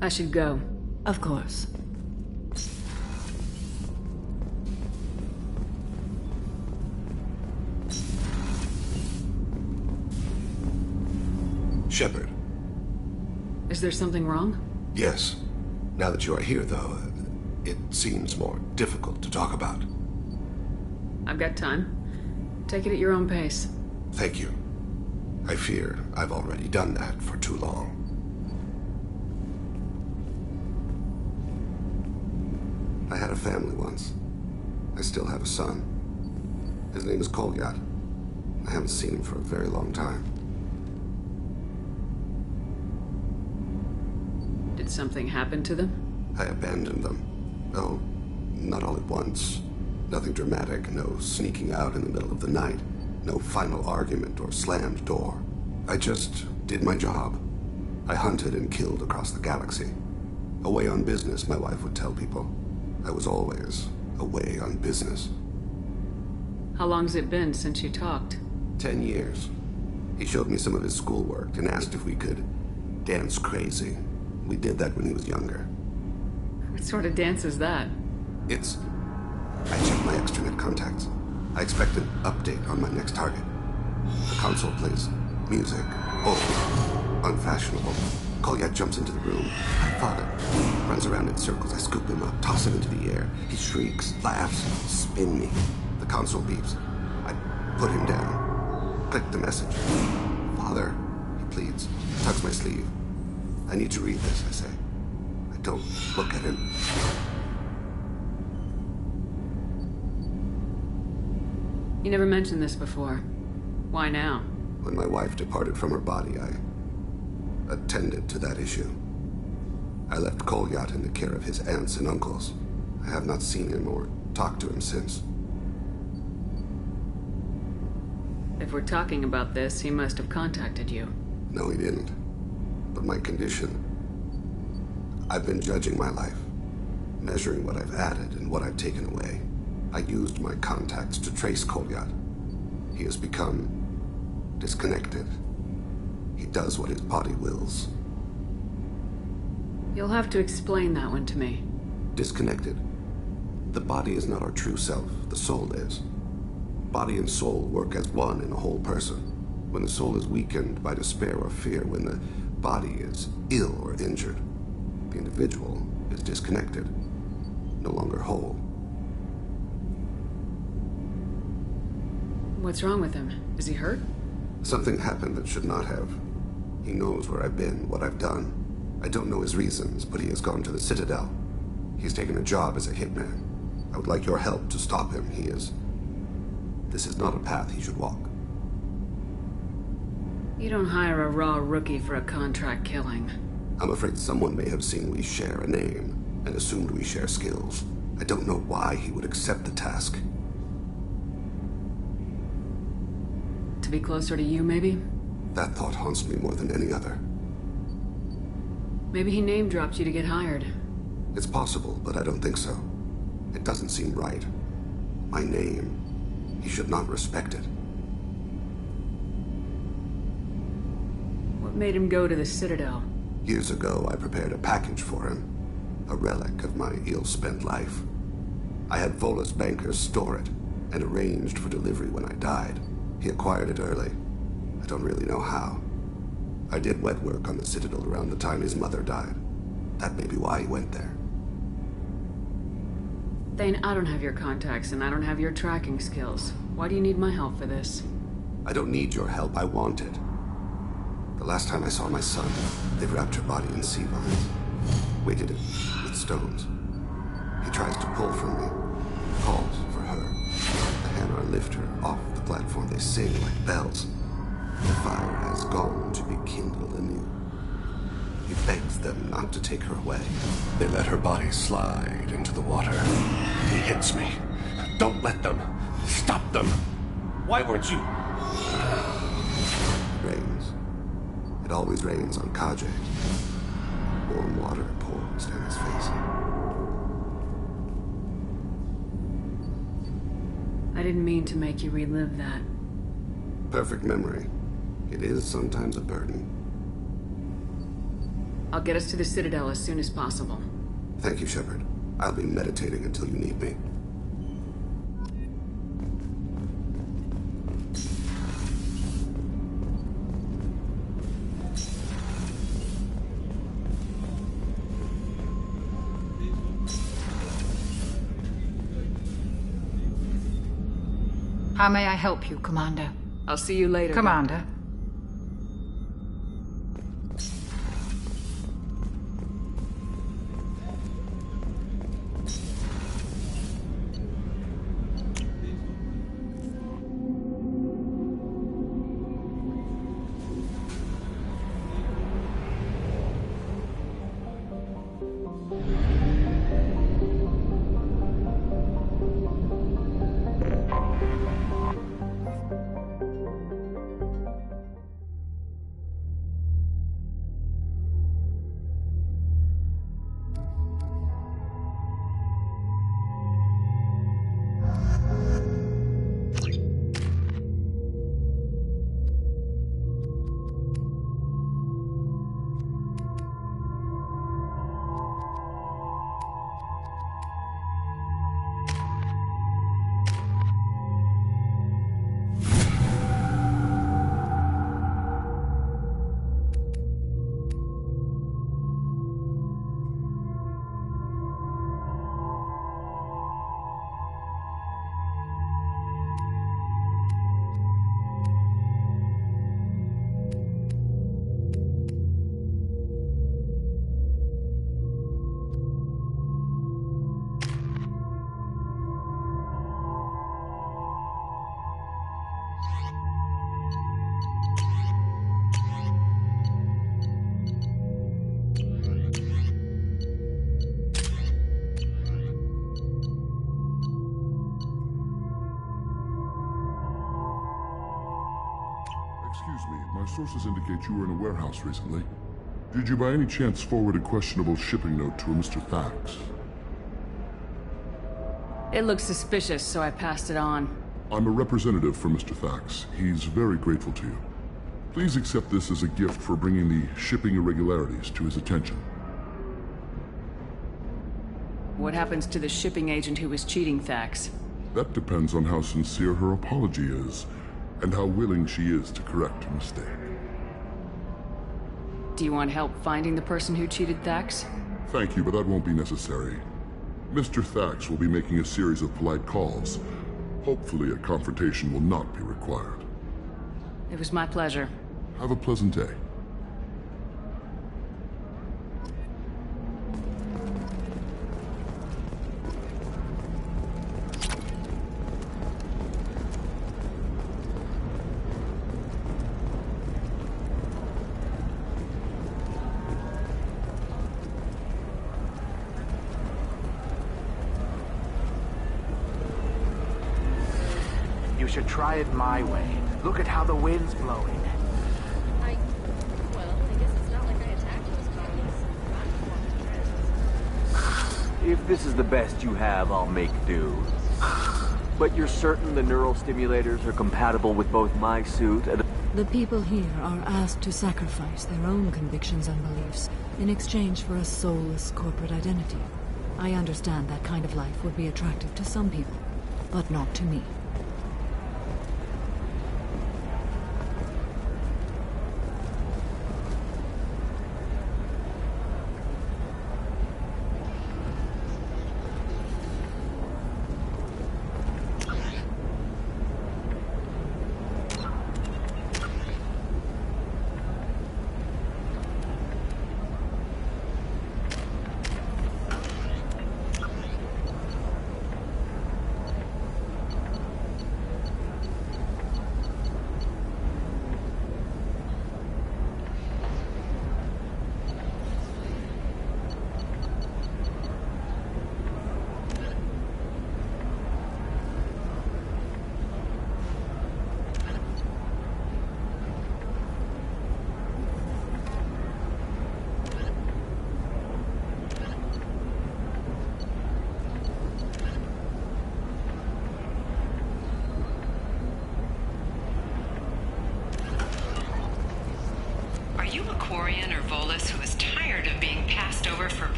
I should go. Of course. Shepard. Is there something wrong? Yes. Now that you are here, though, it seems more difficult to talk about. I've got time. Take it at your own pace. Thank you. I fear I've already done that for too long. I had a family once. I still have a son. His name is Kolyat. I haven't seen him for a very long time. Did something happen to them? I abandoned them. Oh, not all at once. Nothing dramatic, no sneaking out in the middle of the night. No final argument or slammed door. I just did my job. I hunted and killed across the galaxy. Away on business, my wife would tell people. I was always away on business. How long's it been since you talked? 10 years. He showed me some of his schoolwork and asked if we could dance crazy. We did that when he was younger. What sort of dance is that? I checked my extranet contacts. I expect an update on my next target. The console plays music, old, unfashionable. Kolyat jumps into the room. My father runs around in circles. I scoop him up, toss him into the air. He shrieks, laughs, spin me. The console beeps. I put him down. Click the message. Father, he pleads, tugs my sleeve. I need to read this, I say. I don't look at him. You never mentioned this before. Why now? When my wife departed from her body, I attended to that issue. I left Kolyat in the care of his aunts and uncles. I have not seen him or talked to him since. If we're talking about this, he must have contacted you. No, he didn't. But my condition... I've been judging my life, measuring what I've added and what I've taken away. I used my contacts to trace Kolyat. He has become disconnected. He does what his body wills. You'll have to explain that one to me. Disconnected. The body is not our true self. The soul is. Body and soul work as one in a whole person. When the soul is weakened by despair or fear, when the body is ill or injured, the individual is disconnected, no longer whole. What's wrong with him? Is he hurt? Something happened that should not have. He knows where I've been, what I've done. I don't know his reasons, but he has gone to the Citadel. He's taken a job as a hitman. I would like your help to stop him. This is not a path he should walk. You don't hire a raw rookie for a contract killing. I'm afraid someone may have seen we share a name and assumed we share skills. I don't know why he would accept the task. To be closer to you, maybe? That thought haunts me more than any other. Maybe he name-dropped you to get hired. It's possible, but I don't think so. It doesn't seem right. My name. He should not respect it. What made him go to the Citadel? Years ago, I prepared a package for him. A relic of my ill-spent life. I had Volus bankers store it, and arranged for delivery when I died. He acquired it early. I don't really know how. I did wet work on the Citadel around the time his mother died. That may be why he went there. Thane, I don't have your contacts, and I don't have your tracking skills. Why do you need my help for this? I don't need your help, I want it. The last time I saw my son, they wrapped her body in sea vines, weighted it with stones. He tries to pull from me, calls for her. The Hanar lift her off the platform, they sing like bells. The fire has gone to be kindled anew. He begs them not to take her away. They let her body slide into the water. He hits me. Don't let them. Stop them. Why weren't you? It rains. It always rains on Kage. Warm water pours down his face. I didn't mean to make you relive that. Perfect memory. It is sometimes a burden. I'll get us to the Citadel as soon as possible. Thank you, Shepard. I'll be meditating until you need me. How may I help you, Commander? I'll see you later. Commander. Excuse me, my sources indicate you were in a warehouse recently. Did you by any chance forward a questionable shipping note to a Mr. Thax? It looked suspicious, so I passed it on. I'm a representative for Mr. Thax. He's very grateful to you. Please accept this as a gift for bringing the shipping irregularities to his attention. What happens to the shipping agent who was cheating Thax? That depends on how sincere her apology is, and how willing she is to correct a mistake. Do you want help finding the person who cheated Thax? Thank you, but that won't be necessary. Mr. Thax will be making a series of polite calls. Hopefully a confrontation will not be required. It was my pleasure. Have a pleasant day. You should try it my way. Look at how the wind's blowing. I guess it's not like I attacked those colonies. If this is the best you have, I'll make do. But you're certain the neural stimulators are compatible with both my suit and... The people here are asked to sacrifice their own convictions and beliefs in exchange for a soulless corporate identity. I understand that kind of life would be attractive to some people, but not to me.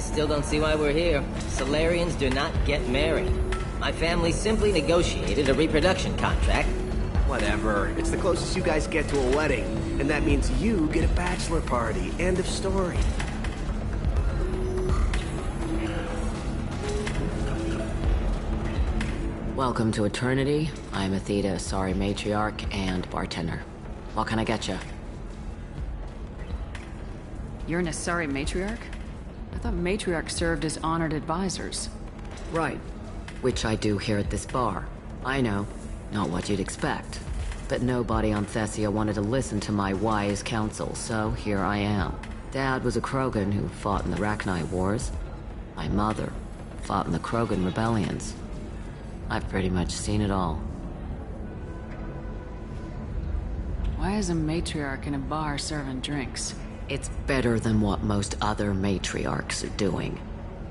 Still don't see why we're here. Solarians do not get married. My family simply negotiated a reproduction contract. Whatever. It's the closest you guys get to a wedding. And that means you get a bachelor party. End of story. Welcome to Eternity. I'm Athena, sorry matriarch and bartender. What can I get you? You're an Asari matriarch? I thought matriarchs served as honored advisors. Right. Which I do here at this bar. I know. Not what you'd expect. But nobody on Thessia wanted to listen to my wise counsel, so here I am. Dad was a Krogan who fought in the Rachni Wars. My mother fought in the Krogan rebellions. I've pretty much seen it all. Why is a matriarch in a bar serving drinks? It's better than what most other matriarchs are doing.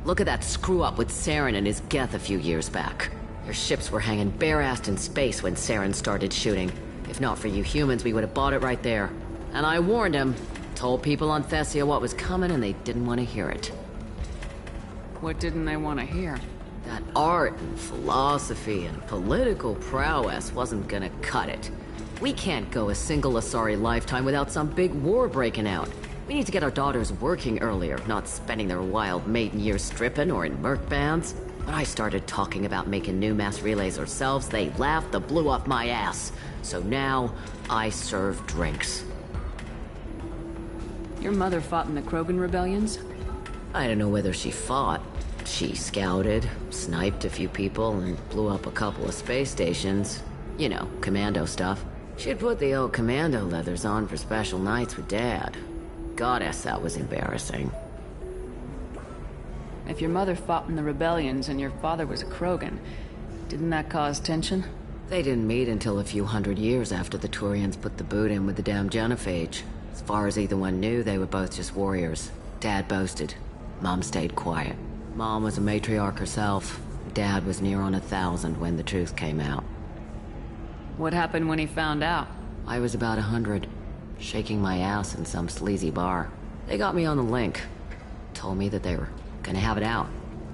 Look at that screw-up with Saren and his Geth a few years back. Their ships were hanging bare-assed in space when Saren started shooting. If not for you humans, we would have bought it right there. And I warned him. Told people on Thessia what was coming and they didn't want to hear it. What didn't they want to hear? That art and philosophy and political prowess wasn't gonna cut it. We can't go a single Asari lifetime without some big war breaking out. We need to get our daughters working earlier, not spending their wild maiden years stripping or in merc bands. When I started talking about making new mass relays ourselves, they laughed the blue off my ass. So now, I serve drinks. Your mother fought in the Krogan rebellions? I don't know whether she fought. She scouted, sniped a few people, and blew up a couple of space stations. You know, commando stuff. She'd put the old commando leathers on for special nights with Dad. Goddess, that was embarrassing. If your mother fought in the rebellions and your father was a Krogan, didn't that cause tension? They didn't meet until a few hundred years after the Turians put the boot in with the damn genophage. As far as either one knew, they were both just warriors. Dad boasted. Mom stayed quiet. Mom was a matriarch herself. Dad was near on 1,000 when the truth came out. What happened when he found out? I was about 100, shaking my ass in some sleazy bar. They got me on the link. Told me that they were gonna have it out,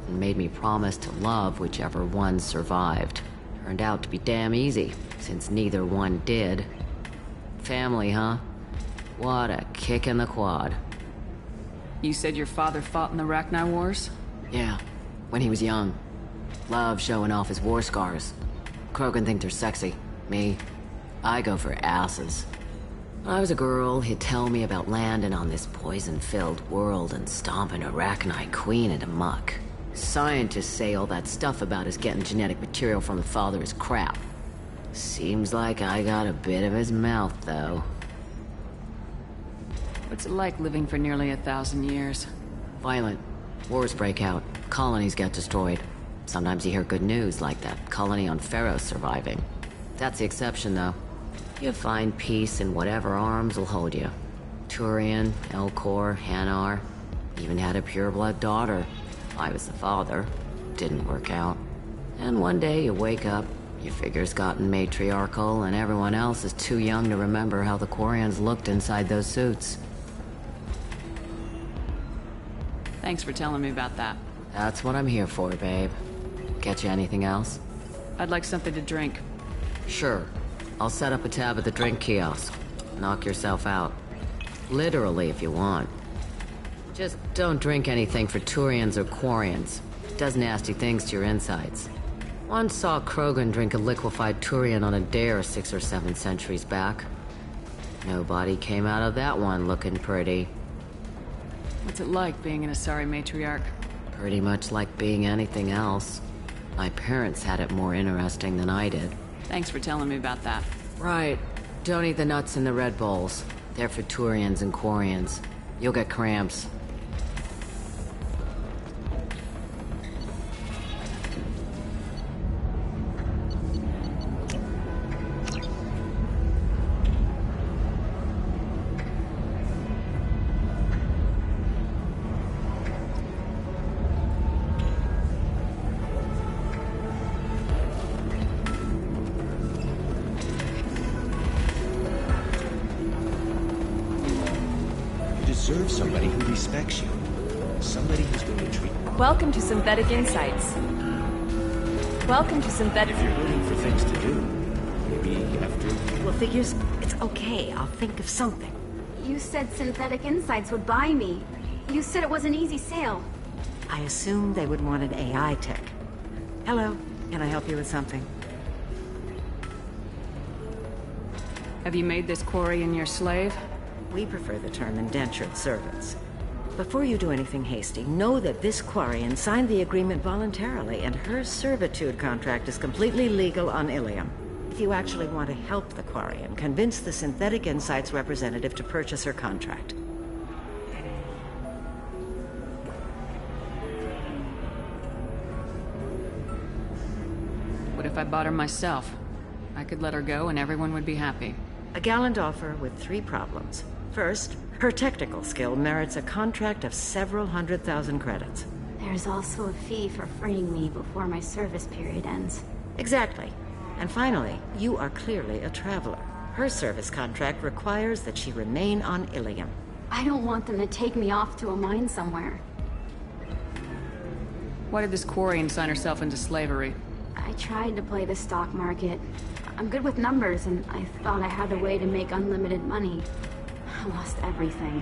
and made me promise to love whichever one survived. Turned out to be damn easy, since neither one did. Family, huh? What a kick in the quad. You said your father fought in the Rachni Wars? Yeah, when he was young. Loved showing off his war scars. Krogan think they're sexy. Me, I go for asses. When I was a girl, he'd tell me about landing on this poison-filled world and stomping a Rachni queen into muck. Scientists say all that stuff about us getting genetic material from the father is crap. Seems like I got a bit of his mouth, though. What's it like living for nearly 1,000 years? Violent. Wars break out. Colonies get destroyed. Sometimes you hear good news, like that colony on Pharaoh surviving. That's the exception, though. You find peace in whatever arms will hold you. Turian, Elcor, Hanar. Even had a pureblood daughter. I was the father. Didn't work out. And one day you wake up, your figure's gotten matriarchal, and everyone else is too young to remember how the Quarians looked inside those suits. Thanks for telling me about that. That's what I'm here for, babe. Get you anything else? I'd like something to drink. Sure. I'll set up a tab at the drink kiosk. Knock yourself out. Literally, if you want. Just don't drink anything for Turians or Quarians. It does nasty things to your insides. Once saw Krogan drink a liquefied Turian on a dare 6 or 7 centuries back. Nobody came out of that one looking pretty. What's it like being an Asari matriarch? Pretty much like being anything else. My parents had it more interesting than I did. Thanks for telling me about that. Right. Don't eat the nuts in the Red Bowls. They're for Turians and Quarians. You'll get cramps. Deserve somebody who respects you. Somebody who's going to treat you. Welcome to Synthetic Insights. Welcome to Synthetic... If you're looking for things to do, maybe after... Well, figures, it's okay. I'll think of something. You said Synthetic Insights would buy me. You said it was an easy sale. I assumed they would want an AI tech. Hello, can I help you with something? Have you made this Quarian your slave? We prefer the term indentured servants. Before you do anything hasty, know that this Quarian signed the agreement voluntarily, and her servitude contract is completely legal on Ilium. If you actually want to help the Quarian, convince the Synthetic Insights representative to purchase her contract. What if I bought her myself? I could let her go and everyone would be happy. A gallant offer with 3 problems. First, her technical skill merits a contract of several 100,000 credits. There's also a fee for freeing me before my service period ends. Exactly. And finally, you are clearly a traveler. Her service contract requires that she remain on Ilium. I don't want them to take me off to a mine somewhere. Why did this Quarian sign herself into slavery? I tried to play the stock market. I'm good with numbers, and I thought I had a way to make unlimited money. I lost everything.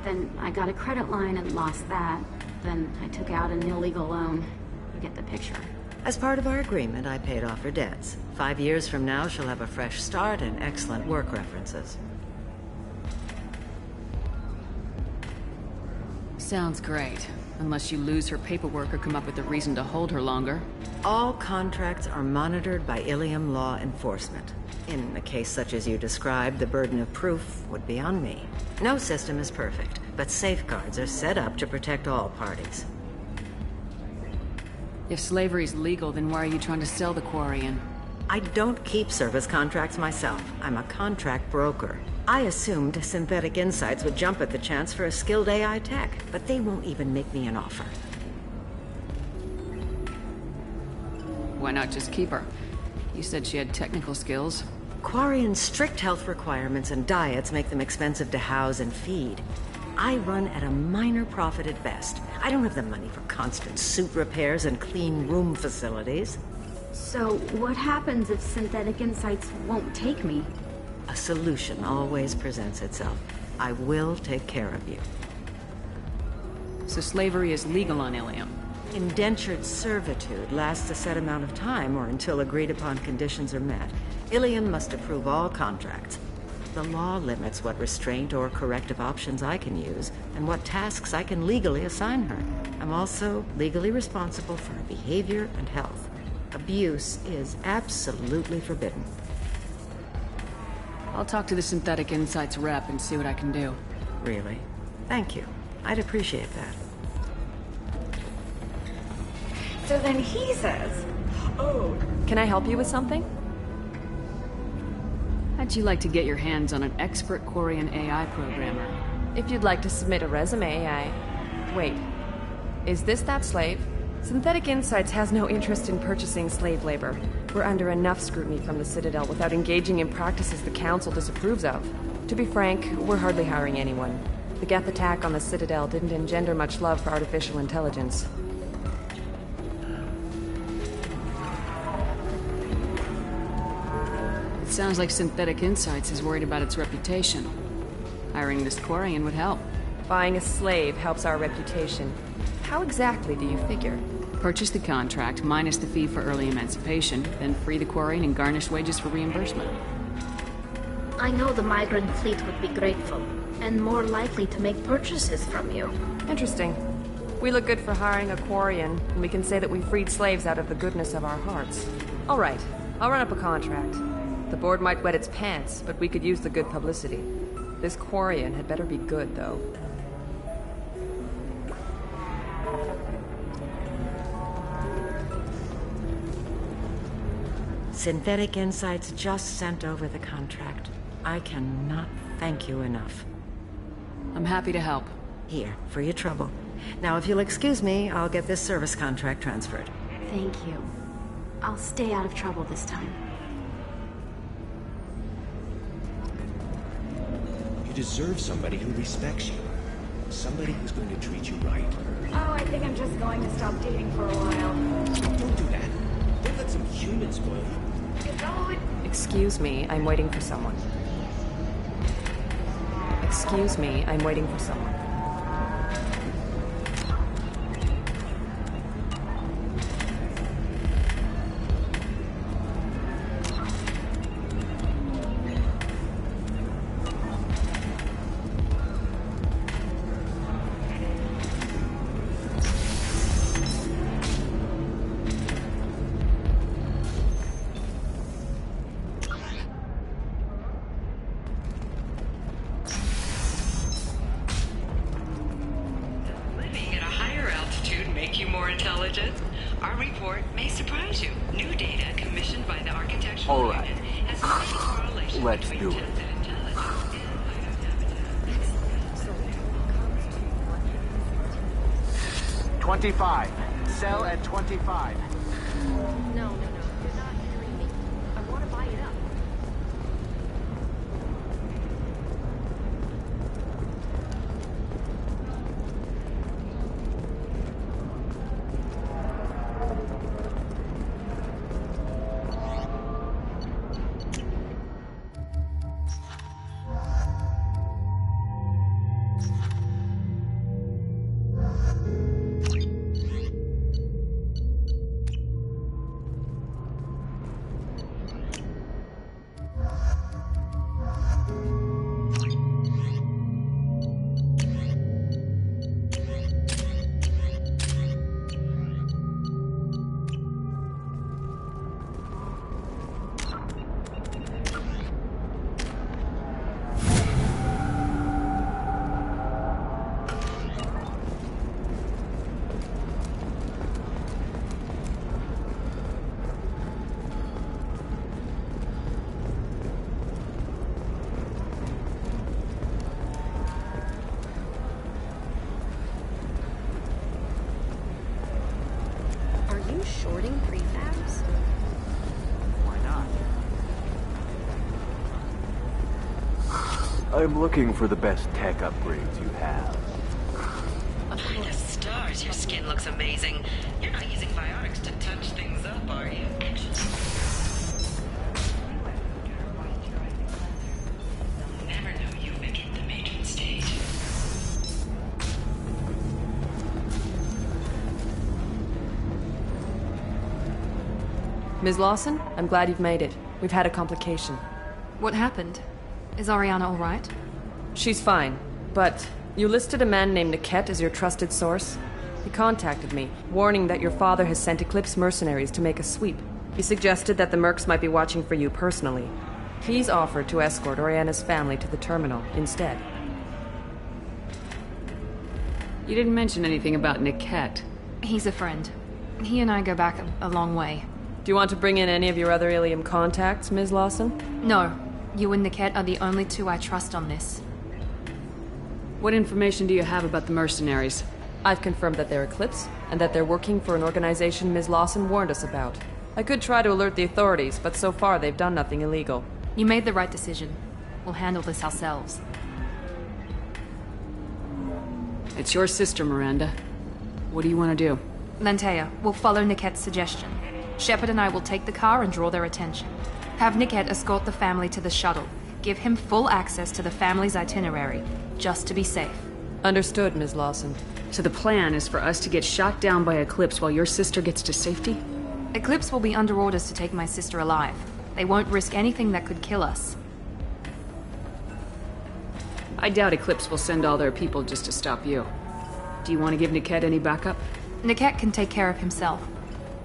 Then I got a credit line and lost that. Then I took out an illegal loan. You get the picture. As part of our agreement, I paid off her debts. 5 years from now, she'll have a fresh start and excellent work references. Sounds great. Unless you lose her paperwork or come up with a reason to hold her longer. All contracts are monitored by Ilium law enforcement. In a case such as you described, the burden of proof would be on me. No system is perfect, but safeguards are set up to protect all parties. If slavery's legal, then why are you trying to sell the Quarian? I don't keep service contracts myself. I'm a contract broker. I assumed Synthetic Insights would jump at the chance for a skilled AI tech, but they won't even make me an offer. Why not just keep her? You said she had technical skills. Quarian's strict health requirements and diets make them expensive to house and feed. I run at a minor profit at best. I don't have the money for constant suit repairs and clean room facilities. So, what happens if Synthetic Insights won't take me? A solution always presents itself. I will take care of you. So slavery is legal on Ilium? Indentured servitude lasts a set amount of time or until agreed-upon conditions are met. Ilium must approve all contracts. The law limits what restraint or corrective options I can use, and what tasks I can legally assign her. I'm also legally responsible for her behavior and health. Abuse is absolutely forbidden. I'll talk to the Synthetic Insights rep and see what I can do. Really? Thank you. I'd appreciate that. So then he says, "Oh, can I help you with something?" How'd you like to get your hands on an expert Quarian AI programmer? If you'd like to submit a resume, Wait. Is this that slave? Synthetic Insights has no interest in purchasing slave labor. We're under enough scrutiny from the Citadel without engaging in practices the Council disapproves of. To be frank, we're hardly hiring anyone. The Geth attack on the Citadel didn't engender much love for artificial intelligence. It sounds like Synthetic Insights is worried about its reputation. Hiring this Quarian would help. Buying a slave helps our reputation. How exactly do you figure? Purchase the contract, minus the fee for early emancipation, then free the Quarian and garnish wages for reimbursement. I know the migrant fleet would be grateful, and more likely to make purchases from you. Interesting. We look good for hiring a Quarian, and we can say that we freed slaves out of the goodness of our hearts. All right, I'll run up a contract. The board might wet its pants, but we could use the good publicity. This Quarian had better be good, though. Synthetic Insights just sent over the contract. I cannot thank you enough. I'm happy to help. Here, for your trouble. Now, if you'll excuse me, I'll get this service contract transferred. Thank you. I'll stay out of trouble this time. You deserve somebody who respects you. Somebody who's going to treat you right. Oh, I think I'm just going to stop dating for a while. Don't do that. Don't let some human spoil you. Excuse me, I'm waiting for someone. Excuse me, I'm waiting for someone. Let's do it. $25. Sell at $25. No, you're not hearing me. I want to buy it up. Shorting prefabs? Why not? I'm looking for the best tech upgrades you have. Behind the stars, your skin looks amazing. You're not using biotics to touch things up, are you? They'll never know you've entered the matron stage. Ms. Lawson, I'm glad you've made it. We've had a complication. What happened? Is Ariana all right? She's fine, but you listed a man named Niket as your trusted source. He contacted me, warning that your father has sent Eclipse mercenaries to make a sweep. He suggested that the Mercs might be watching for you personally. He's offered to escort Oriana's family to the terminal instead. You didn't mention anything about Niket. He's a friend. He and I go back a long way. Do you want to bring in any of your other Ilium contacts, Ms. Lawson? No. You and Niket are the only two I trust on this. What information do you have about the mercenaries? I've confirmed that they're Eclipse, and that they're working for an organization Ms. Lawson warned us about. I could try to alert the authorities, but so far they've done nothing illegal. You made the right decision. We'll handle this ourselves. It's your sister, Miranda. What do you want to do? Lantea, we'll follow Nickette's suggestion. Shepard and I will take the car and draw their attention. Have Nickette escort the family to the shuttle. Give him full access to the family's itinerary, just to be safe. Understood, Ms. Lawson. So the plan is for us to get shot down by Eclipse while your sister gets to safety? Eclipse will be under orders to take my sister alive. They won't risk anything that could kill us. I doubt Eclipse will send all their people just to stop you. Do you want to give Nickette any backup? Nickette can take care of himself.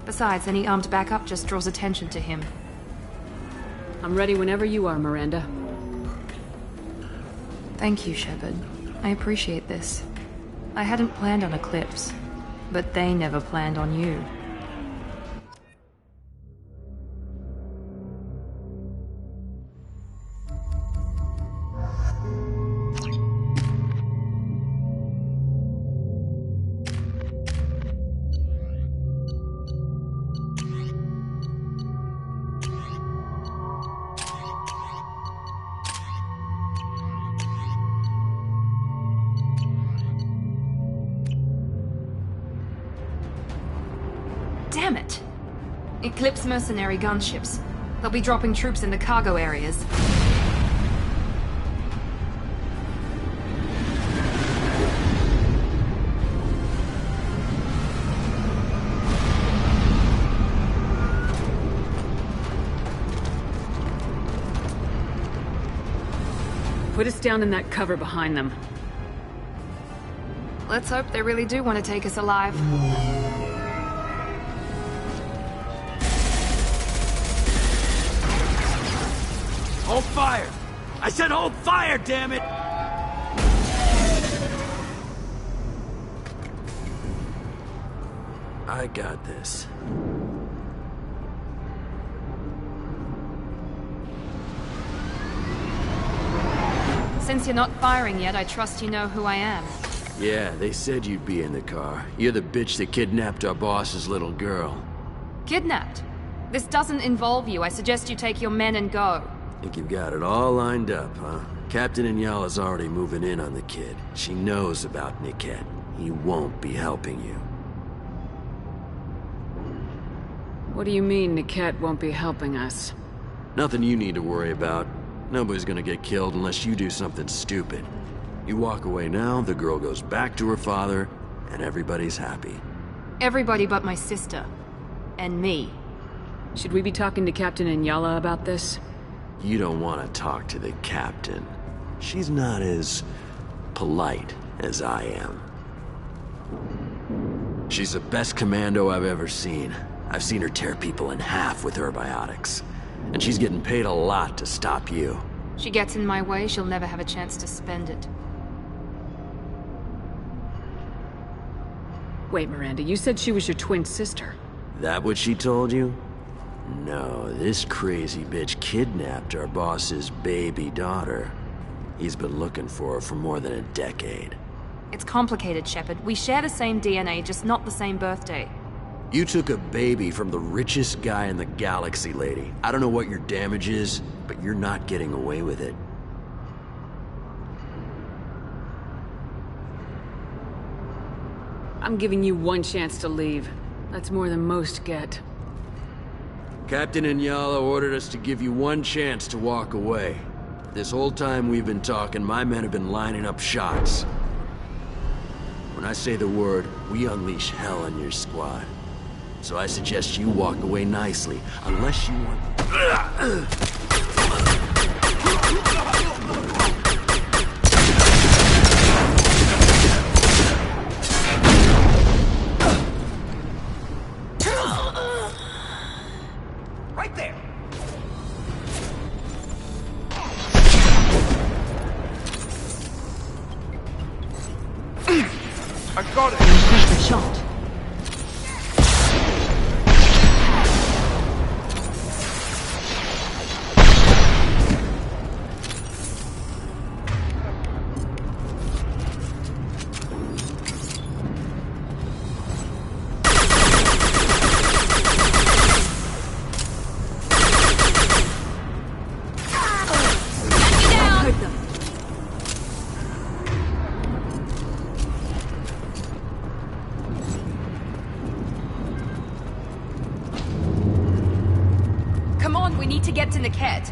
Besides, any armed backup just draws attention to him. I'm ready whenever you are, Miranda. Thank you, Shepard. I appreciate this. I hadn't planned on Eclipse, but they never planned on you. Damn it! Eclipse mercenary gunships. They'll be dropping troops in the cargo areas. Put us down in that cover behind them. Let's hope they really do want to take us alive. Hold fire! I said hold fire, damn it! I got this. Since you're not firing yet, I trust you know who I am. Yeah, they said you'd be in the car. You're the bitch that kidnapped our boss's little girl. Kidnapped? This doesn't involve you. I suggest you take your men and go. Think you've got it all lined up, huh? Captain Inyala's already moving in on the kid. She knows about Nickette. He won't be helping you. What do you mean Nickette won't be helping us? Nothing you need to worry about. Nobody's gonna get killed unless you do something stupid. You walk away now, the girl goes back to her father, and everybody's happy. Everybody but my sister. And me. Should we be talking to Captain Inyala about this? You don't want to talk to the captain. She's not as polite as I am. She's the best commando I've ever seen. I've seen her tear people in half with her biotics. And she's getting paid a lot to stop you. She gets in my way, she'll never have a chance to spend it. Wait, Miranda, you said she was your twin sister. That what she told you? No, this crazy bitch kidnapped our boss's baby daughter. He's been looking for her for more than a decade. It's complicated, Shepard. We share the same DNA, just not the same birthday. You took a baby from the richest guy in the galaxy, lady. I don't know what your damage is, but you're not getting away with it. I'm giving you one chance to leave. That's more than most get. Captain Inyala ordered us to give you one chance to walk away. This whole time we've been talking, my men have been lining up shots. When I say the word, we unleash hell on your squad. So I suggest you walk away nicely, unless you want... Right there! I got it! Perfect shot. on, we need to get to Niket.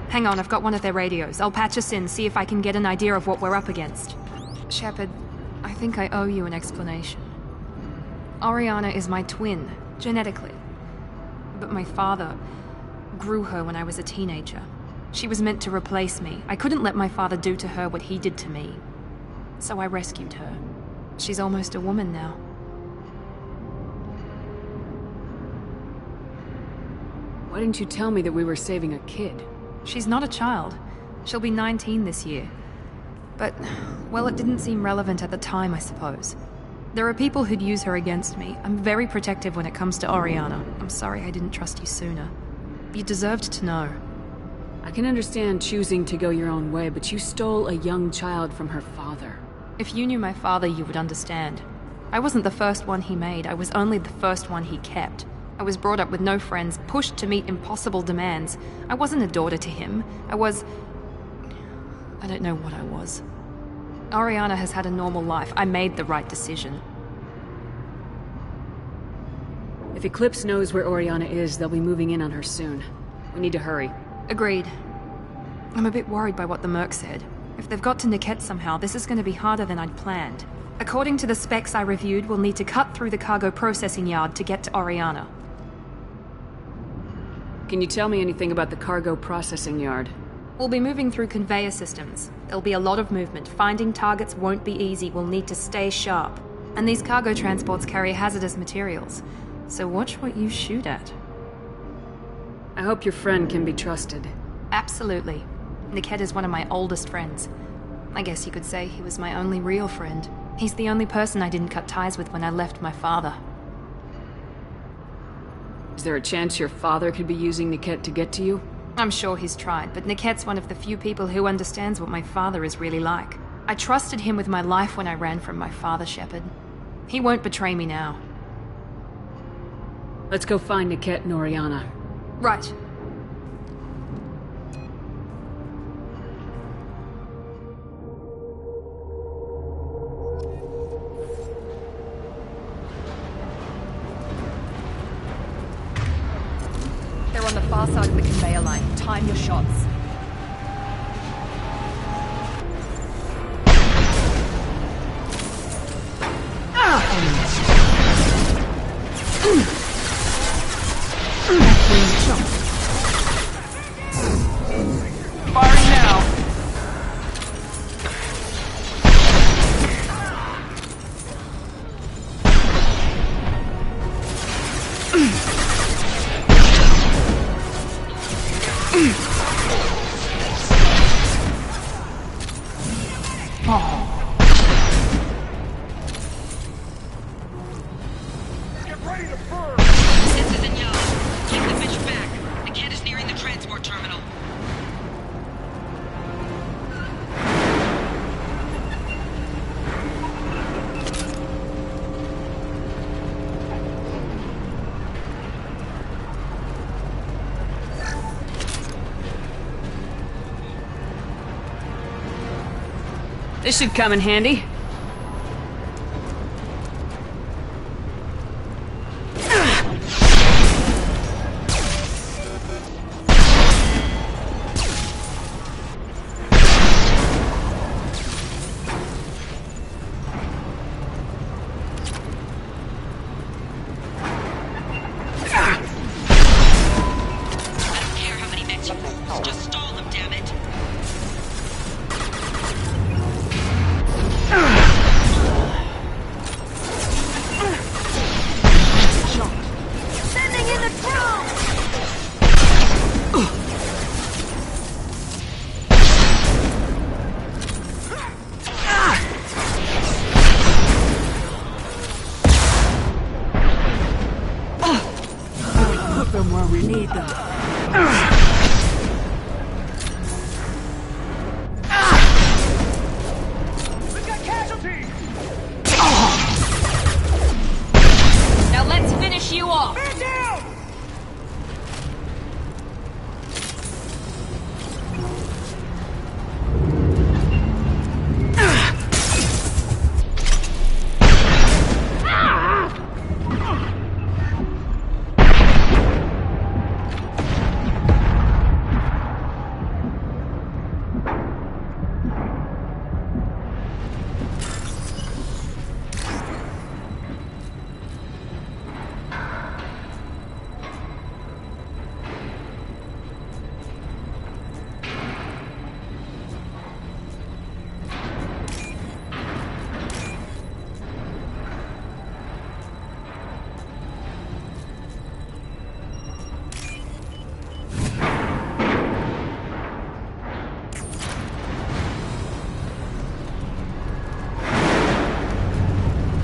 Hang on, I've got one of their radios. I'll patch us in, see if I can get an idea of what we're up against. Shepard, I think I owe you an explanation. Oriana is my twin, genetically. But my father grew her when I was a teenager. She was meant to replace me. I couldn't let my father do to her what he did to me. So I rescued her. She's almost a woman now. Why didn't you tell me that we were saving a kid? She's not a child. She'll be 19 this year. But, well, it didn't seem relevant at the time, I suppose. There are people who'd use her against me. I'm very protective when it comes to Oriana. I'm sorry I didn't trust you sooner. You deserved to know. I can understand choosing to go your own way, but you stole a young child from her father. If you knew my father, you would understand. I wasn't the first one he made. I was only the first one he kept. I was brought up with no friends, pushed to meet impossible demands. I wasn't a daughter to him. I don't know what I was. Oriana has had a normal life. I made the right decision. If Eclipse knows where Oriana is, they'll be moving in on her soon. We need to hurry. Agreed. I'm a bit worried by what the Merc said. If they've got to Niket somehow, this is going to be harder than I'd planned. According to the specs I reviewed, we'll need to cut through the cargo processing yard to get to Oriana. Can you tell me anything about the cargo processing yard? We'll be moving through conveyor systems. There'll be a lot of movement. Finding targets won't be easy. We'll need to stay sharp. And these cargo transports carry hazardous materials. So watch what you shoot at. I hope your friend can be trusted. Absolutely. Niket is one of my oldest friends. I guess you could say he was my only real friend. He's the only person I didn't cut ties with when I left my father. Is there a chance your father could be using Niket to get to you? I'm sure he's tried, but Niket's one of the few people who understands what my father is really like. I trusted him with my life when I ran from my father, Shepard. He won't betray me now. Let's go find Niket and Oriana. Right. They're on the far side of the conveyor line. Time your shots. Firing now. This should come in handy. Just stall them, damn it. them where we need them. We've got casualties! Now let's finish you off! Man down!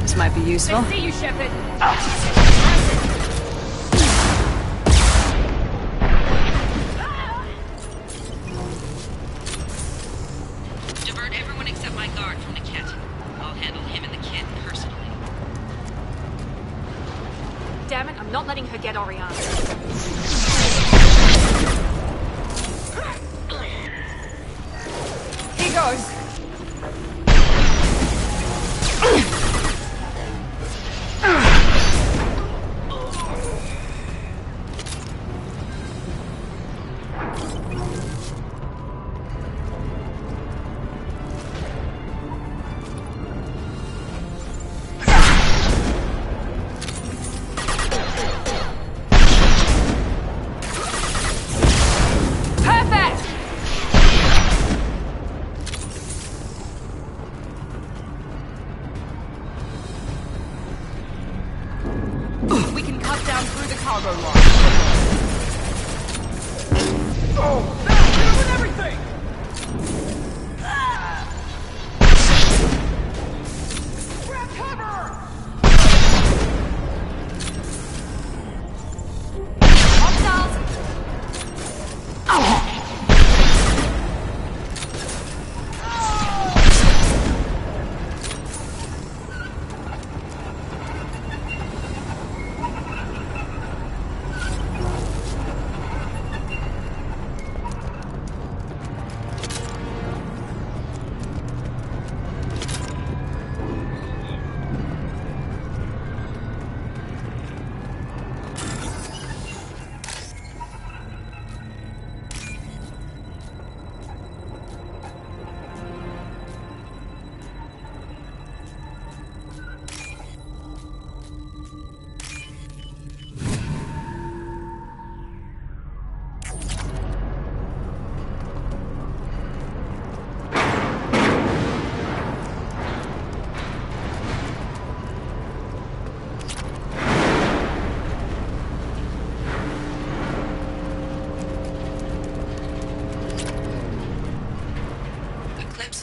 This might be useful. I see you, Shepard. Divert everyone except my guard from Niket. I'll handle him and the kid personally. Damn it, I'm not letting her get Oriana. He goes.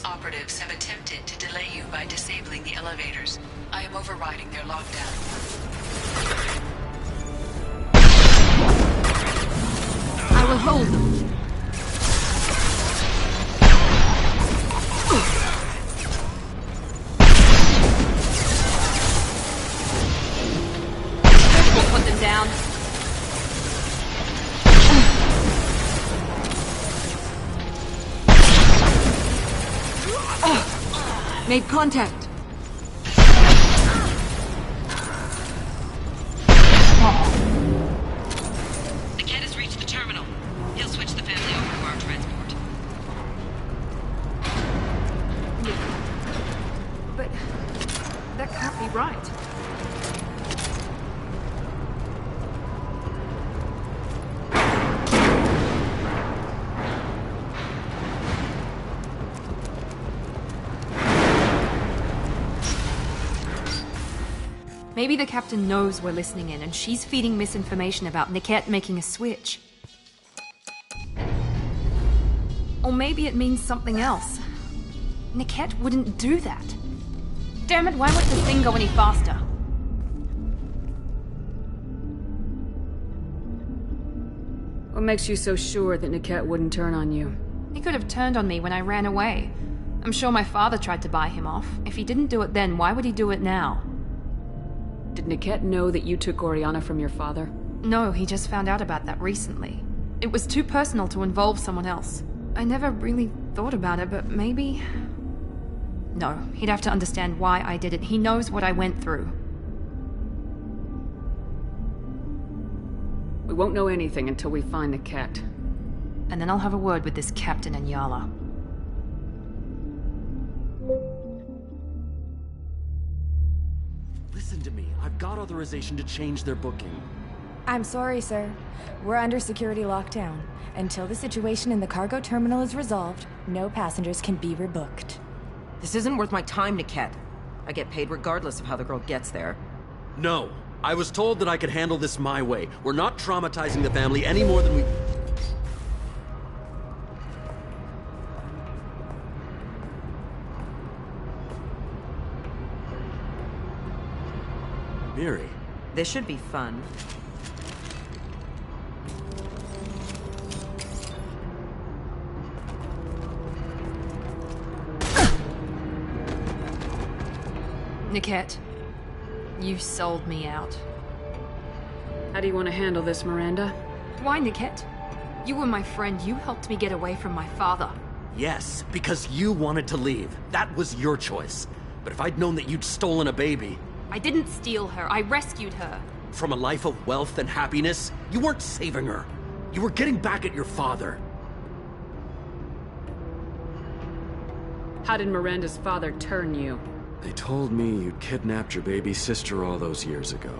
Operatives have attempted to delay you by disabling the elevators. I am overriding their lockdown. I will hold them. We'll put them down. Made contact. The kid has reached the terminal. He'll switch the family over to our transport. But that can't be right. Maybe the captain knows we're listening in, and she's feeding misinformation about Niket making a switch. Or maybe it means something else. Niket wouldn't do that. Damn it, why won't the thing go any faster? What makes you so sure that Niket wouldn't turn on you? He could have turned on me when I ran away. I'm sure my father tried to buy him off. If he didn't do it then, why would he do it now? Did Niket know that you took Oriana from your father? No, he just found out about that recently. It was too personal to involve someone else. I never really thought about it, but maybe... No, he'd have to understand why I did it. He knows what I went through. We won't know anything until we find Niket. And then I'll have a word with this captain and Yala. Listen to me. I've got authorization to change their booking. I'm sorry, sir. We're under security lockdown. Until the situation in the cargo terminal is resolved, no passengers can be rebooked. This isn't worth my time, Niket. I get paid regardless of how the girl gets there. No. I was told that I could handle this my way. We're not traumatizing the family any more than we... Miri. This should be fun. Niket, you sold me out. How do you want to handle this, Miranda? Why, Niket? You were my friend. You helped me get away from my father. Yes, because you wanted to leave. That was your choice. But if I'd known that you'd stolen a baby... I didn't steal her. I rescued her. From a life of wealth and happiness, you weren't saving her. You were getting back at your father. How did Miranda's father turn you? They told me you'd kidnapped your baby sister all those years ago.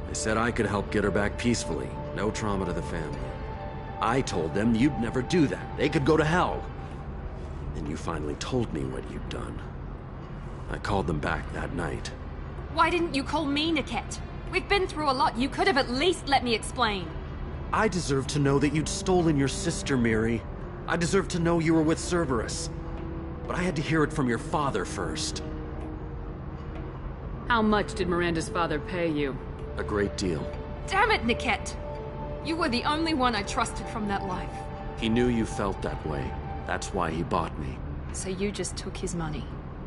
They said I could help get her back peacefully. No trauma to the family. I told them you'd never do that. They could go to hell. Then you finally told me what you'd done. I called them back that night. Why didn't you call me, Niket? We've been through a lot. You could have at least let me explain. I deserve to know that you'd stolen your sister, Miri. I deserve to know you were with Cerberus. But I had to hear it from your father first. How much did Miranda's father pay you? A great deal. Damn it, Niket! You were the only one I trusted from that life. He knew you felt that way. That's why he bought me. So you just took his money?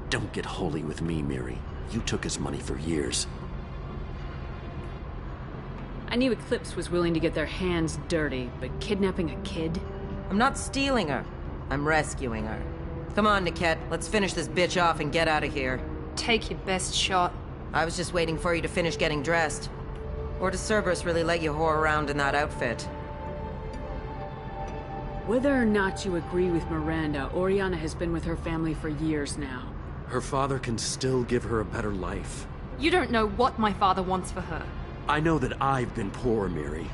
Don't get holy with me, Miri. You took his money for years. I knew Eclipse was willing to get their hands dirty, but kidnapping a kid? I'm not stealing her. I'm rescuing her. Come on, Niket. Let's finish this bitch off and get out of here. Take your best shot. I was just waiting for you to finish getting dressed. Or does Cerberus really let you whore around in that outfit? Whether or not you agree with Miranda, Oriana has been with her family for years now. Her father can still give her a better life. You don't know what my father wants for her. I know that I've been poor, Miri.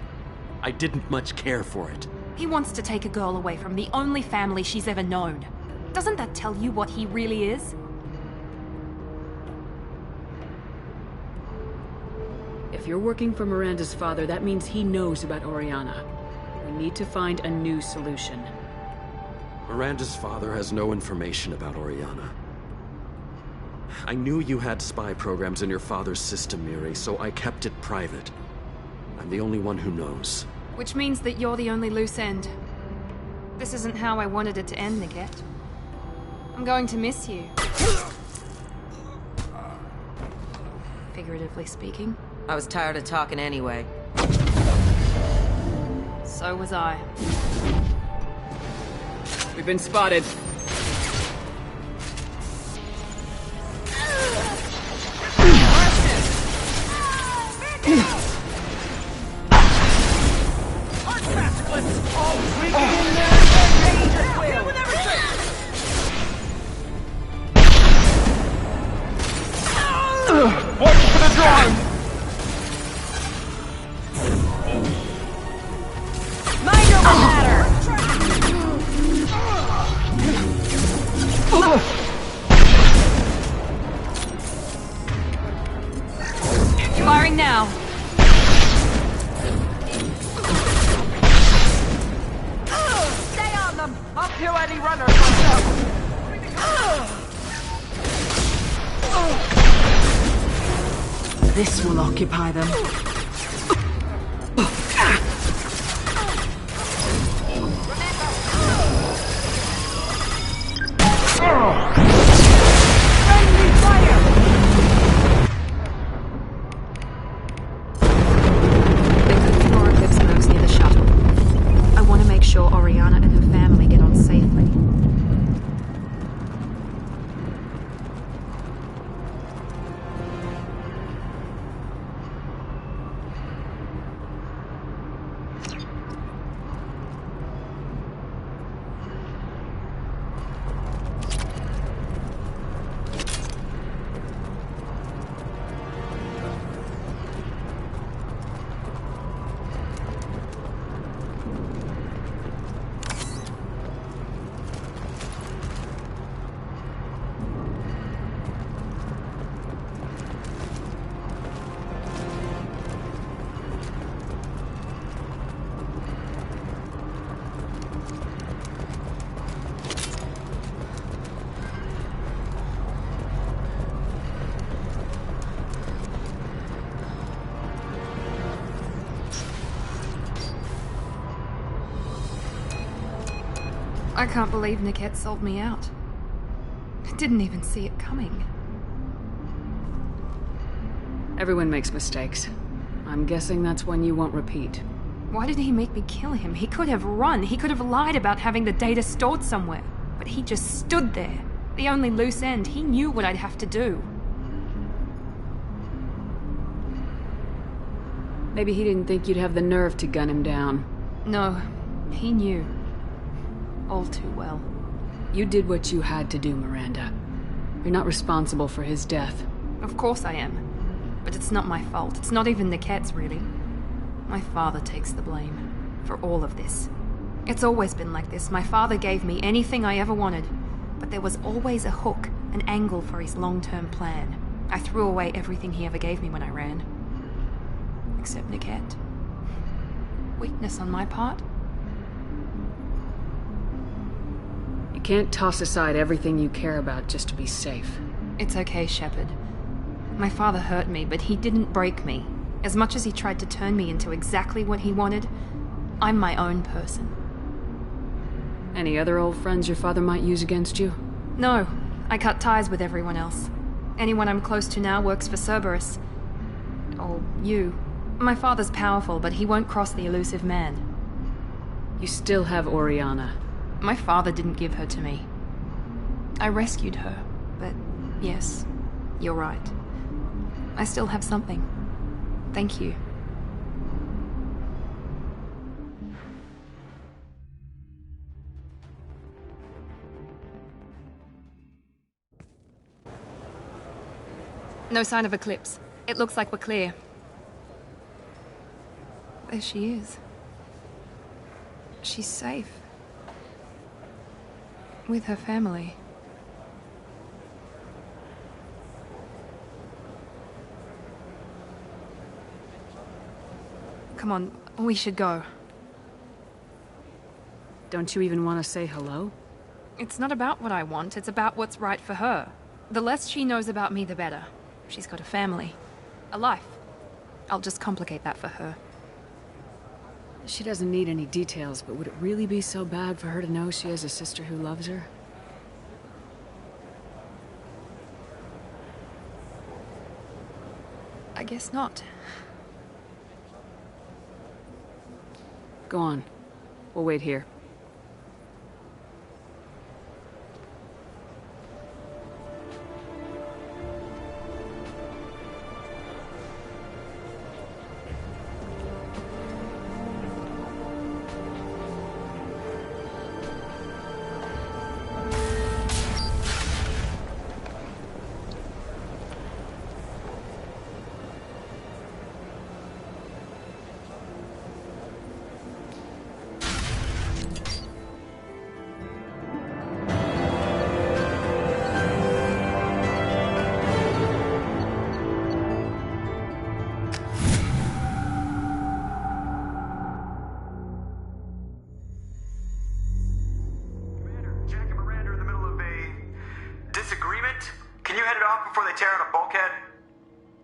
I didn't much care for it. He wants to take a girl away from the only family she's ever known. Doesn't that tell you what he really is? If you're working for Miranda's father, that means he knows about Oriana. We need to find a new solution. Miranda's father has no information about Oriana. I knew you had spy programs in your father's system, Miri, so I kept it private. I'm the only one who knows. Which means that you're the only loose end. This isn't how I wanted it to end, Niket. I'm going to miss you. Figuratively speaking. I was tired of talking anyway. So was I. We've been spotted. Watch for the drive! Mind over matter! Firing now. Stay on them! I'll kill any runners myself! This will occupy them. I can't believe Niket sold me out. I didn't even see it coming. Everyone makes mistakes. I'm guessing that's one you won't repeat. Why did he make me kill him? He could have run. He could have lied about having the data stored somewhere. But he just stood there. The only loose end. He knew what I'd have to do. Maybe he didn't think you'd have the nerve to gun him down. No, he knew. All too well. You did what you had to do, Miranda. You're not responsible for his death. Of course I am. But it's not my fault. It's not even Niket's, really. My father takes the blame for all of this. It's always been like this. My father gave me anything I ever wanted, but there was always a hook, an angle for his long-term plan. I threw away everything he ever gave me when I ran. Except Niket. Weakness on my part? You can't toss aside everything you care about just to be safe. It's okay, Shepard. My father hurt me, but he didn't break me. As much as he tried to turn me into exactly what he wanted, I'm my own person. Any other old friends your father might use against you? No, I cut ties with everyone else. Anyone I'm close to now works for Cerberus. Or you. My father's powerful, but he won't cross the elusive man. You still have Oriana. My father didn't give her to me. I rescued her, but yes, you're right. I still have something. Thank you. No sign of Eclipse. It looks like we're clear. There she is. She's safe. With her family. Come on, we should go. Don't you even want to say hello? It's not about what I want, it's about what's right for her. The less she knows about me, the better. She's got a family. A life. I'll just complicate that for her. She doesn't need any details, but would it really be so bad for her to know she has a sister who loves her? I guess not. Go on. We'll wait here.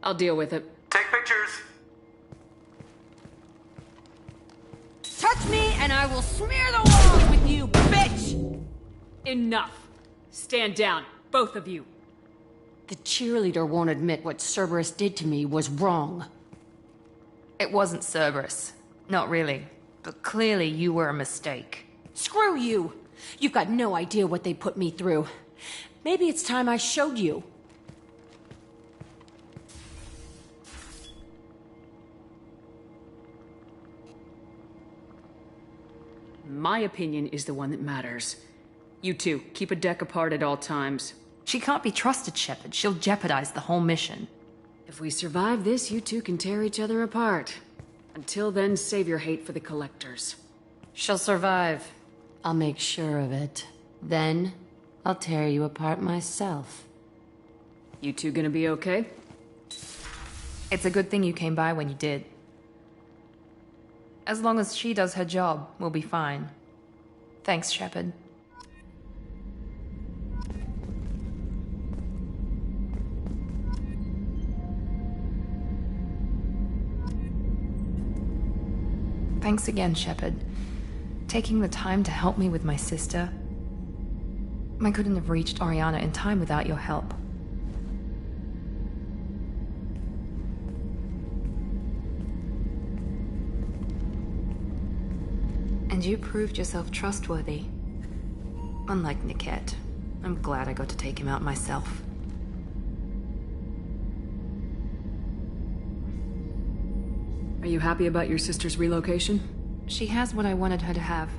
I'll deal with it. Take pictures. Touch me and I will smear the walls with you, bitch! Enough. Stand down, both of you. The cheerleader won't admit what Cerberus did to me was wrong. It wasn't Cerberus. Not really. But clearly you were a mistake. Screw you! You've got no idea what they put me through. Maybe it's time I showed you. My opinion is the one that matters. You two, keep a deck apart at all times. She can't be trusted, Shepard. She'll jeopardize the whole mission. If we survive this, you two can tear each other apart. Until then, save your hate for the Collectors. She'll survive. I'll make sure of it. Then, I'll tear you apart myself. You two gonna be okay? It's a good thing you came by when you did. As long as she does her job, we'll be fine. Thanks, Shepard. Thanks again, Shepard. Taking the time to help me with my sister, I couldn't have reached Oriana in time without your help. And you proved yourself trustworthy. Unlike Niket, I'm glad I got to take him out myself. Are you happy about your sister's relocation? She has what I wanted her to have.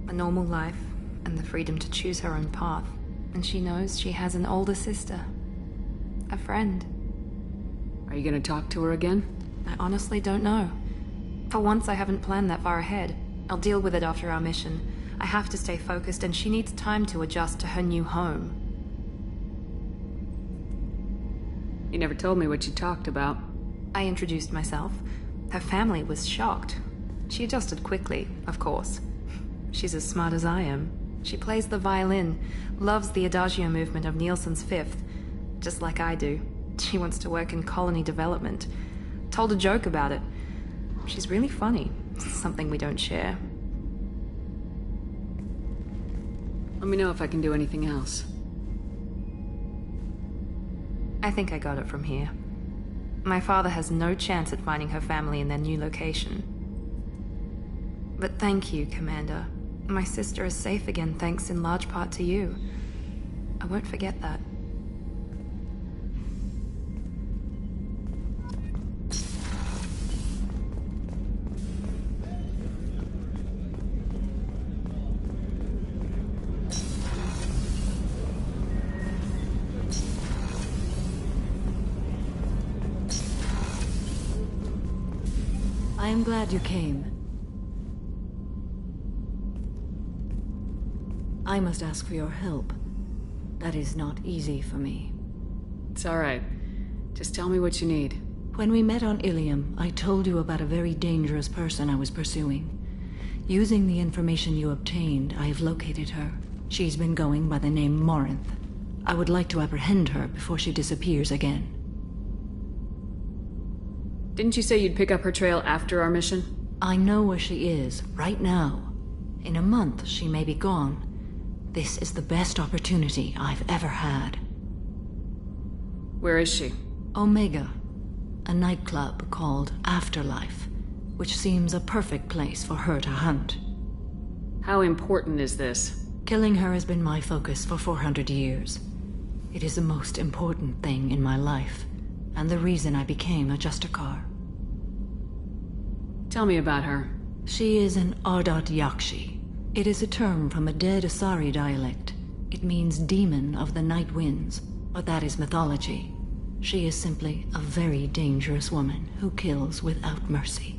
A normal life, and the freedom to choose her own path. And she knows she has an older sister. A friend. Are you gonna talk to her again? I honestly don't know. For once, I haven't planned that far ahead. I'll deal with it after our mission. I have to stay focused, and she needs time to adjust to her new home. You never told me what you talked about. I introduced myself. Her family was shocked. She adjusted quickly, of course. She's as smart as I am. She plays the violin, loves the Adagio movement of Nielsen's Fifth, just like I do. She wants to work in colony development. Told a joke about it. She's really funny. It's something we don't share. Let me know if I can do anything else. I think I got it from here. My father has no chance at finding her family in their new location. But thank you, Commander. My sister is safe again thanks in large part to you. I won't forget that. I am glad you came. I must ask for your help. That is not easy for me. It's alright. Just tell me what you need. When we met on Ilium, I told you about a very dangerous person I was pursuing. Using the information you obtained, I have located her. She's been going by the name Morinth. I would like to apprehend her before she disappears again. Didn't you say you'd pick up her trail after our mission? I know where she is, right now. In a month, she may be gone. This is the best opportunity I've ever had. Where is she? Omega. A nightclub called Afterlife, which seems a perfect place for her to hunt. How important is this? Killing her has been my focus for 400 years. It is the most important thing in my life, and the reason I became a Justicar. Tell me about her. She is an Ardat Yakshi. It is a term from a dead Asari dialect. It means demon of the night winds, but that is mythology. She is simply a very dangerous woman who kills without mercy.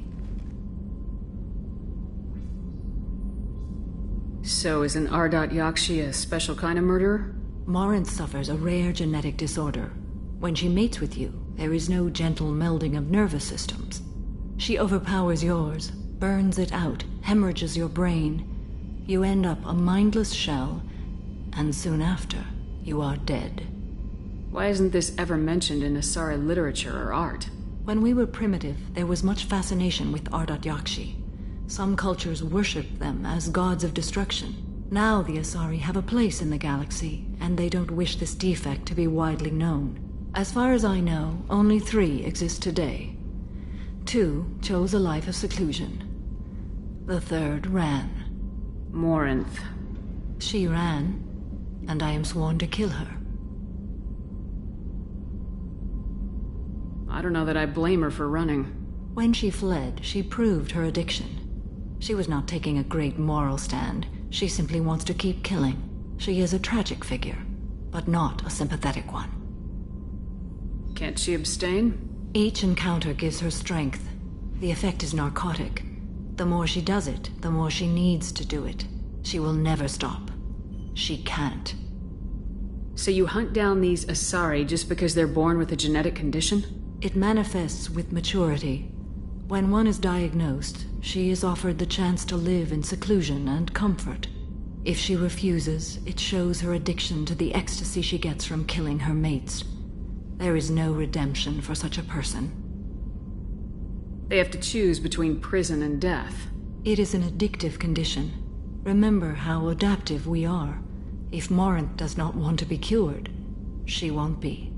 So is an Ardat Yakshi a special kind of murderer? Morinth suffers a rare genetic disorder. When she mates with you, there is no gentle melding of nervous systems. She overpowers yours, burns it out, hemorrhages your brain. You end up a mindless shell, and soon after, you are dead. Why isn't this ever mentioned in Asari literature or art? When we were primitive, there was much fascination with Ardat Yakshi. Some cultures worshipped them as gods of destruction. Now the Asari have a place in the galaxy, and they don't wish this defect to be widely known. As far as I know, only 3 exist today. 2 chose a life of seclusion. The 3rd ran. Morinth. She ran, and I am sworn to kill her. I don't know that I blame her for running. When she fled, she proved her addiction. She was not taking a great moral stand. She simply wants to keep killing. She is a tragic figure, but not a sympathetic one. Can't she abstain? Each encounter gives her strength. The effect is narcotic. The more she does it, the more she needs to do it. She will never stop. She can't. So you hunt down these Asari just because they're born with a genetic condition? It manifests with maturity. When one is diagnosed, she is offered the chance to live in seclusion and comfort. If she refuses, it shows her addiction to the ecstasy she gets from killing her mates. There is no redemption for such a person. They have to choose between prison and death. It is an addictive condition. Remember how adaptive we are. If Morinth does not want to be cured, she won't be.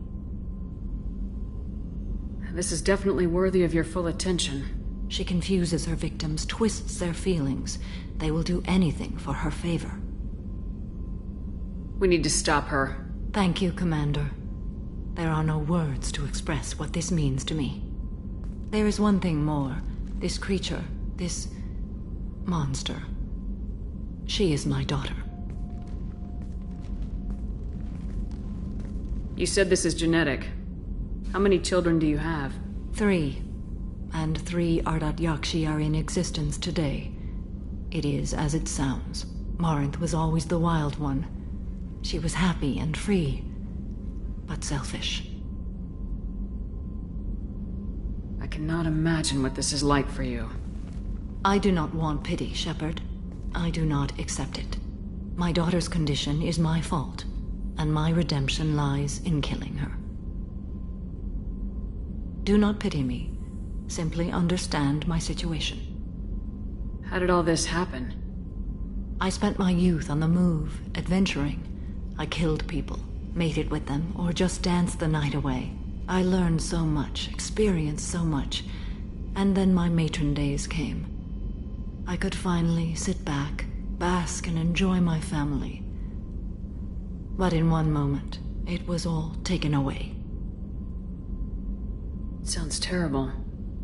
This is definitely worthy of your full attention. She confuses her victims, twists their feelings. They will do anything for her favor. We need to stop her. Thank you, Commander. There are no words to express what this means to me. There is one thing more. This creature, this monster. She is my daughter. You said this is genetic. How many children do you have? 3. And 3 Ardat Yakshi are in existence today. It is as it sounds. Morinth was always the wild one. She was happy and free, but selfish. I cannot imagine what this is like for you. I do not want pity, Shepard. I do not accept it. My daughter's condition is my fault, and my redemption lies in killing her. Do not pity me. Simply understand my situation. How did all this happen? I spent my youth on the move, adventuring. I killed people, mated with them, or just danced the night away. I learned so much, experienced so much, and then my matron days came. I could finally sit back, bask and enjoy my family. But in one moment, it was all taken away. Sounds terrible.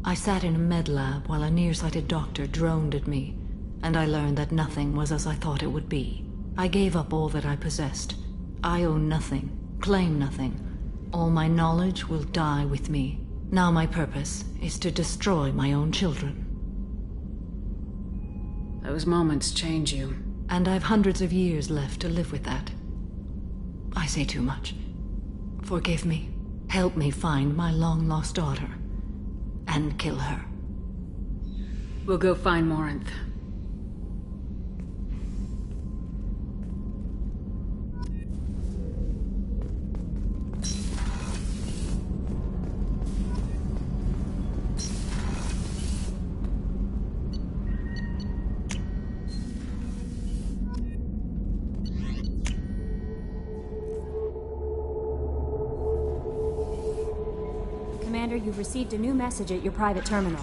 I sat in a med lab while a nearsighted doctor droned at me, and I learned that nothing was as I thought it would be. I gave up all that I possessed. I own nothing, claim nothing. All my knowledge will die with me. Now my purpose is to destroy my own children. Those moments change you. And I've hundreds of years left to live with that. I say too much. Forgive me. Help me find my long-lost daughter. And kill her. We'll go find Morinth. Commander, you've received a new message at your private terminal.